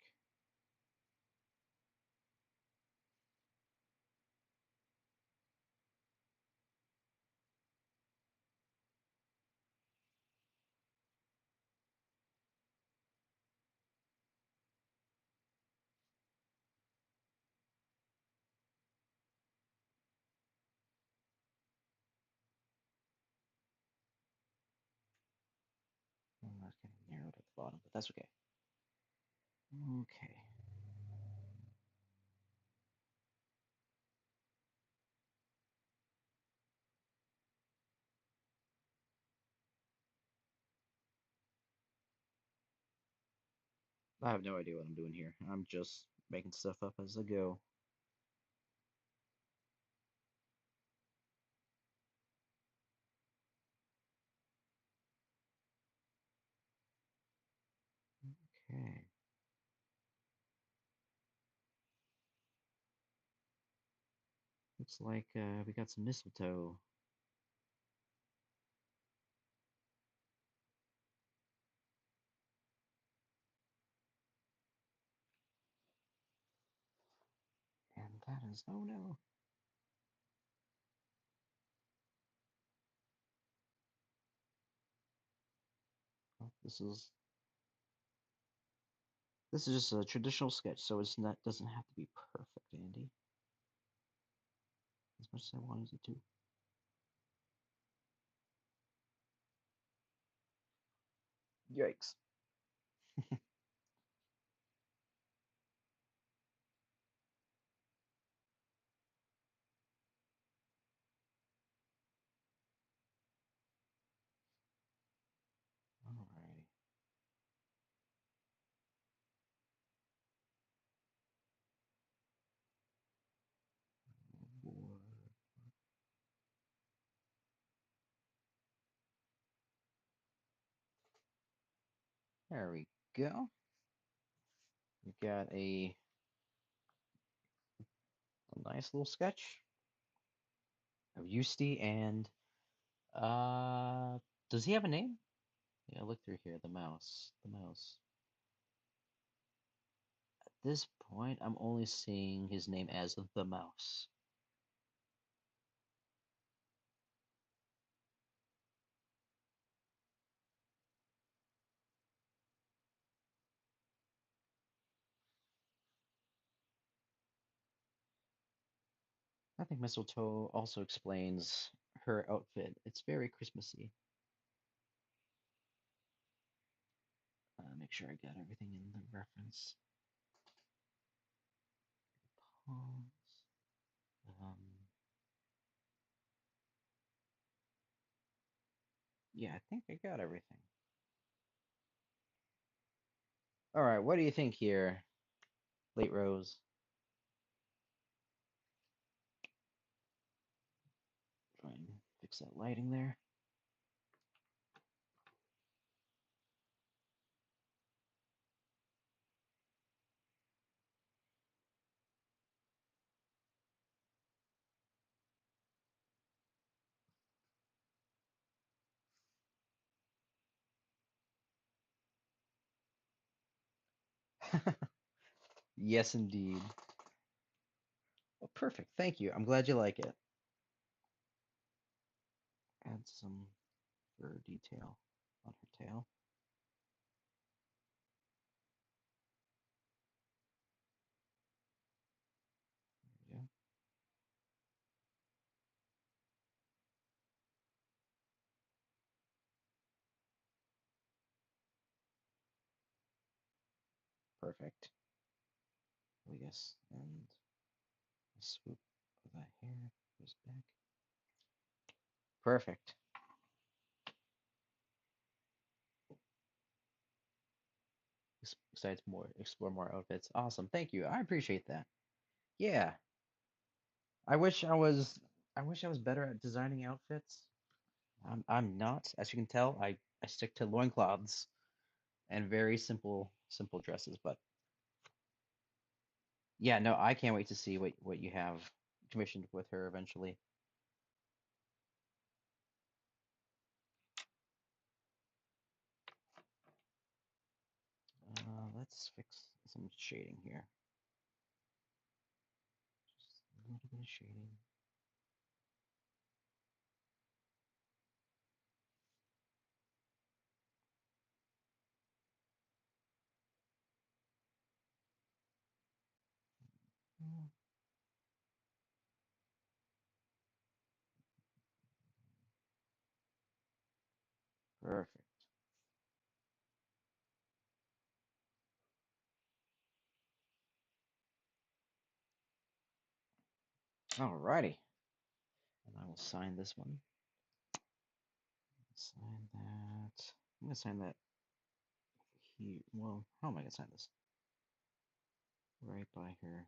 S1: That's kind of narrowed at the bottom, but that's okay. Okay. I have no idea what I'm doing here. I'm just making stuff up as I go. Okay. Looks like we got some mistletoe. And that is, oh no. Well, this is just a traditional sketch, so it's not doesn't have to be perfect, Andy. As much as I wanted it to. Yikes. Alrighty. Board. There we go. We've got a nice little sketch of Eustace and does he have a name? Yeah, look through here. The mouse. The mouse. At this point, I'm only seeing his name as the mouse. I think mistletoe also explains her outfit. It's very Christmassy. Make sure I got everything in the reference. Pause. Yeah, I think I got everything. All right, what do you think here, Late Rose? Try and fix that lighting there. Yes, indeed. Well, perfect. Thank you. I'm glad you like it. Add some fur detail on her tail. There we go. Perfect. Oh, yes. And a swoop of that hair goes back. Perfect. Excited to more explore more outfits. Awesome. Thank you. I appreciate that. Yeah. I wish I was I wish I was better at designing outfits. I'm not. As you can tell, I stick to loincloths and very simple dresses, but yeah, no, I can't wait to see what you have commissioned with her eventually. Let's fix some shading here. Just a little bit of shading. Mm, perfect. Alrighty. And I will sign this one. Sign that. I'm gonna sign that here. Well, how am I gonna sign this? Right by her.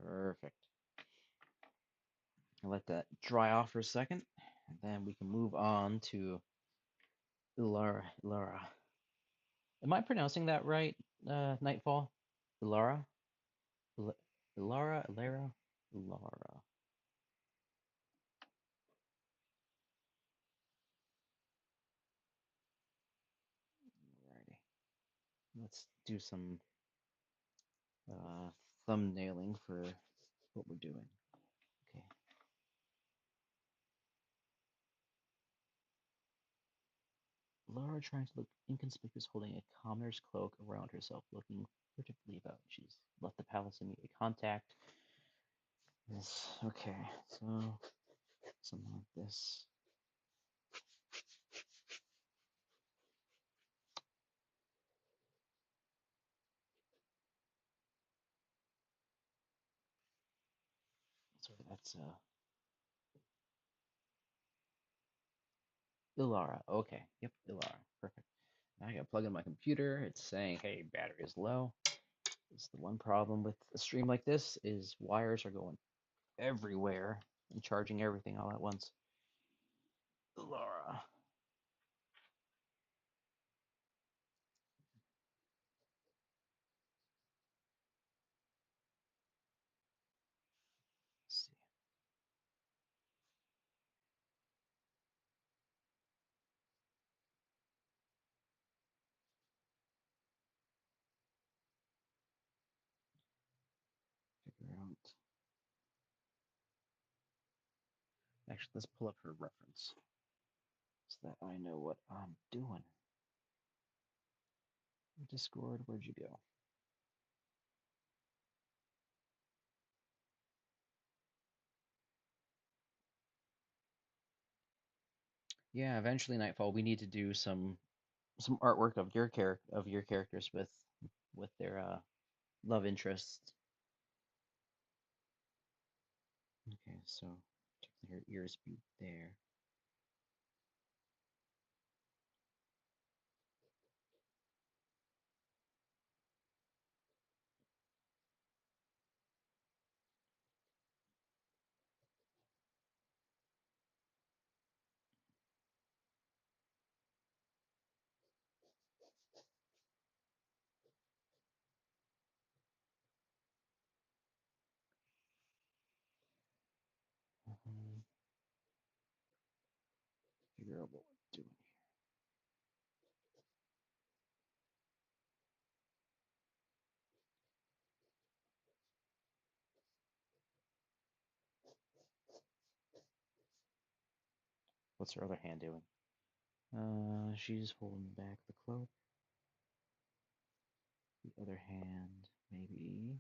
S1: Perfect. I'll let that dry off for a second, and then we can move on to Ilara. Ilara. Am I pronouncing that right? Nightfall? Ilara? Il- Ilara? Ilara? Ilara. Alrighty. Let's do some uh, thumbnailing for what we're doing. Okay. Laura trying to look inconspicuous, holding a commoner's cloak around herself, looking furtively about. She's left the palace immediate contact. Yes. Okay. So something like this. So that's Ilara. Okay. Yep. Ilara. Perfect. Now I gotta plug in my computer. It's saying, "Hey, battery is low." It's the one problem with a stream like this is wires are going everywhere and charging everything all at once. Ilara. Let's see. Figure out. Actually, let's pull up her reference so that I know what I'm doing. Discord, where'd you go? Yeah, eventually Nightfall, we need to do some artwork of your characters with their love interests. Okay, so her ears be there. Um, figure out what we're doing here. What's her other hand doing? She's holding back the cloak. The other hand, maybe.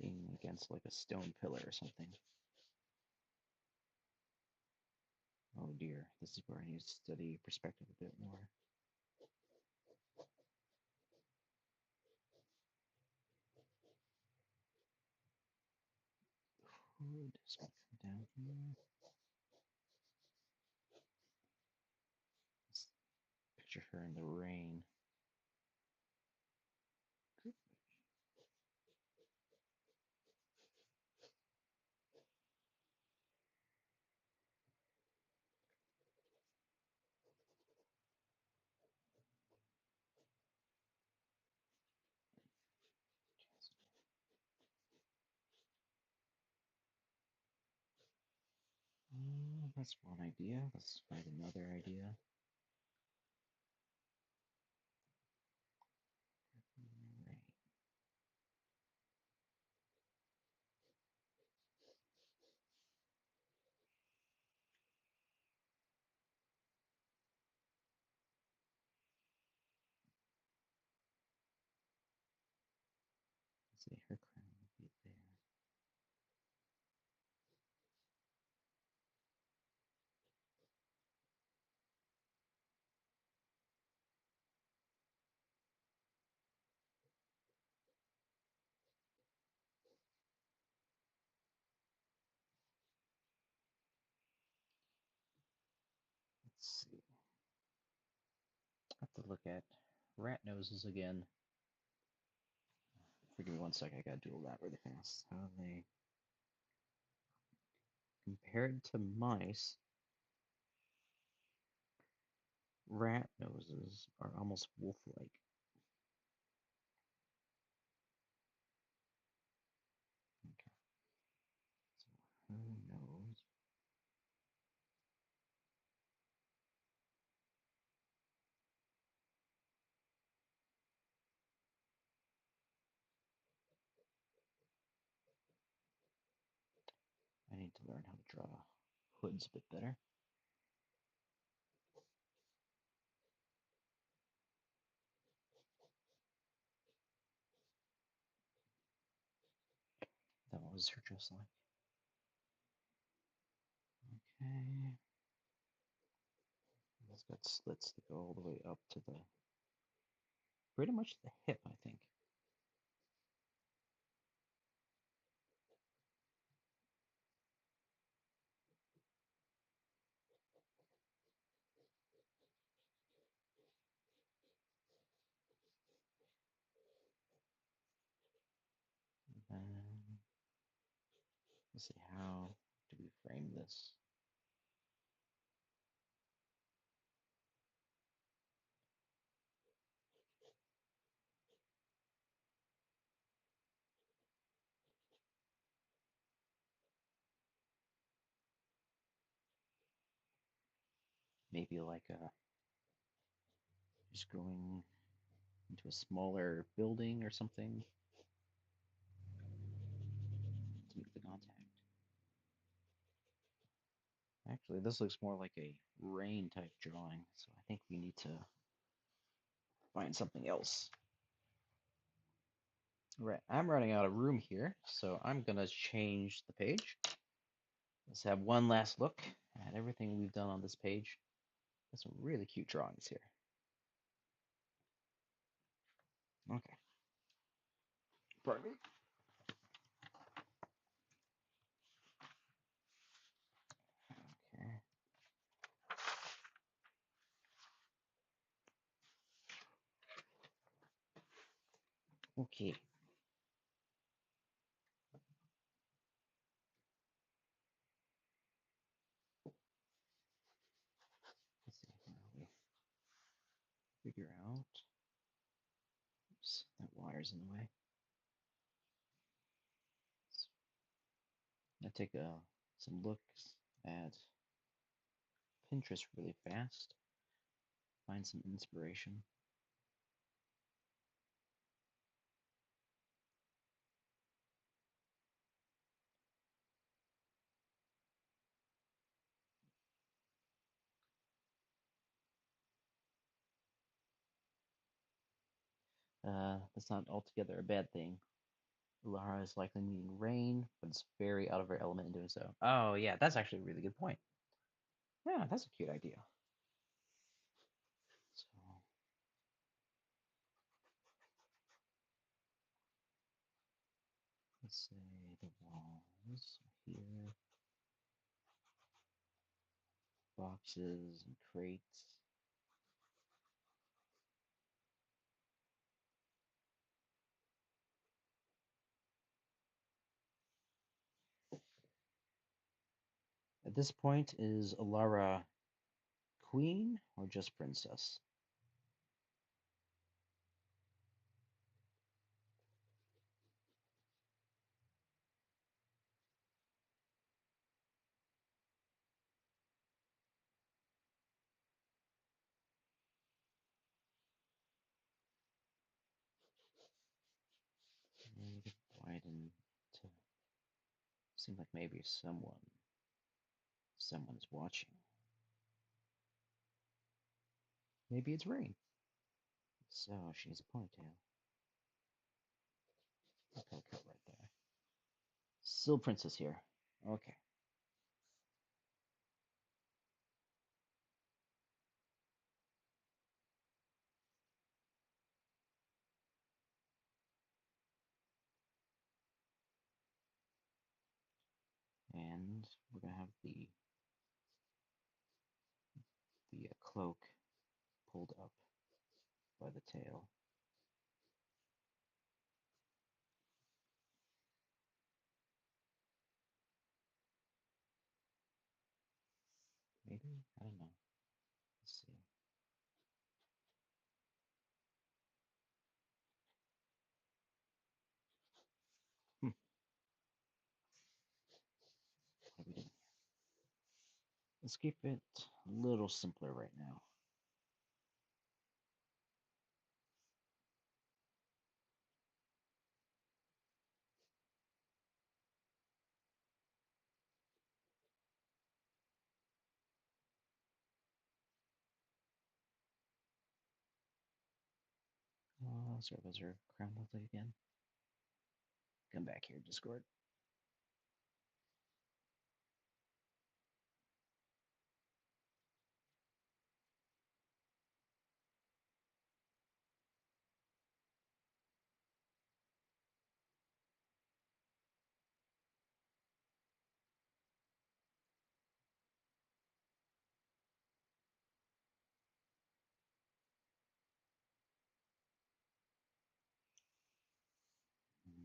S1: Leaning against like a stone pillar or something. Oh dear, this is where I need to study perspective a bit more. Hood is come down here. Let's picture her in the rain. That's one idea. Let's find another idea. Rain. Let's see, her crown would be there. Let's see. I have to look at rat noses again. Forgive me one sec, I gotta doodle that really fast. How are they compared to mice? Rat noses are almost wolf-like. Okay, so her nose. I need to learn how to draw hoods a bit better. That was her dress like. Okay. It's got slits that go all the way up to the pretty much the hip, I think. And then let's see, how do we frame this? Maybe like just going into a smaller building or something to make the contact. Actually, this looks more like a rain type drawing, so I think we need to find something else. Right, I'm running out of room here, so I'm gonna change the page. Let's have one last look at everything we've done on this page. There's some really cute drawings here. Okay. Pardon me. Okay. Okay. Let's see. How we figure out. Oops, that wire's in the way. I take some looks at Pinterest really fast. Find some inspiration. That's not altogether a bad thing. Lara is likely meaning rain, but it's very out of her element in doing so. Oh, yeah, that's actually a really good point. Yeah, that's a cute idea. So let's say the walls here, boxes and crates. At this point, is Alara queen or just princess? Maybe widen to seem like maybe someone's watching. Maybe it's rain. So she needs a ponytail. Okay, cut right there. Still princess here. Okay. And we're gonna have the cloak pulled up by the tail. Maybe? I don't know. Let's see. Hmm, what are we doing? Let's keep it a little simpler right now. Sorry, was her crown lovely again? Come back here, Discord. Hmm,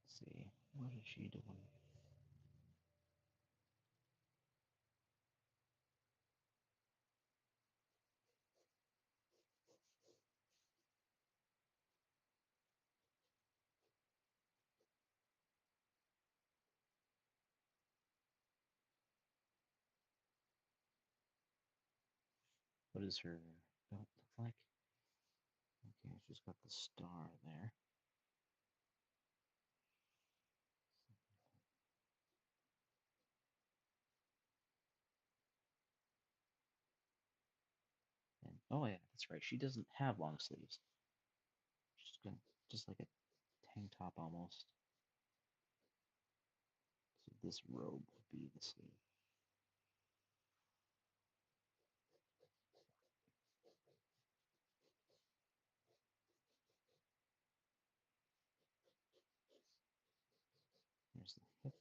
S1: let's see. What is she doing? What does her belt look like? Okay, she's got the star there. And oh yeah, that's right. She doesn't have long sleeves. She's got just like a tank top almost. So this robe would be the sleeve. Here's the hip.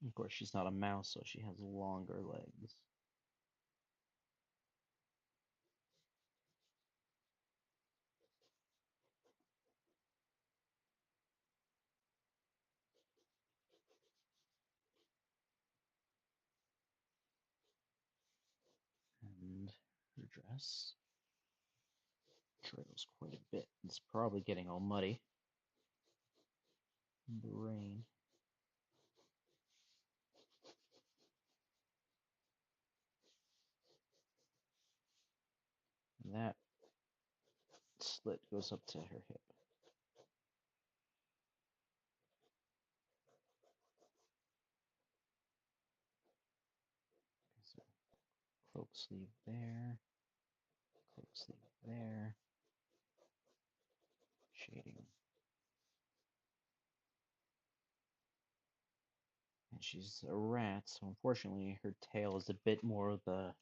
S1: Of course, she's not a mouse, so she has longer legs. And her dress trails quite a bit. It's probably getting all muddy in the rain. slit goes up to her hip. So cloak sleeve there, cloak sleeve there, shading. And she's a rat, so unfortunately her tail is a bit more the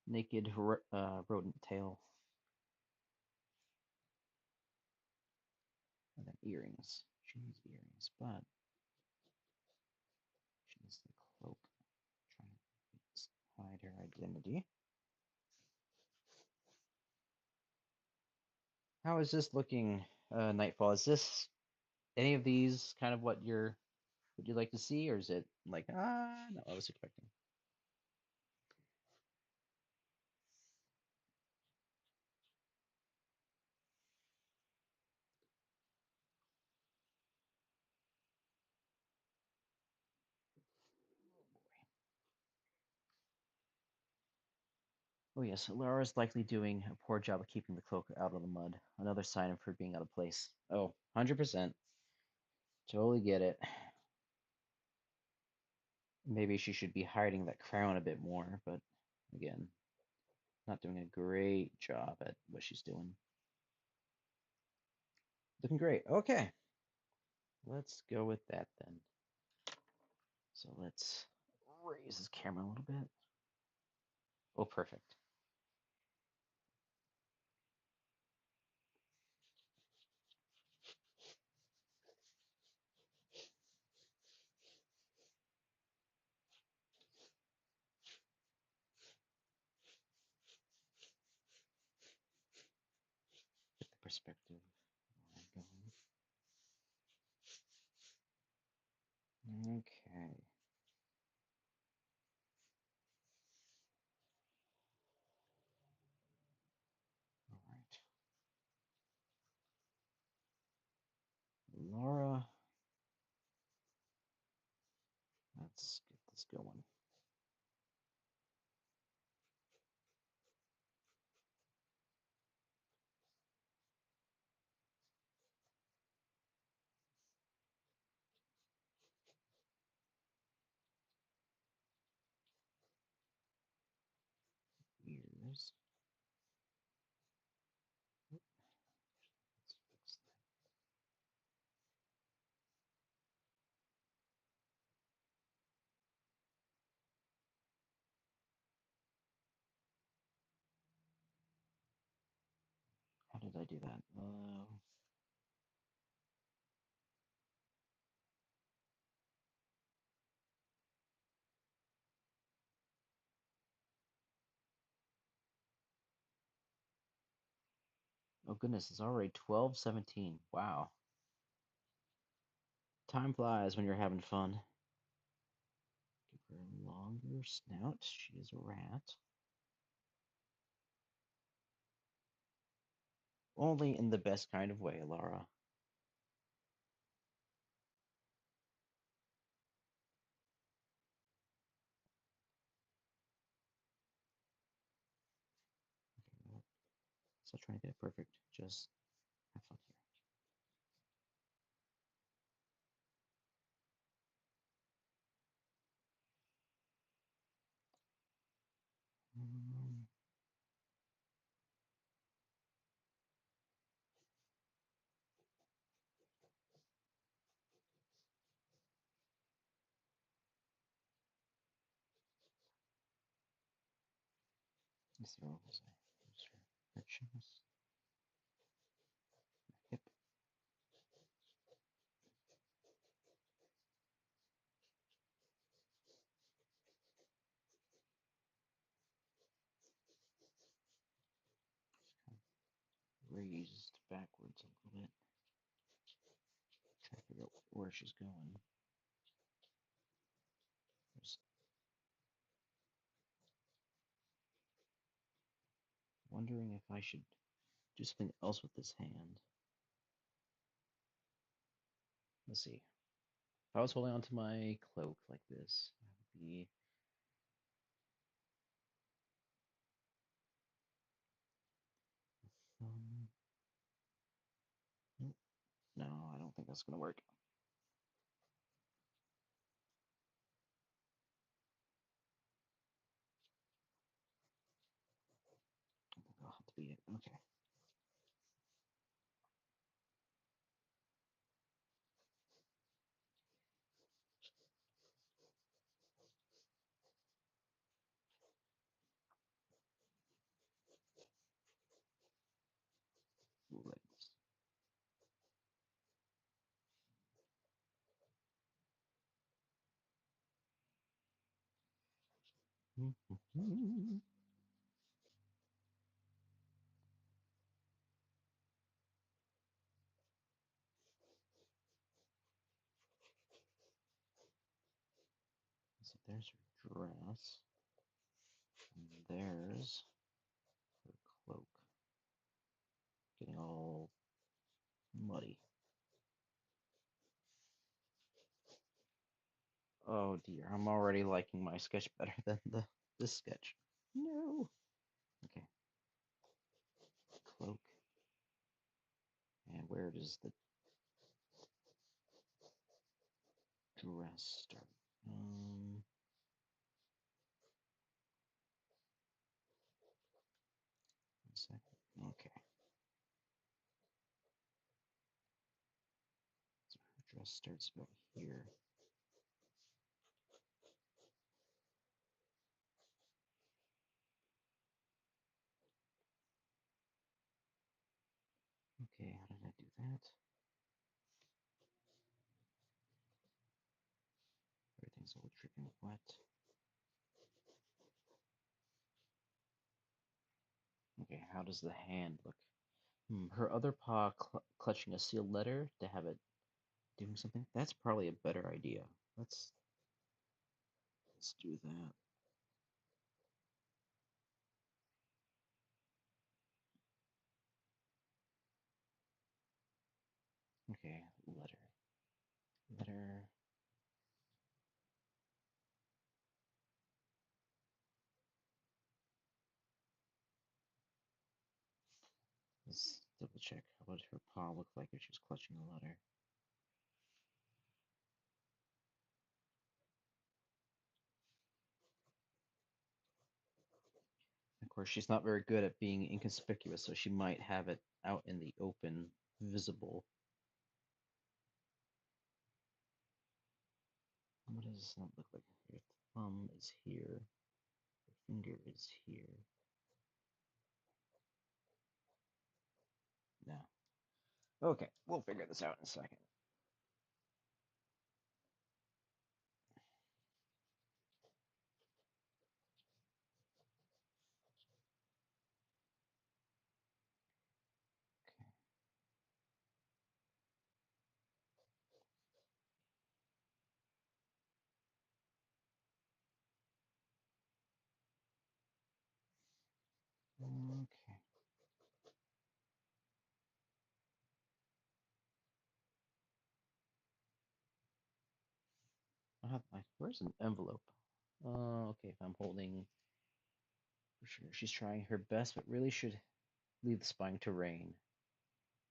S1: naked rodent tail. And then earrings. She needs earrings, but she needs the cloak. Trying to hide her identity. How is this looking, Nightfall? Is this any of these kind of what would you like to see, or is it like no, I was expecting. Oh boy. Oh yes, Laura's likely doing a poor job of keeping the cloak out of the mud. Another sign of her being out of place. Oh, 100%. Totally get it. Maybe she should be hiding that crown a bit more, but again, not doing a great job at what she's doing. Looking great. Okay, let's go with that then. So let's raise this camera a little bit. Oh, perfect. Get the perspective where I'm going. Okay. All right. Laura, let's get this going. Ears. Let's fix that. How did I do that? Oh goodness, it's already 12:17. Wow. Time flies when you're having fun. Give her a longer snout. She is a rat. Only in the best kind of way, Laura. Okay, well, stop trying to get it perfect. Just have fun here. Um, let's see, what was I? Where's her chest, hip. Raised backwards a little bit. Trying to figure out where she's going. Just wondering if I should do something else with this hand. Let's see. If I was holding onto my cloak like this, I would be thumb. No, I don't think that's gonna work. I think that'll have to be it. Okay. Legs. So there's her dress, and there's her cloak, getting all muddy. Oh dear, I'm already liking my sketch better than this sketch. No. Okay, cloak. And where does the dress start? Um, 1 second. Okay. So her dress starts about here. Okay, how did I do that? Everything's all dripping wet. Okay, how does the hand look? Her other paw clutching a sealed letter to have it doing something. That's probably a better idea. Let's do that. Okay, letter. Letter. Let's double check. How would her paw look like if she was clutching a letter? Of course, she's not very good at being inconspicuous, so she might have it out in the open, visible. What does that look like? Your thumb is here. Your finger is here. No. Okay, we'll figure this out in a second. Okay. Where's an envelope? Okay, if I'm holding, for sure, she's trying her best, but really should leave the spying to Rain.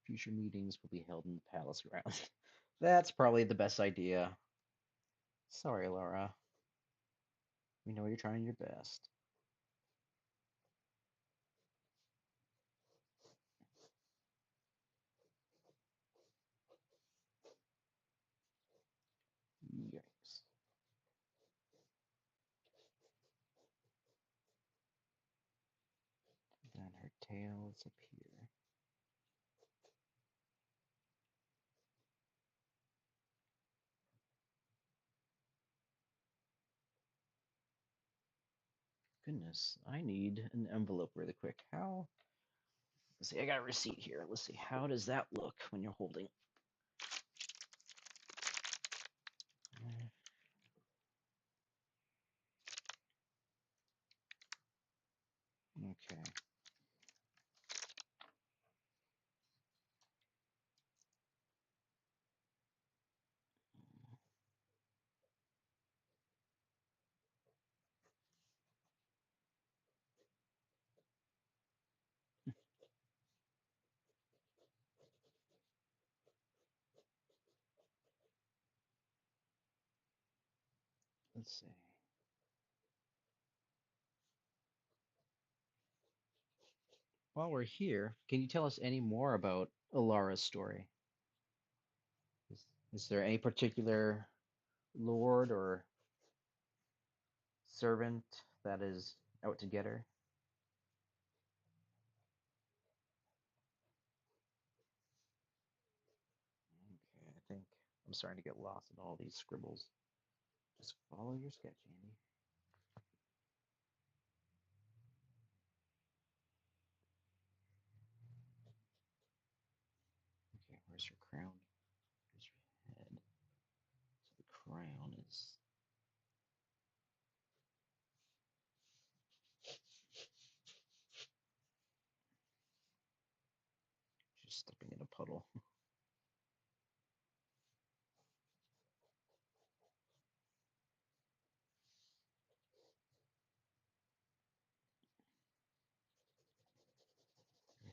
S1: Future meetings will be held in the palace grounds. That's probably the best idea. Sorry, Laura. We know you're trying your best. Yikes. Then her tail is up here. Goodness, I need an envelope really quick. How? Let's see, I got a receipt here. Let's see, how does that look when you're holding? Okay. Let's see. While we're here, can you tell us any more about Alara's story? Is, is there any particular lord or servant that is out to get her? Okay, I think I'm starting to get lost in all these scribbles. Just follow your sketch, Andy. Okay, where's her crown? Here's her head. So the crown is just stepping in a puddle.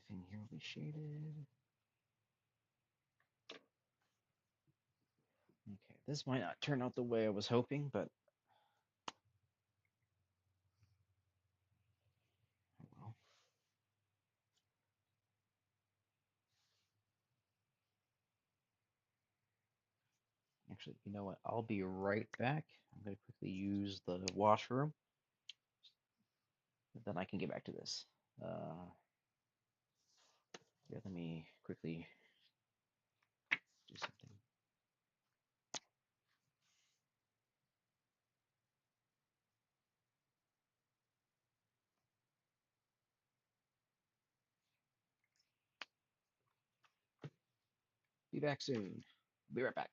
S1: Everything here will be shaded. Okay, this might not turn out the way I was hoping, but oh well. Actually, you know what? I'll be right back. I'm going to quickly use the washroom, then I can get back to this. Uh, yeah, let me quickly do something. Be back soon. Be right back.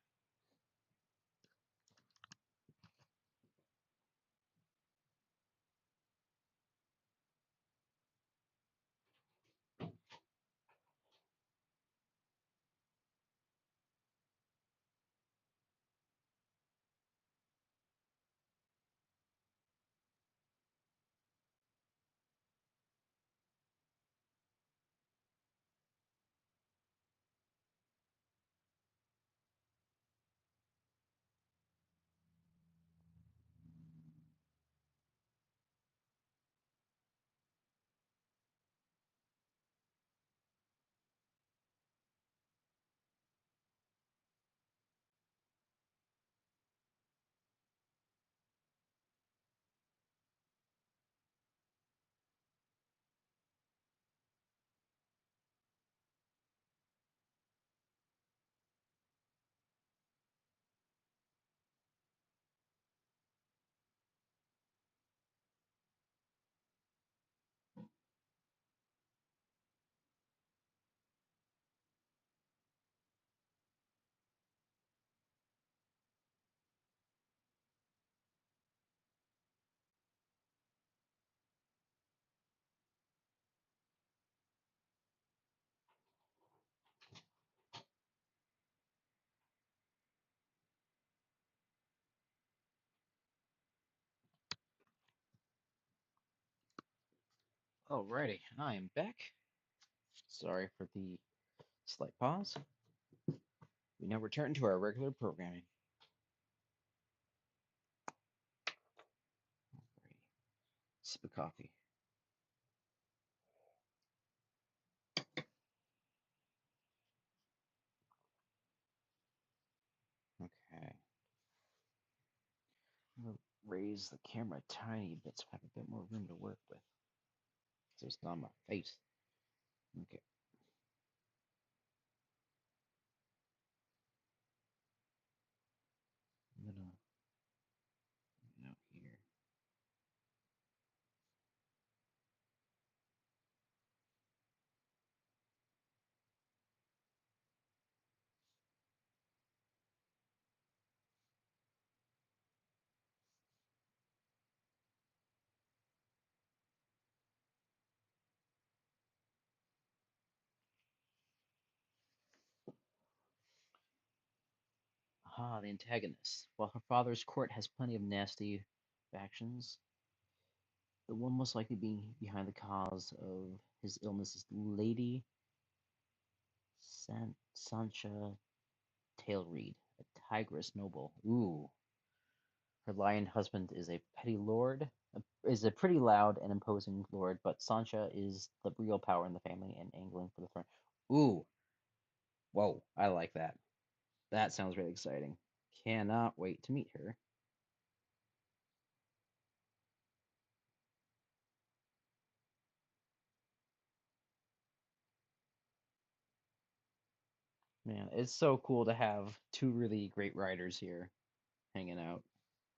S1: Alrighty, I am back. Sorry for the slight pause. We now return to our regular programming. Alrighty. Sip of coffee. Okay. I'm gonna raise the camera a tiny bit so I have a bit more room to work with. So it's not on my face. Okay. I'm gonna out here. Ah, the antagonist. While her father's court has plenty of nasty factions, the one most likely being behind the cause of his illness is Lady Sancha Tailreed, a tigress noble. Ooh, Her lion husband is a petty lord, is a pretty loud and imposing lord, but Sancha is the real power in the family and angling for the throne. Ooh, whoa, I like that. That sounds really exciting. Cannot wait to meet her. Man, it's so cool to have two really great writers here hanging out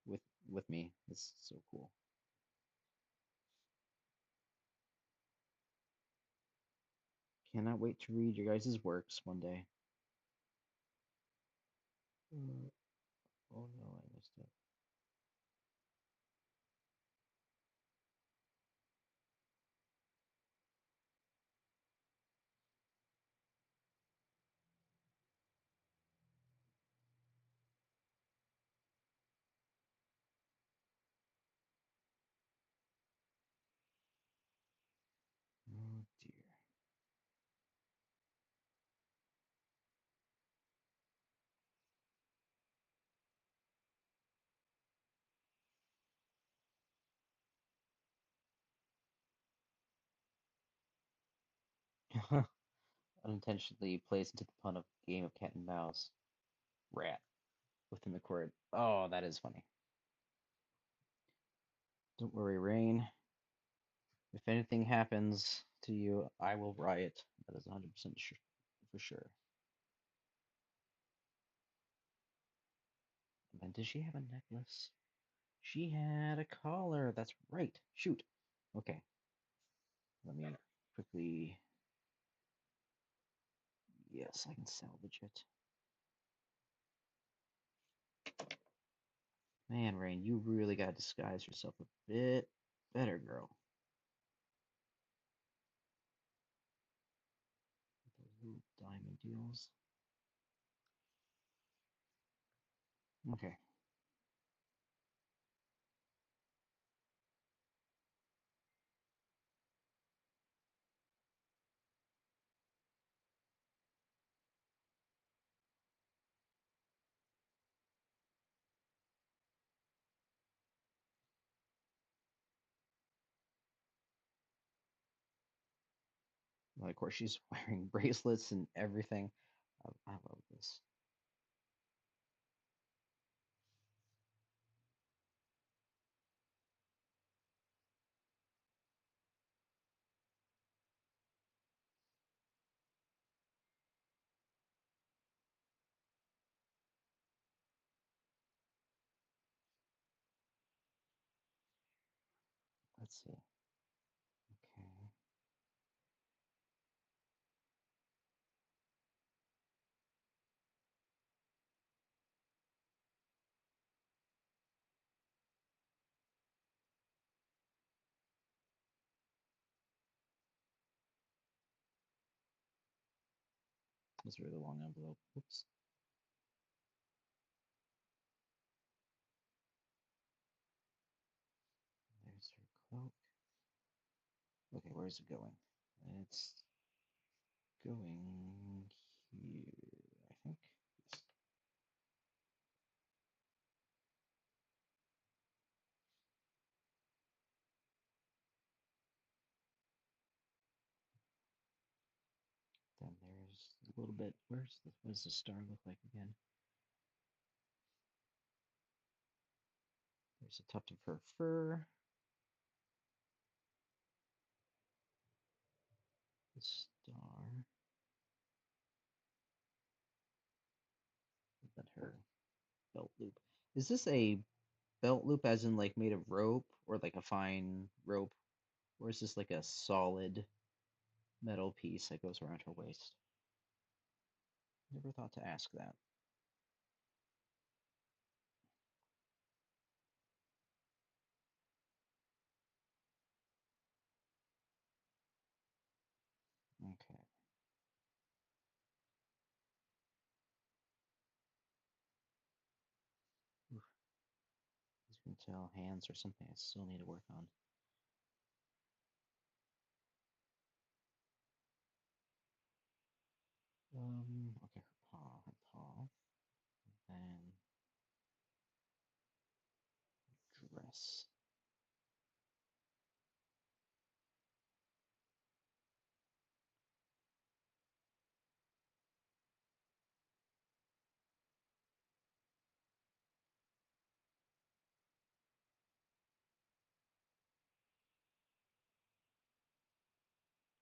S1: with with me. It's so cool. Cannot wait to read your guys' works one day. Uh, oh no, I missed it. Oh dear. Unintentionally plays into the pun of game of cat and mouse. Rat within the chord. Oh, that is funny. Don't worry, Rain. If anything happens to you, I will riot. That is 100% for sure. And did she have a necklace? She had a collar. That's right. Shoot. Okay. Let me quickly. Yes, I can salvage it. Man, Rain, you really gotta disguise yourself a bit better, girl. Those little diamond deals. Okay. Well, of course, she's wearing bracelets and everything. I love this. Let's see. Okay. It's a really long envelope. Oops. There's her cloak. Okay, where's it going? It's going here, I think. Yes. Then there's a little bit. What does the star look like again? There's a tuft of her fur. The star. And then her belt loop. Is this a belt loop as in like made of rope or like a fine rope? Or is this like a solid metal piece that goes around her waist? Never thought to ask that. Okay. Oof. As you can tell, hands are something I still need to work on. Okay, her paw. And then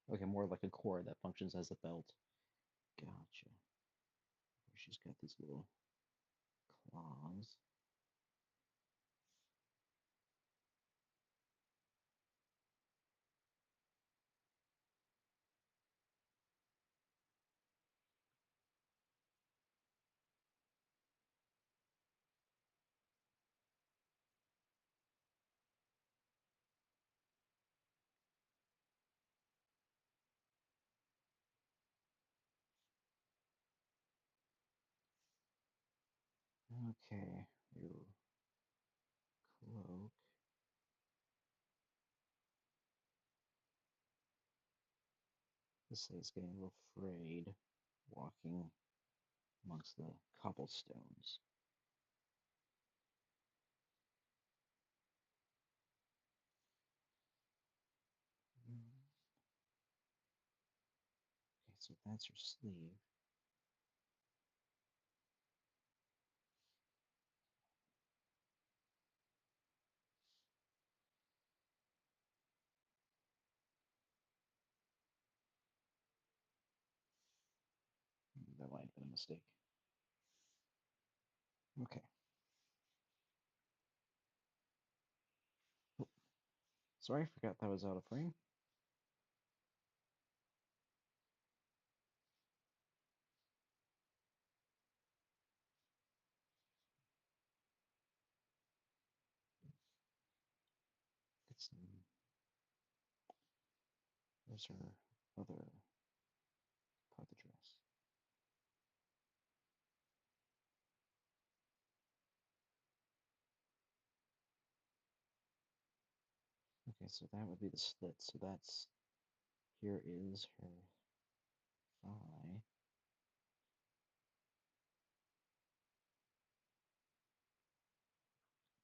S1: Okay, more like a cord that functions as a belt. Gotcha. She's got these little claws. Okay, your cloak. This thing's getting a little frayed walking amongst the cobblestones. Mm. Okay, so that's your sleeve. That might have been a mistake. Okay. Oh, sorry, I forgot that was out of frame. It's There's her other part of the dress. Okay, so that would be the slit. So that's here is her thigh.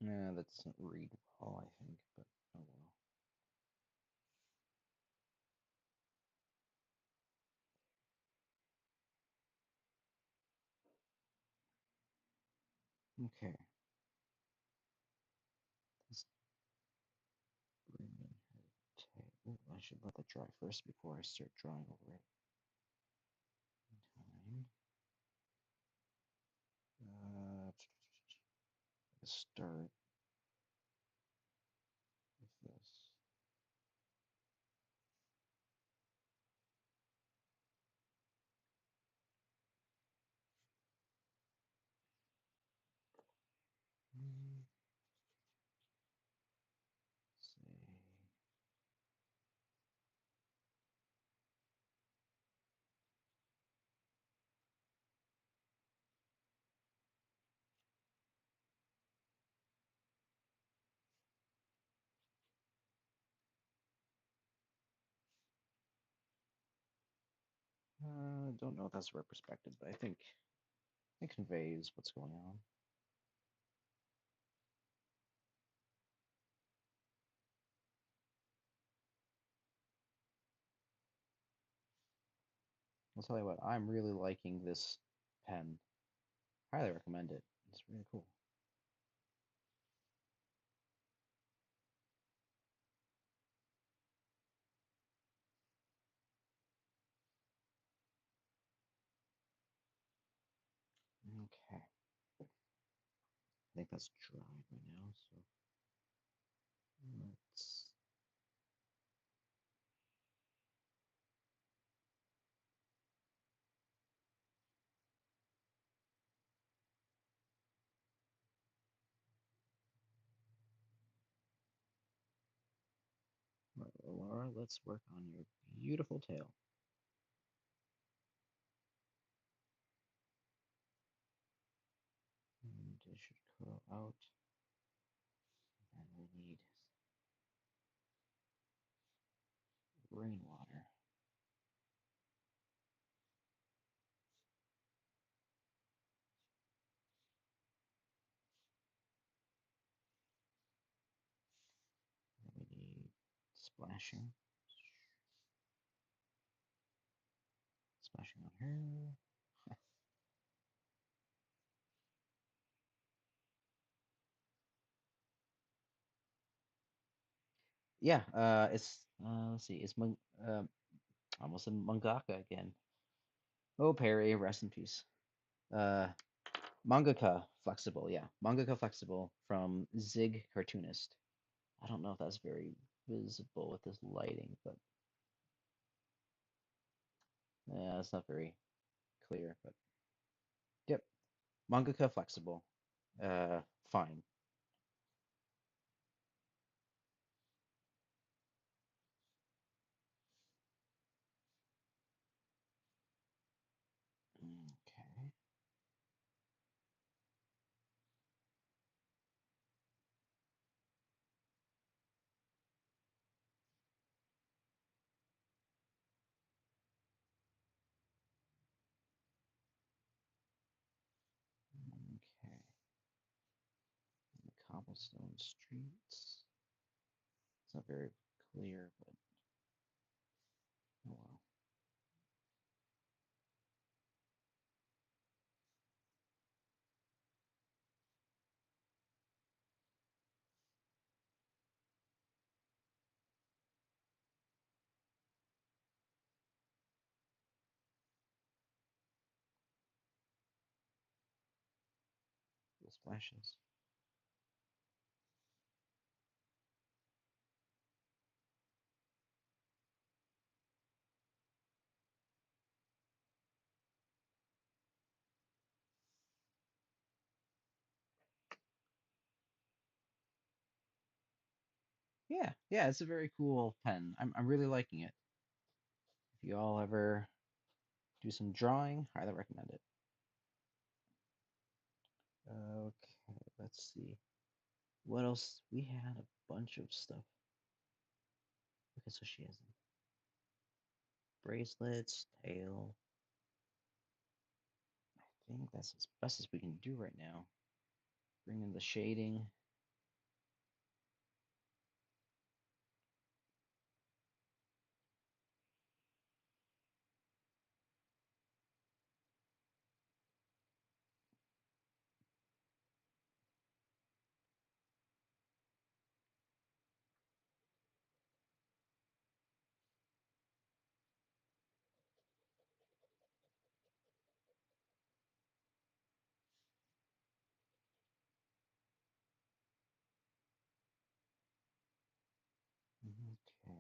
S1: Nah, that doesn't read well, I think, but oh well. Okay, let's bring in her tail. Ooh, I should let that dry first before I start drawing over it. Time. Start with this. Say, don't know if that's the right perspective, but I think it conveys what's going on. I'll tell you what, I'm really liking this pen. Highly recommend it. It's really cool. Okay. I think that's dry right now, so let's. Laura, let's work on your beautiful tail. And it should curl out. And we need rainwater. And we need splashing. Splashing on her. Yeah, it's let's see, it's Almost in mangaka again. Oh, Perry, rest in peace. Uh, Mangaka Flexible, yeah. Mangaka Flexible from Zig Cartoonist. I don't know if that's very visible with this lighting, but yeah, it's not very clear. But yep, Mangaka Flexible. Fine. Okay. Okay. The cobblestone streets. It's not very clear, but oh well. The splashes. Yeah, yeah, it's a very cool pen. I'm really liking it. If you all ever do some drawing, highly recommend it. Okay, let's see. What else? We had a bunch of stuff. Okay, so she has bracelets, tail. I think that's as best as we can do right now. Bring in the shading. Okay.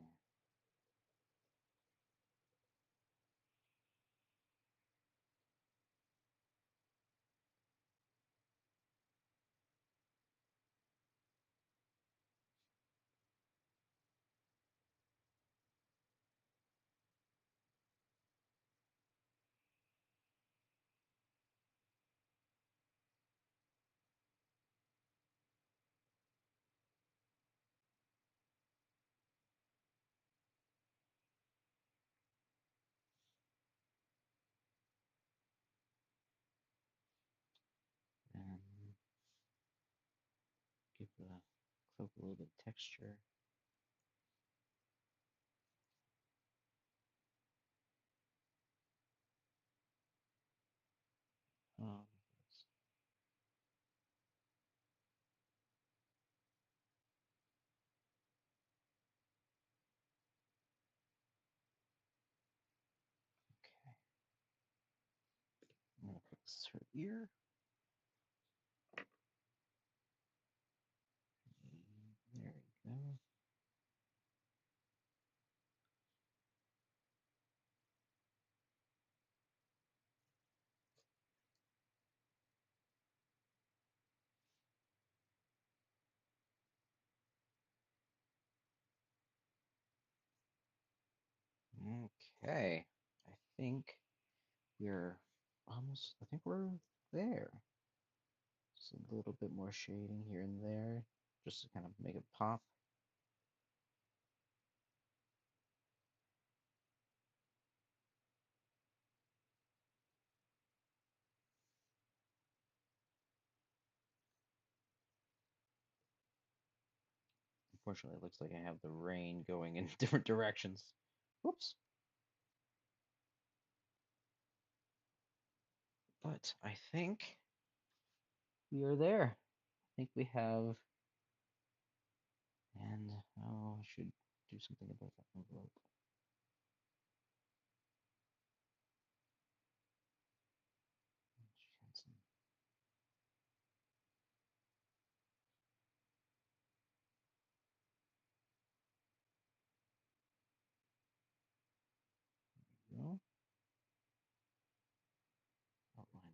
S1: And give the cloak a little bit of texture. Um, okay. I'm gonna fix her ear. There we go. Okay. I think we're almost, I think we're there. Just a little bit more shading here and there, just to kind of make it pop. Unfortunately, it looks like I have the rain going in different directions. Whoops. But I think we are there. I think we have, and oh, I should do something about that envelope.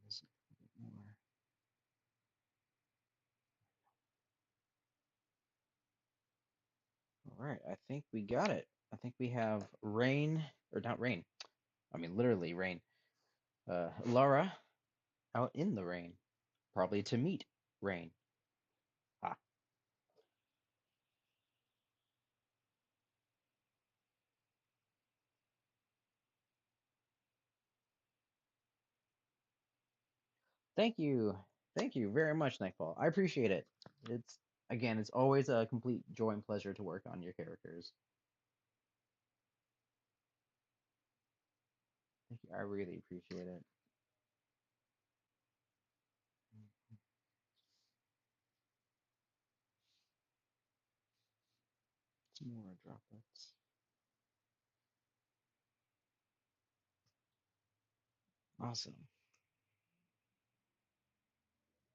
S1: this a bit more. All right, I think we got it. I think we have rain, or not rain. I mean, literally rain. Laura out in the rain, probably to meet rain. Ah, thank you very much, Nightfall. I appreciate it. It's again, it's always a complete joy and pleasure to work on your characters. Thank you. I really appreciate it. Some more droplets. Awesome.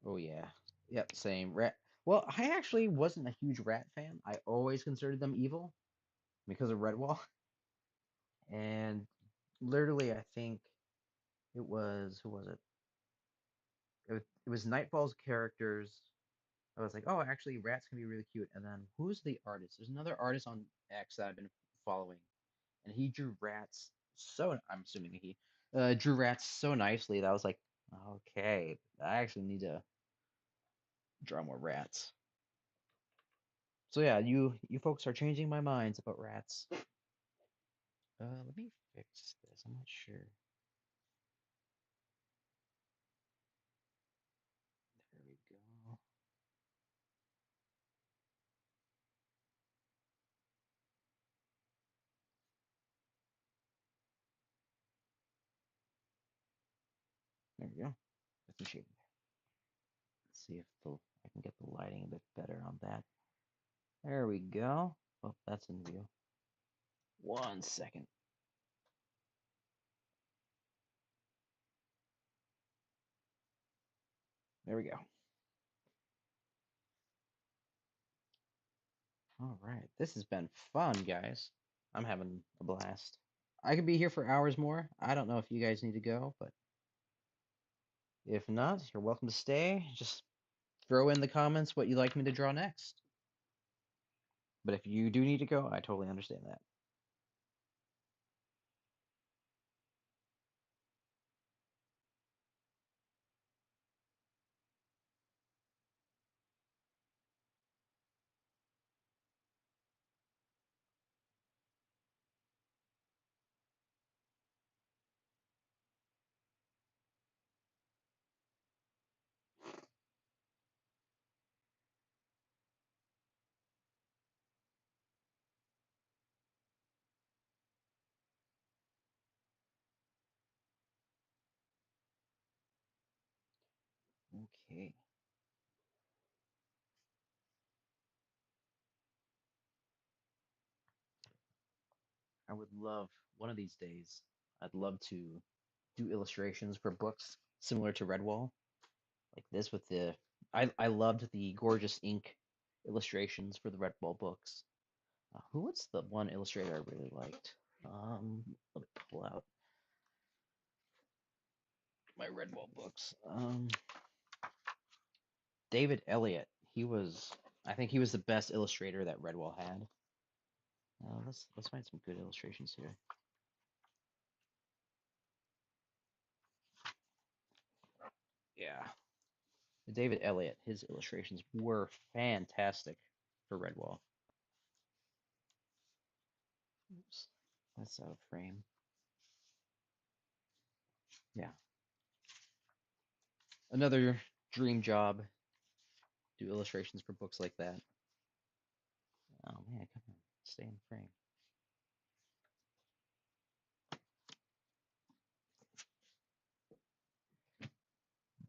S1: Oh yeah. Yep, same. Rat. Well, I actually wasn't a huge rat fan. I always considered them evil because of Redwall. And literally, I think it was who was it? It was Nightfall's characters. I was like, oh, actually, rats can be really cute. And then who's the artist? There's another artist on X that I've been following, and he drew rats so. I'm assuming he drew rats so nicely that I was like, okay, I actually need to draw more rats. So yeah, you folks are changing my minds about rats. Let me fix this. I'm not sure. There we go. There we go. That's a shade. Let's see if I can get the lighting a bit better on that. There we go. Oh, that's in view. 1 second. There we go. All right. This has been fun, guys. I'm having a blast. I could be here for hours more. I don't know if you guys need to go, but if not, you're welcome to stay. Just throw in the comments what you'd like me to draw next. But if you do need to go, I totally understand that. Okay. I would love one of these days. I'd love to do illustrations for books similar to Redwall, like this with the. I loved the gorgeous ink illustrations for the Redwall books. What's the one illustrator I really liked? Let me pull out my Redwall books. David Elliott. I think he was the best illustrator that Redwall had. Let's find some good illustrations here. Yeah, David Elliott. His illustrations were fantastic for Redwall. Oops, that's out of frame. Yeah, another dream job. Do illustrations for books like that. Oh man, come on, stay in frame.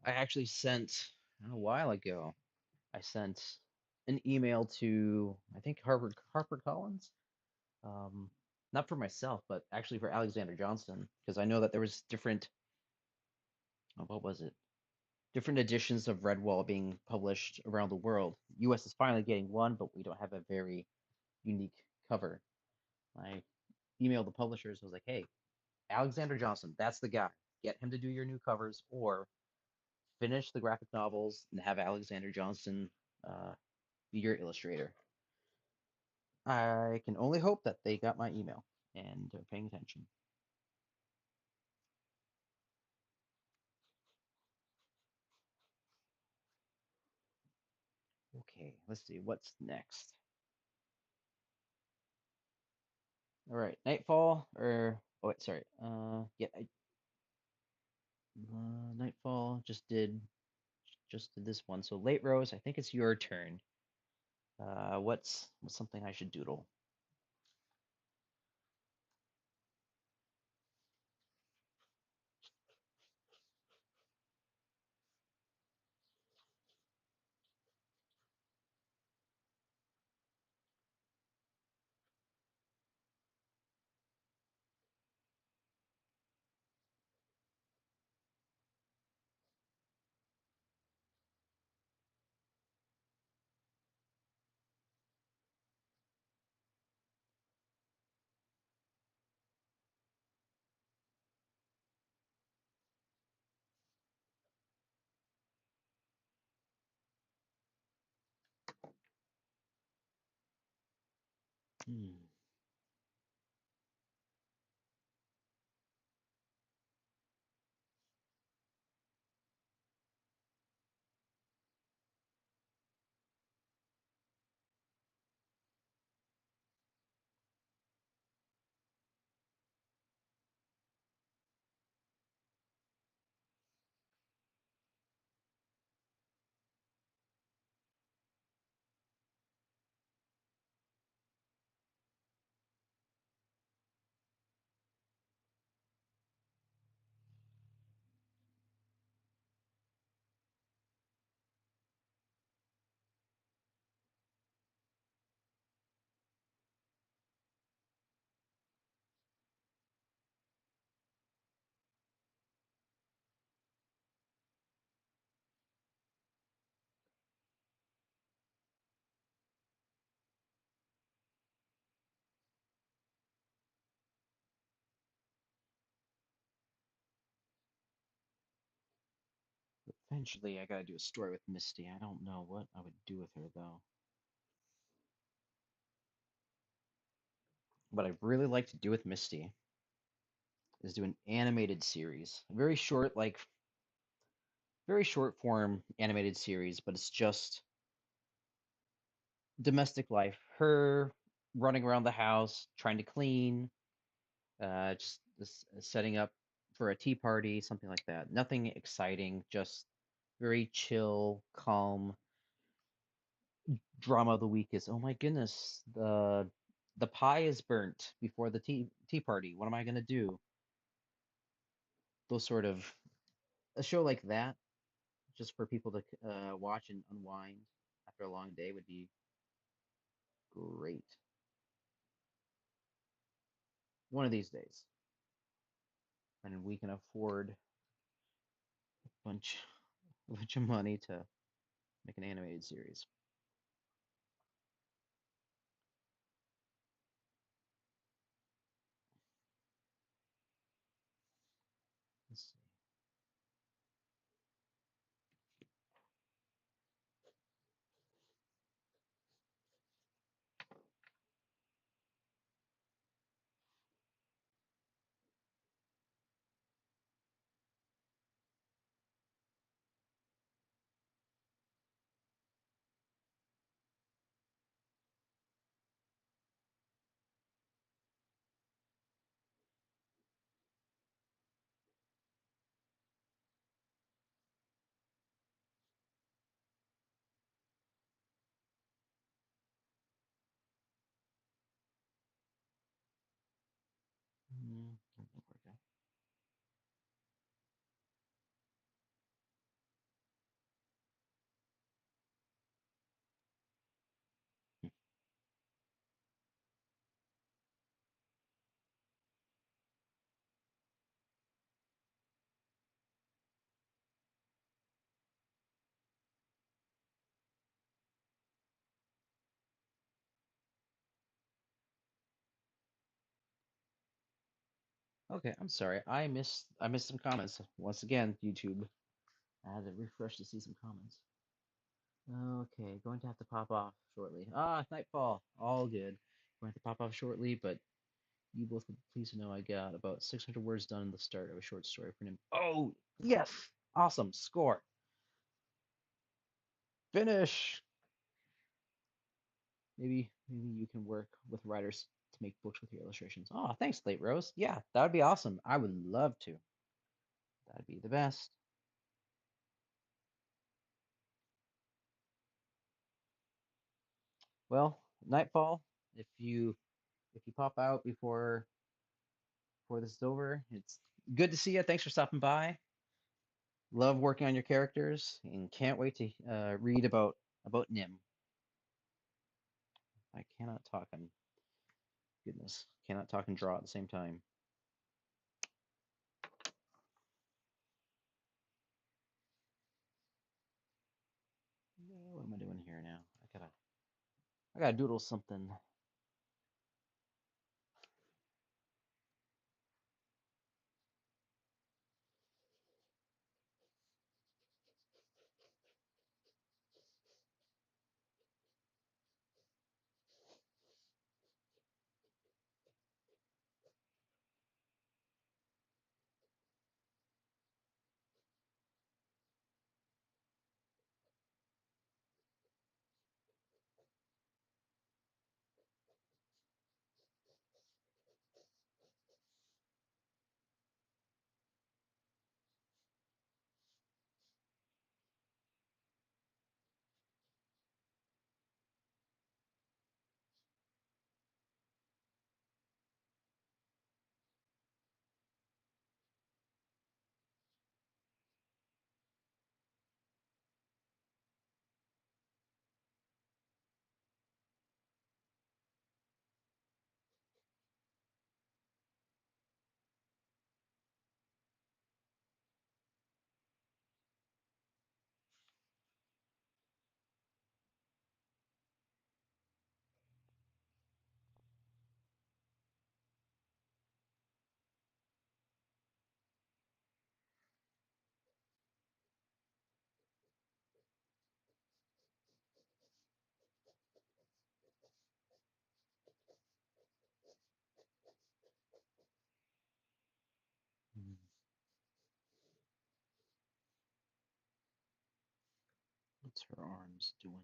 S1: I actually sent a while ago. I sent an email to I think Harper Collins. Um, Not for myself, but actually for Alexander Johnston, because I know that there was different. What was it? Different editions of Redwall being published around the world. U.S. is finally getting one, but we don't have a very unique cover. I emailed the publishers. I was like, "Hey, Alexander Johnston, that's the guy. Get him to do your new covers, or finish the graphic novels and have Alexander Johnson uh, be your illustrator. I can only hope that they got my email and they're paying attention. Okay, let's see what's next. All right, Nightfall or oh wait, sorry. Nightfall just did this one. So Late Rose, I think it's your turn. What's something I should doodle? Hmm. Eventually, I gotta do a story with Misty. I don't know what I would do with her though. What I'd really like to do with Misty is do an animated series, a very short, like very short form animated series, but it's just domestic life. Her running around the house, trying to clean, just setting up for a tea party, something like that. Nothing exciting, just very chill, calm. Drama of the week is, oh my goodness, the pie is burnt before the tea party. What am I gonna do? Those sort of a show like that, just for people to watch and unwind after a long day would be great. One of these days, and we can afford a bunch of money to make an animated series. Let's see. That didn't work out. Okay, I'm sorry. I missed some comments once again. YouTube. I had to refresh to see some comments. Okay, going to have to pop off shortly. Ah, nightfall. All good. Going to have to pop off shortly, but you both will be pleased to know I got about 600 words done in the start of a short story for him. Oh, yes! Awesome. Score. Finish. Maybe you can work with writers to make books with your illustrations. Oh, thanks, Late Rose. Yeah, that would be awesome. I would love to. That'd be the best. Well, nightfall. If you pop out before this is over, it's good to see you. Thanks for stopping by. Love working on your characters, and can't wait to read about Nim. I cannot talk. I'm goodness, cannot talk and draw at the same time. What am I doing here now? I gotta doodle something. Hmm, what's her arms doing?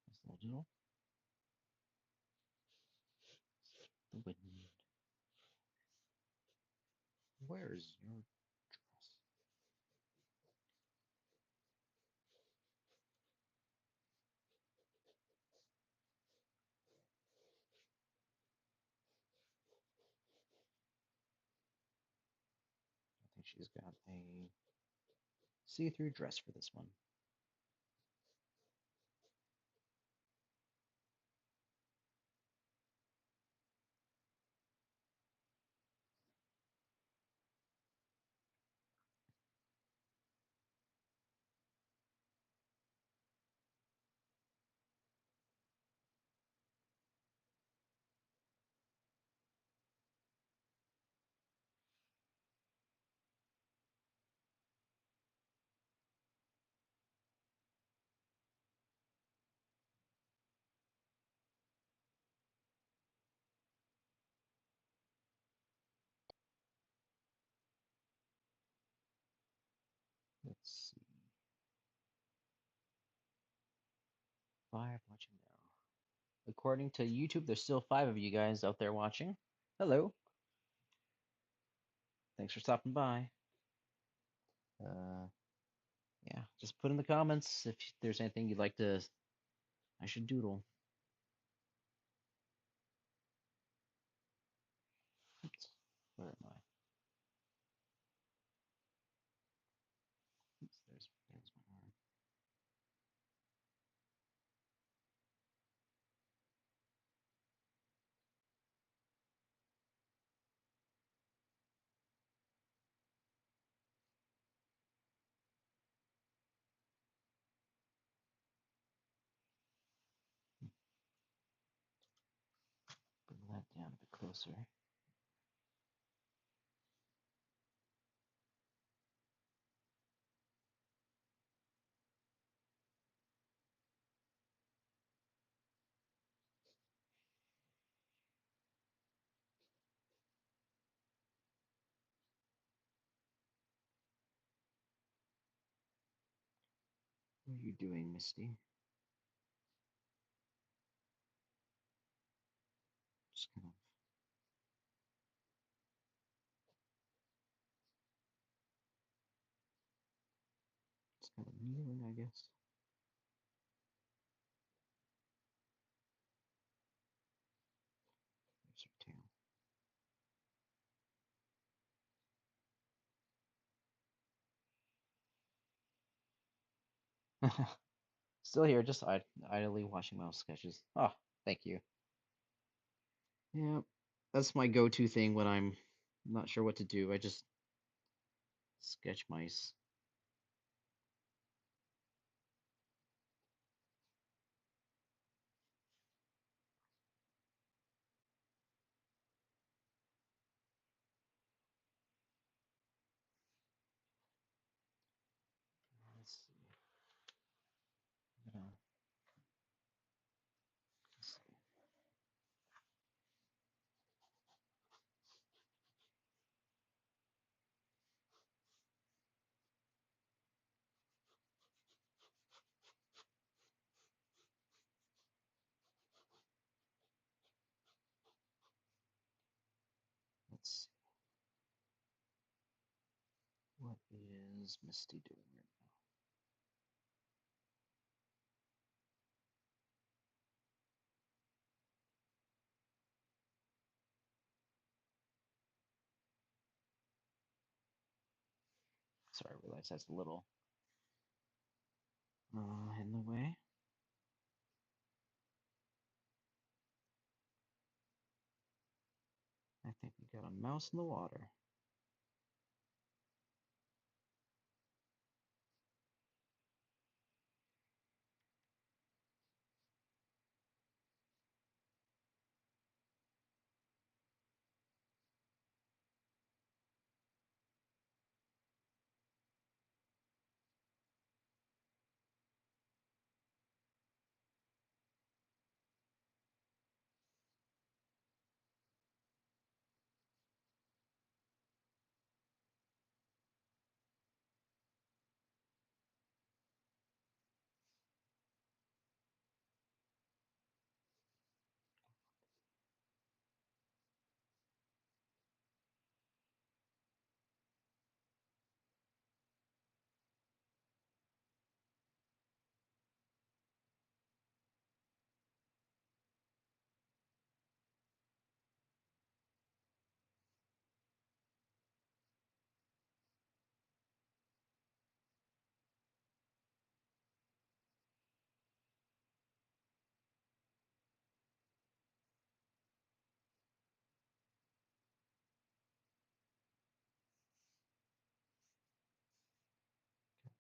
S1: This little doodle. The wind. Where's your dress? I think she's got a see-through dress for this one. 5 watching now. According to YouTube, there's still 5 of you guys out there watching. Hello. Thanks for stopping by. Uh, yeah, just put in the comments if there's anything you'd like to I should doodle. Oops, where am I? Oops, there's my arm. Bring that down a bit closer. What are you doing, Misty? Just kind of kneeling, I guess. There's her tail. Still here, just idly watching mouse sketches. Oh, thank you. Yeah, that's my go-to thing when I'm not sure what to do. I just sketch mice. Let's see. Let's see. Let's see. What is Misty doing right now? Sorry, I realize that's a little in the way. I think we got a mouse in the water.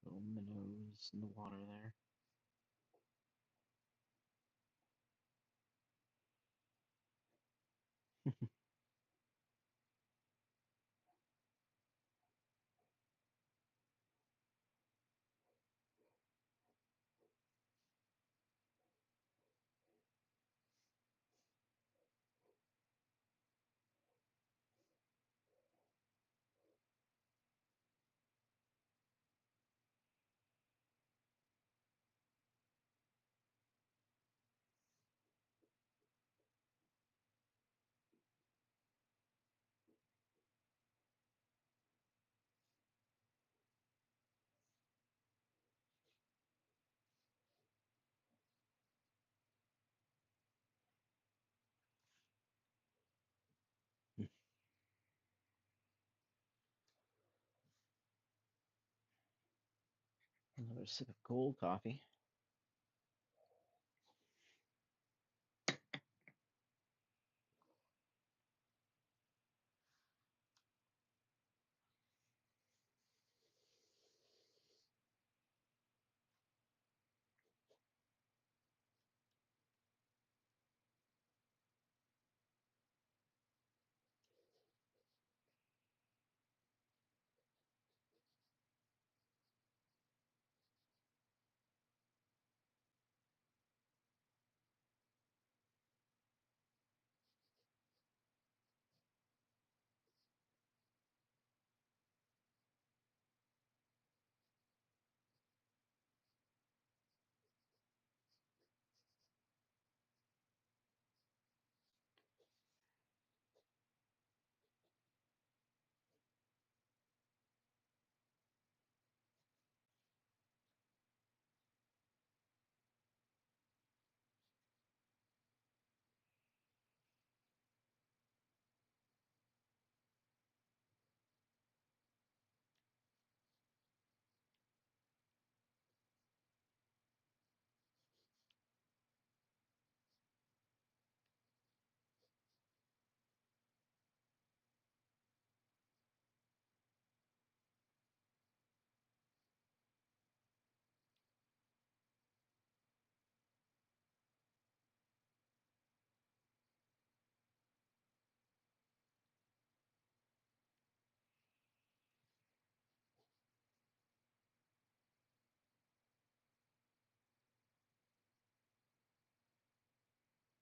S1: Got little minnows in the water there. Another sip of cold coffee.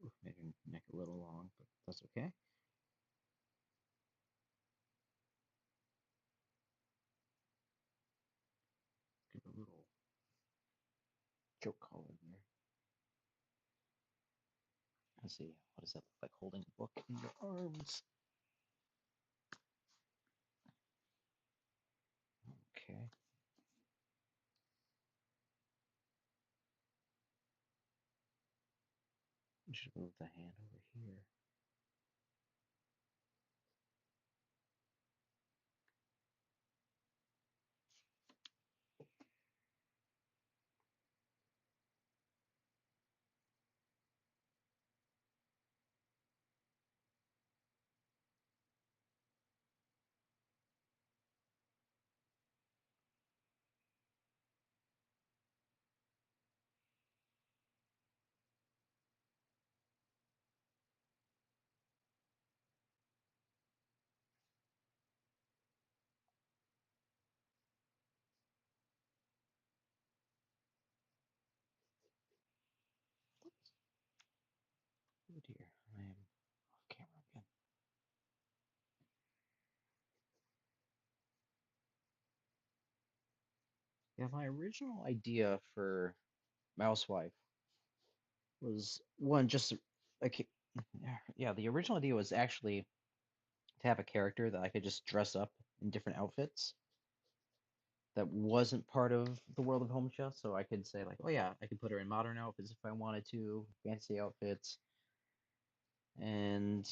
S1: Ooh, made her neck a little long, but that's okay. Give a little choke collar there. Let's see, what does that look like holding a book in your arms? Okay. You should move the hand over here. Oh dear, I am off camera again. Yeah, my original idea for Mousewife was one just like yeah, the original idea was actually to have a character that I could just dress up in different outfits that wasn't part of the world of Home Chef. So I could say like, oh yeah, I could put her in modern outfits if I wanted to, fancy outfits. And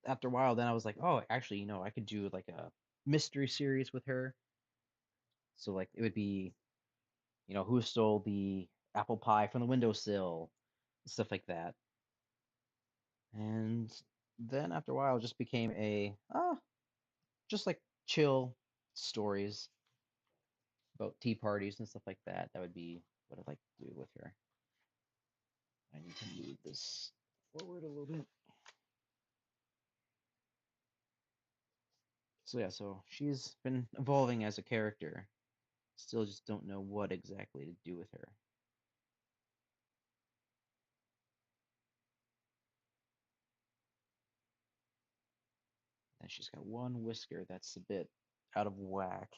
S1: after a while, then I was like, oh, actually, I could do like a mystery series with her. So like it would be, who stole the apple pie from the windowsill, stuff like that. And then after a while, it just became just like chill stories about tea parties and stuff like that. That would be what I'd like to do with her. I need to move this forward a little bit. So yeah, so she's been evolving as a character. Still just don't know what exactly to do with her. And she's got one whisker that's a bit out of whack.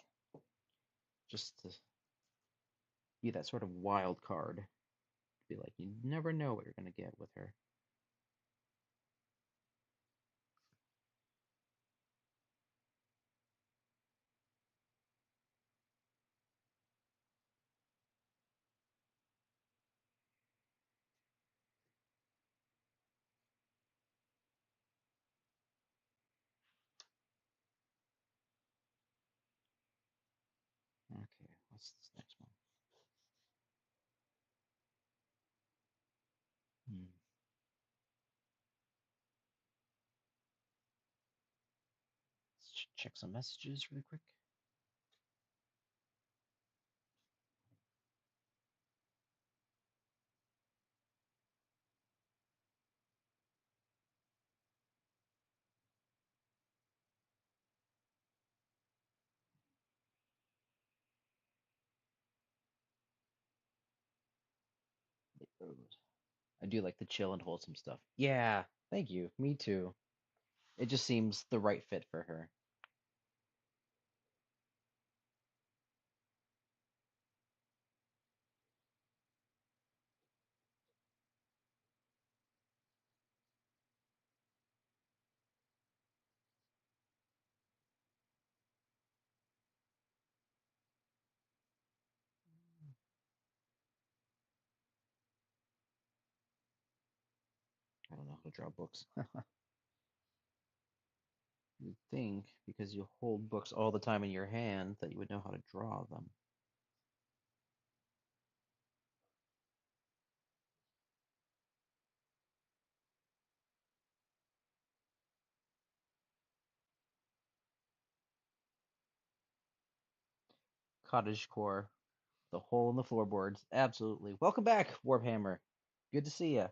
S1: Just to be that sort of wild card. Be like, you never know what you're gonna get with her. Okay, what's this next one? check some messages really quick. I do like the chill and wholesome stuff. Yeah, thank you. Me too. It just seems the right fit for her. I don't know how to draw books. You'd think because you hold books all the time in your hand that you would know how to draw them. Cottagecore, the hole in the floorboards. Absolutely. Welcome back, Warhammer. Good to see you.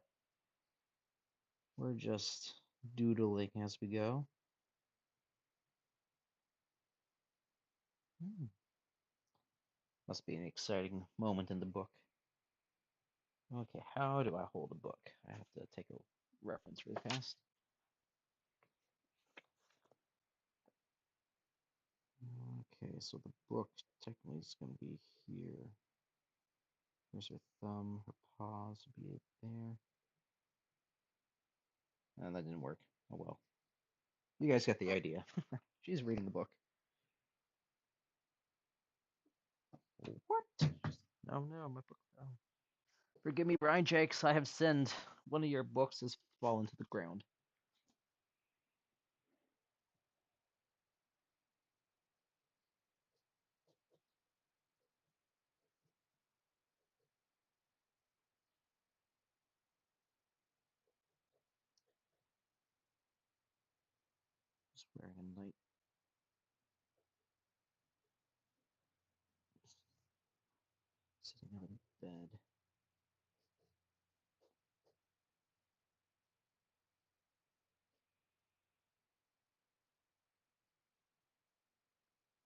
S1: We're just doodling as we go. Hmm. Must be an exciting moment in the book. Okay, how do I hold a book? I have to take a reference really fast. Okay, so the book technically is going to be here. Here's her thumb, her paws would be it there. And that didn't work. Oh well. You guys got the idea. She's reading the book. What? Oh no, my book fell. Forgive me, Brian Jakes, I have sinned. One of your books has fallen to the ground. Just wearing a night sitting on the bed.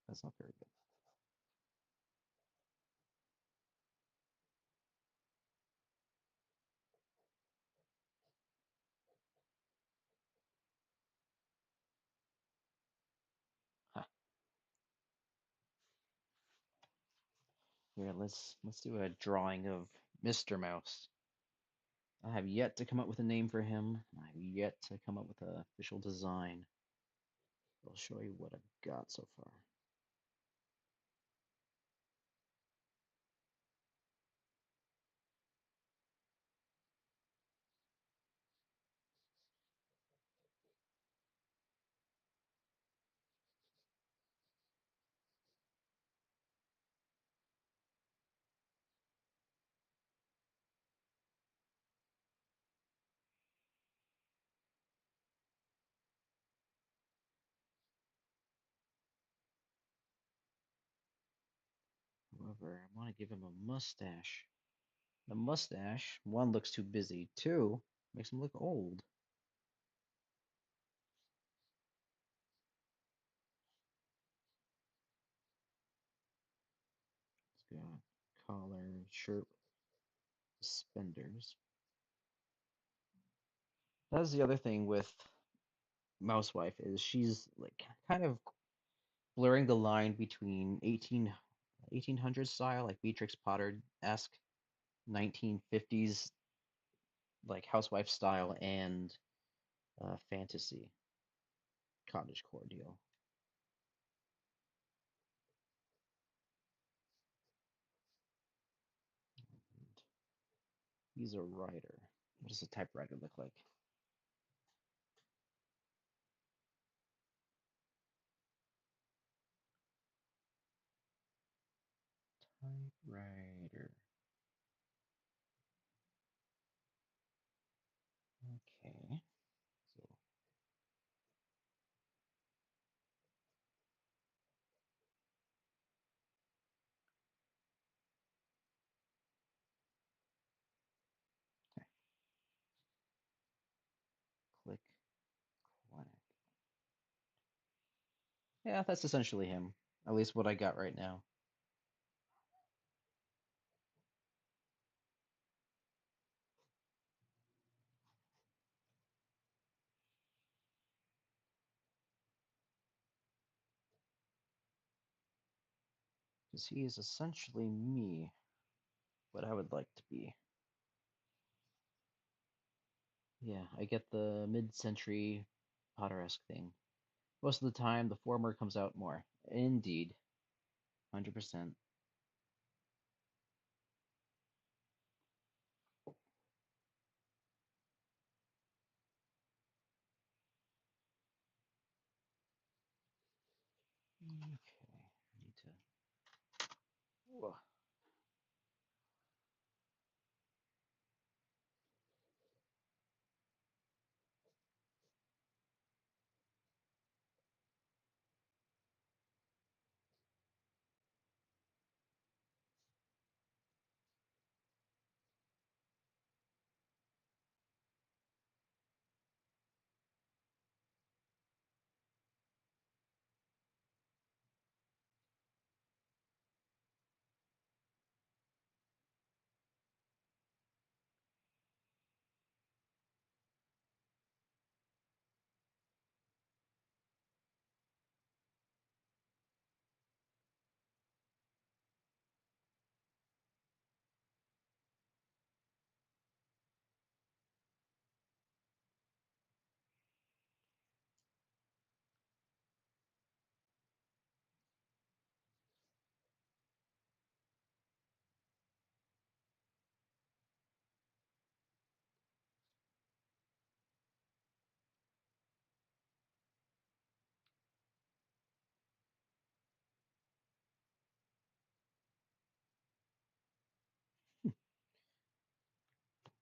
S1: That's not very good. Huh. Here, let's do a drawing of Mr. Mouse. I have yet to come up with a name for him. I have yet to come up with an official design. I'll show you what I've got so far. However, I want to give him a mustache. The mustache, one, looks too busy. Two, makes him look old. It's got collar, shirt, suspenders. That's the other thing with Mousewife is she's like kind of blurring the line between 1800s style, like Beatrix Potter-esque 1950s like housewife style and fantasy cottagecore deal. And he's a writer. What does a typewriter look like? Typewriter. Okay. So Yeah, that's essentially him. At least what I got right now. Because he is essentially me, what I would like to be. Yeah, I get the mid-century Potter-esque thing. Most of the time, the former comes out more. Indeed, 100%. Okay, I need to. Whoa.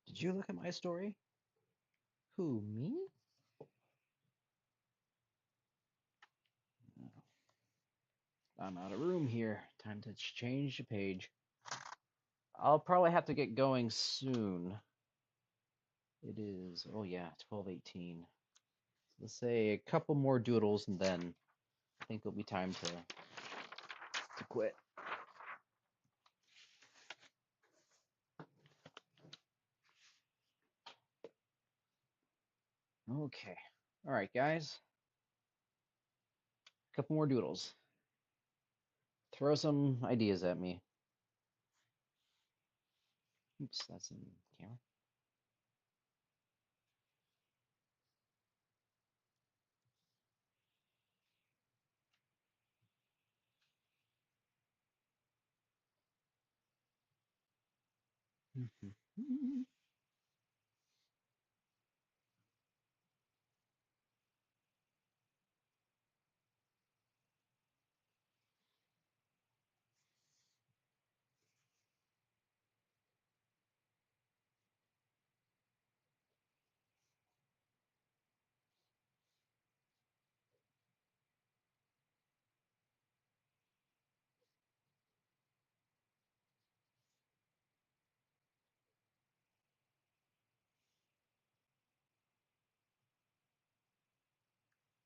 S1: Did you look at my story? Who, me? No, I'm out of room here. Time to change the page. I'll probably have to get going soon. It is, oh yeah, 12:18. Let's say a couple more doodles and then I think it'll be time to quit. Okay. All right, guys. A couple more doodles. Throw some ideas at me. Oops, that's in camera.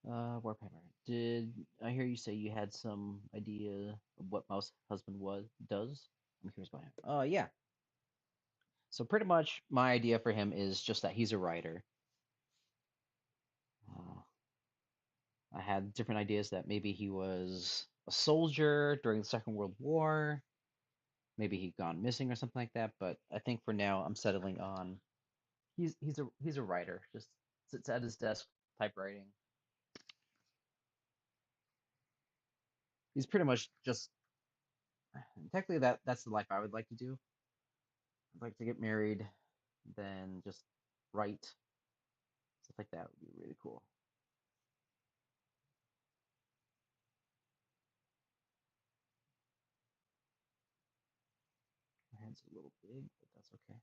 S1: Warhammer. Did I hear you say you had some idea of what Mouse Husband was does? I'm curious about him. Yeah. So pretty much my idea for him is just that he's a writer. Uh, I had different ideas that maybe he was a soldier during the Second World War, maybe he'd gone missing or something like that. But I think for now I'm settling on he's a writer. Just sits at his desk typewriting. He's pretty much just technically that's the life I would like to do. I'd like to get married, then just write stuff like that would be really cool. My hand's a little big, but that's okay.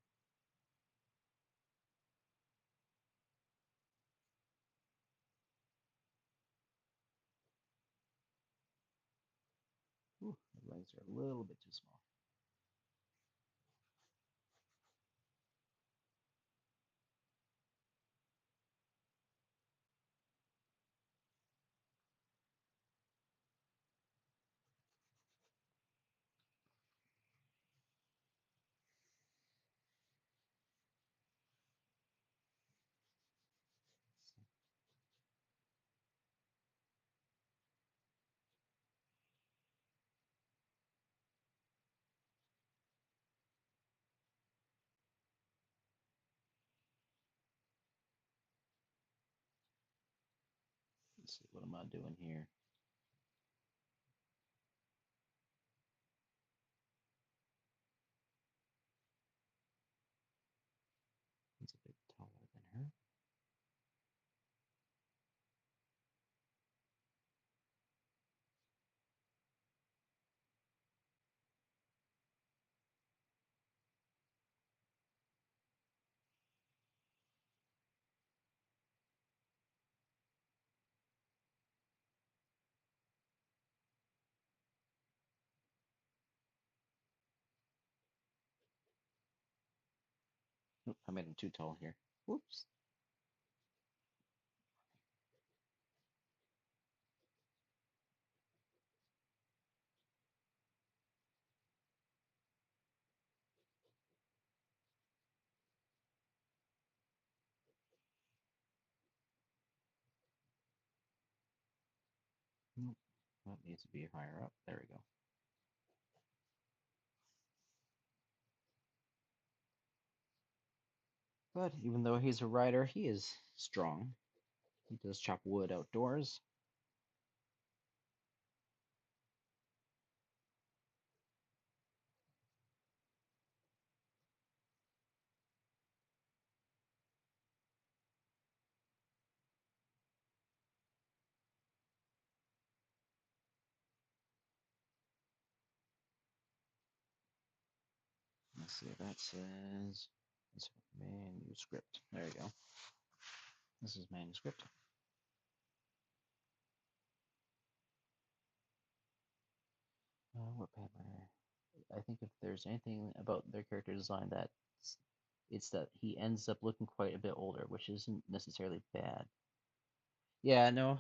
S1: Ooh, my legs are a little bit too small. Let's see, what am I doing here? He's a bit taller than her. Oop, I made him too tall here. Whoops. Nope. That needs to be higher up. There we go. But even though he's a rider, he is strong. He does chop wood outdoors. Let's see what that says. It's manuscript. There we go. This is manuscript. What Padmer? I think if there's anything about their character design that it's that he ends up looking quite a bit older, which isn't necessarily bad. Yeah, no,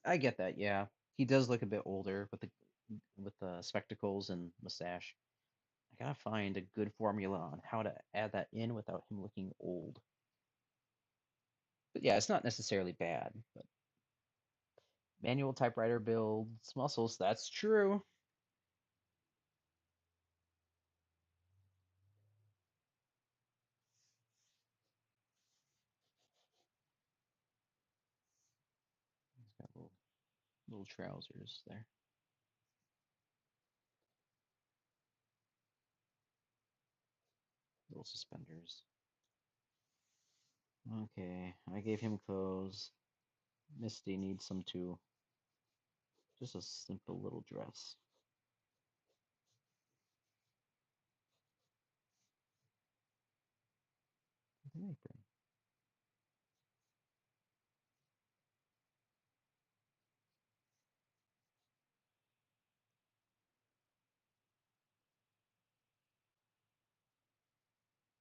S1: I get that. Yeah, he does look a bit older with the spectacles and mustache. I gotta find a good formula on how to add that in without him looking old. But yeah, it's not necessarily bad. But manual typewriter builds muscles. That's true. He's got little trousers there, little suspenders. Okay, I gave him clothes. Misty needs some too. Just a simple little dress. With an apron.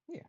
S1: Yeah.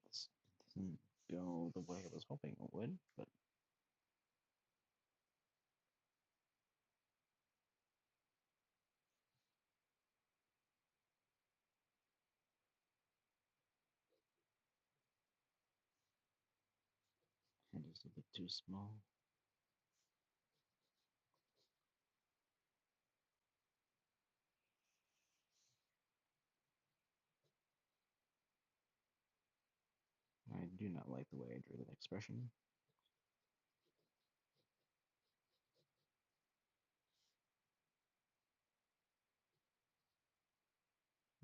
S1: This didn't go the way I was hoping it would, but just a bit too small. I do not like the way I drew that expression.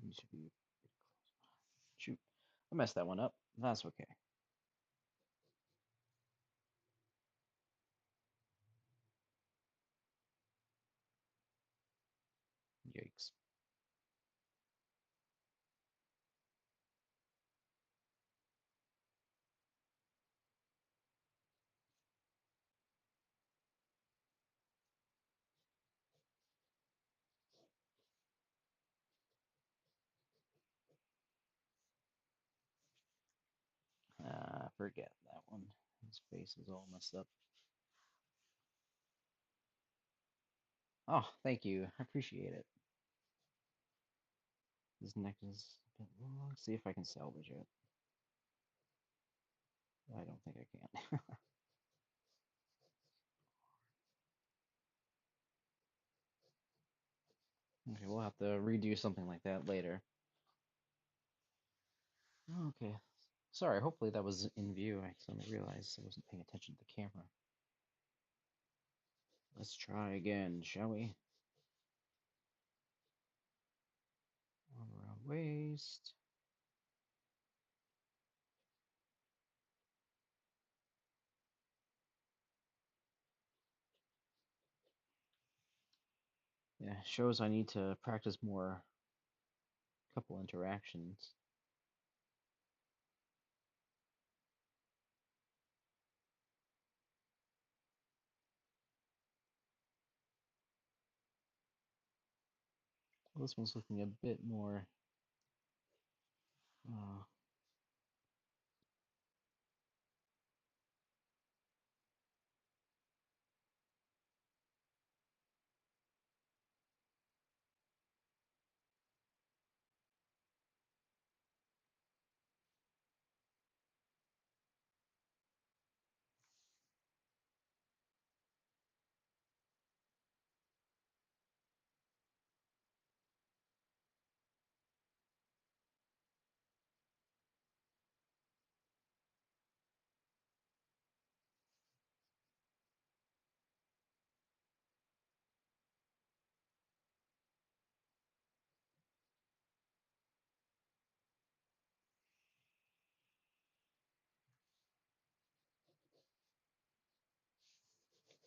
S1: You should be pretty close. Shoot, I messed that one up. That's okay. forget that one. His face is all messed up. Oh, thank you. I appreciate it. His neck is a bit long. See if I can salvage it. I don't think I can. Okay, we'll have to redo something like that later. Okay. Sorry, hopefully that was in view. I suddenly realized I wasn't paying attention to the camera. Let's try again, shall we? Arm around waist. Yeah, shows I need to practice more couple interactions. Well, this one's looking a bit more. Uh,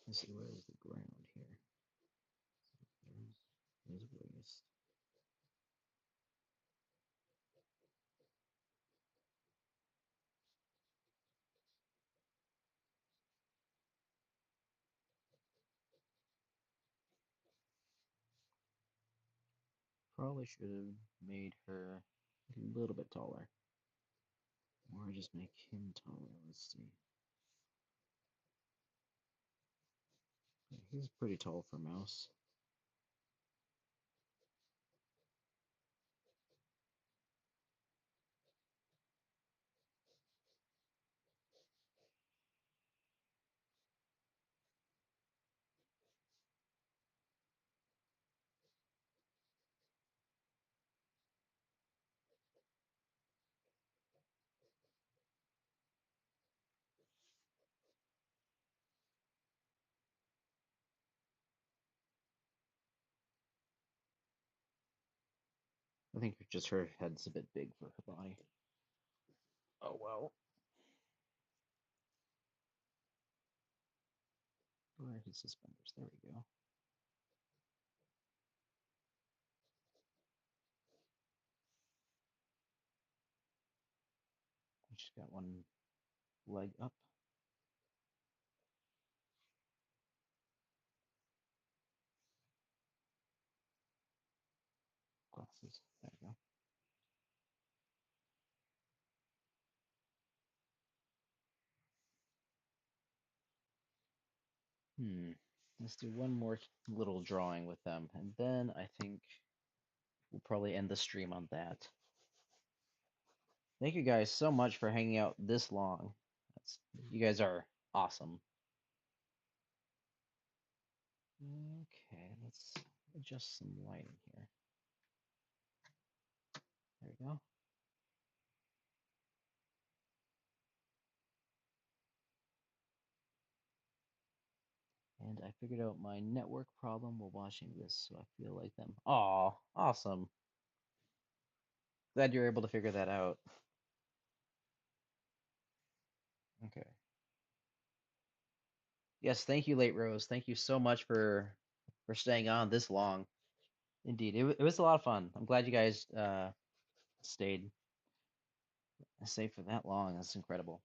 S1: let's see, where is the ground here? There's his waist. Probably should have made her a little bit taller. Or just make him taller. Let's see. Yeah, he's pretty tall for a mouse. I think just her head's a bit big for her body. Oh well. Where are his suspenders? There we go. She's got one leg up. Glasses. There we go. Let's do one more little drawing with them, and then I think we'll probably end the stream on that. Thank you guys so much for hanging out this long. You guys are awesome. Okay, let's adjust some lighting here. There we go. And I figured out my network problem while watching this, so I feel like them. Aw, awesome. Glad you're able to figure that out. Okay. Yes, thank you, Late Rose. Thank you so much for staying on this long. Indeed, it was a lot of fun. I'm glad you guys stayed safe for that long. That's incredible.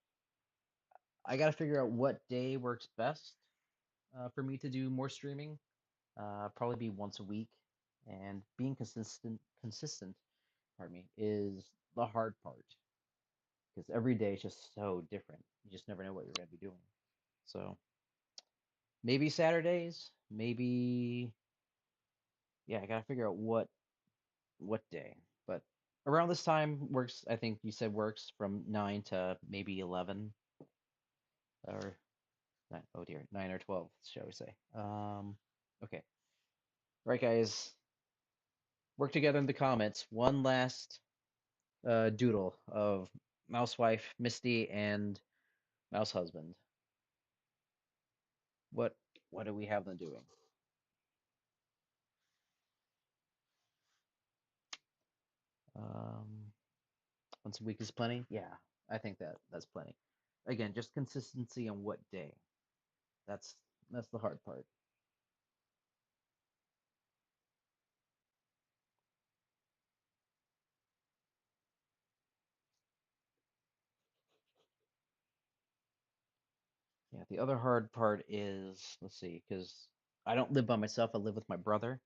S1: I got to figure out what day works best for me to do more streaming. Probably be once a week, and being consistent, pardon me, is the hard part. because every day is just so different. You just never know what you're going to be doing. So maybe Saturdays, maybe yeah, I gotta figure out what day. But around this time works. I think you said works from 9 to maybe 11 or nine, oh dear, 9 or 12, shall we say? Okay, all right, guys, work together in the comments. One last doodle of Mousewife Misty and Mouse Husband. What what do we have them doing? Um, once a week is plenty. Yeah, I think that's plenty. Again, just consistency on what day. That's that's the hard part. Yeah, the other hard part is, let's see, because I don't live by myself. I live with my brother,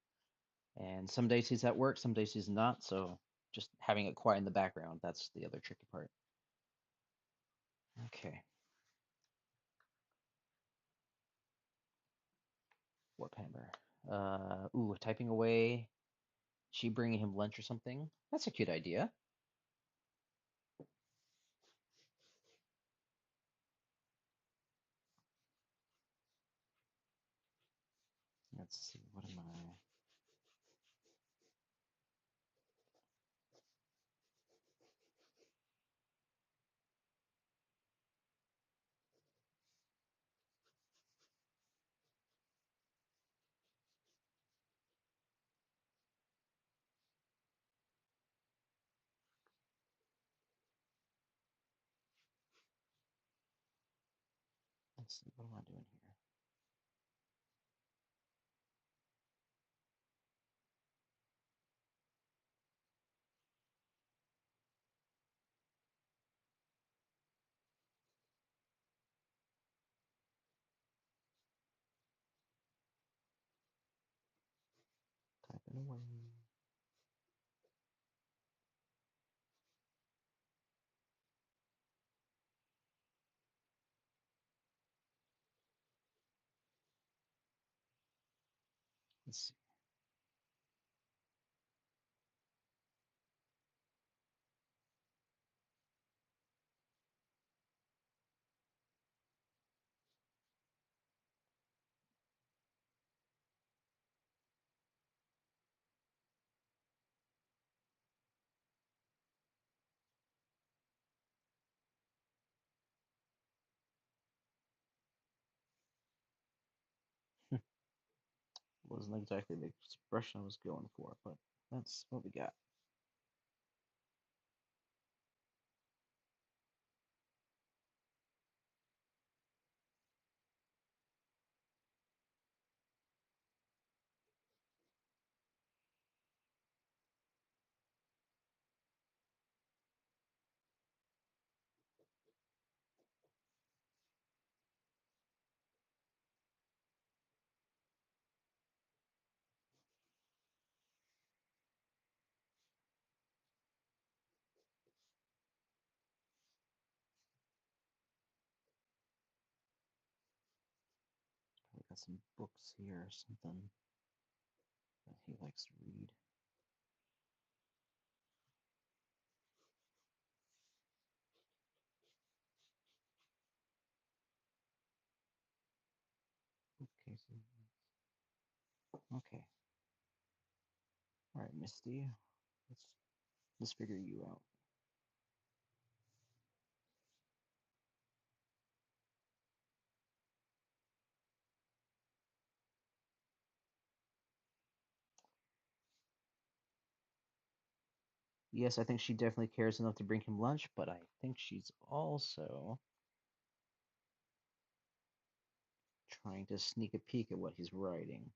S1: and some days he's at work, some days he's not. So just having it quiet in the background, that's the other tricky part. Okay, warp hammer. Ooh, typing away. She bringing him lunch or something. That's a cute idea. Let's see, what am I? Let's see, what am I doing here? Typing away. Let's see. Wasn't exactly the expression I was going for, but that's what we got. We got some books here or something that he likes to read. Bookcases. Okay. All right, Misty. Let's let's figure you out. Yes, I think she definitely cares enough to bring him lunch, but I think she's also trying to sneak a peek at what he's writing.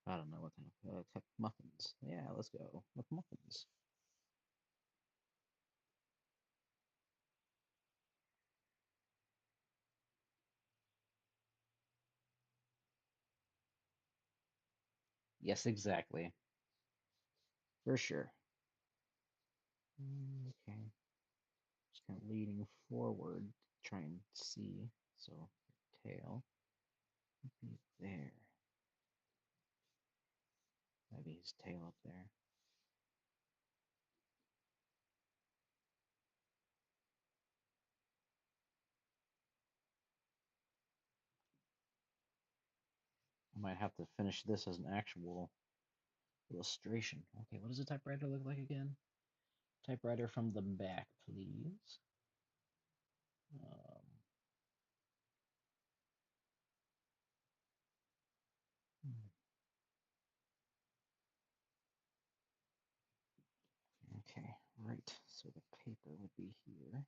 S1: I don't know what kind of muffins. Yeah, let's go with muffins. Yes, exactly. For sure. Okay. Just kind of leading forward, try and see. So tail would be there. Maybe his tail up there. I might have to finish this as an actual illustration. Okay, what does a typewriter look like again? Typewriter from the back, please. Um, okay, right. So the paper would be here.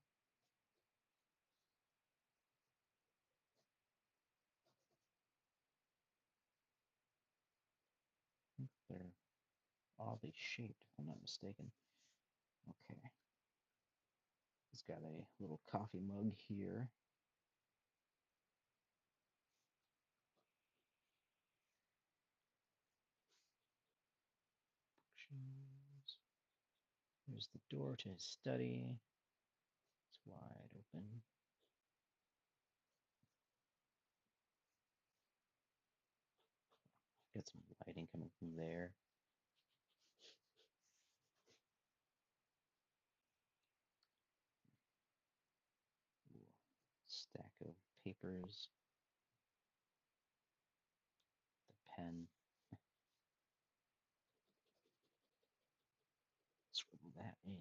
S1: I think they're oddly shaped, if I'm not mistaken. Okay. It's got a little coffee mug here. There's the door to his study. It's wide open. Got some lighting coming from there. Ooh, stack of papers, the pen. Scribble that in.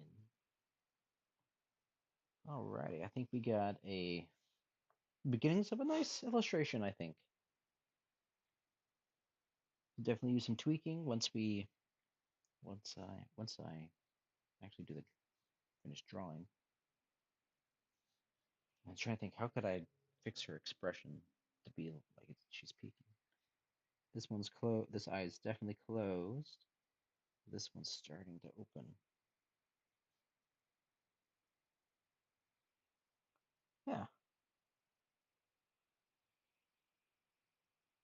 S1: Alrighty, I think we got a beginnings of a nice illustration, I think. Definitely use some tweaking once I actually do the finished drawing. I'm trying to think, how could I fix her expression to be like she's peeking? This one's closed. This eye is definitely closed. This one's starting to open. Yeah,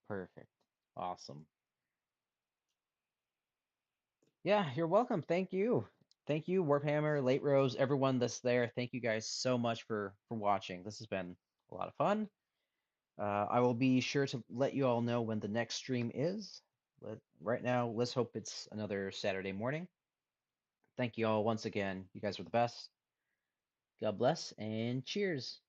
S1: perfect. Awesome. Yeah, you're welcome. Thank you. Thank you, Warphammer, Late Rose, everyone that's there. Thank you guys so much for watching. This has been a lot of fun. I will be sure to let you all know when the next stream is. Right now, let's hope it's another Saturday morning. Thank you all once again. You guys are the best. God bless and cheers.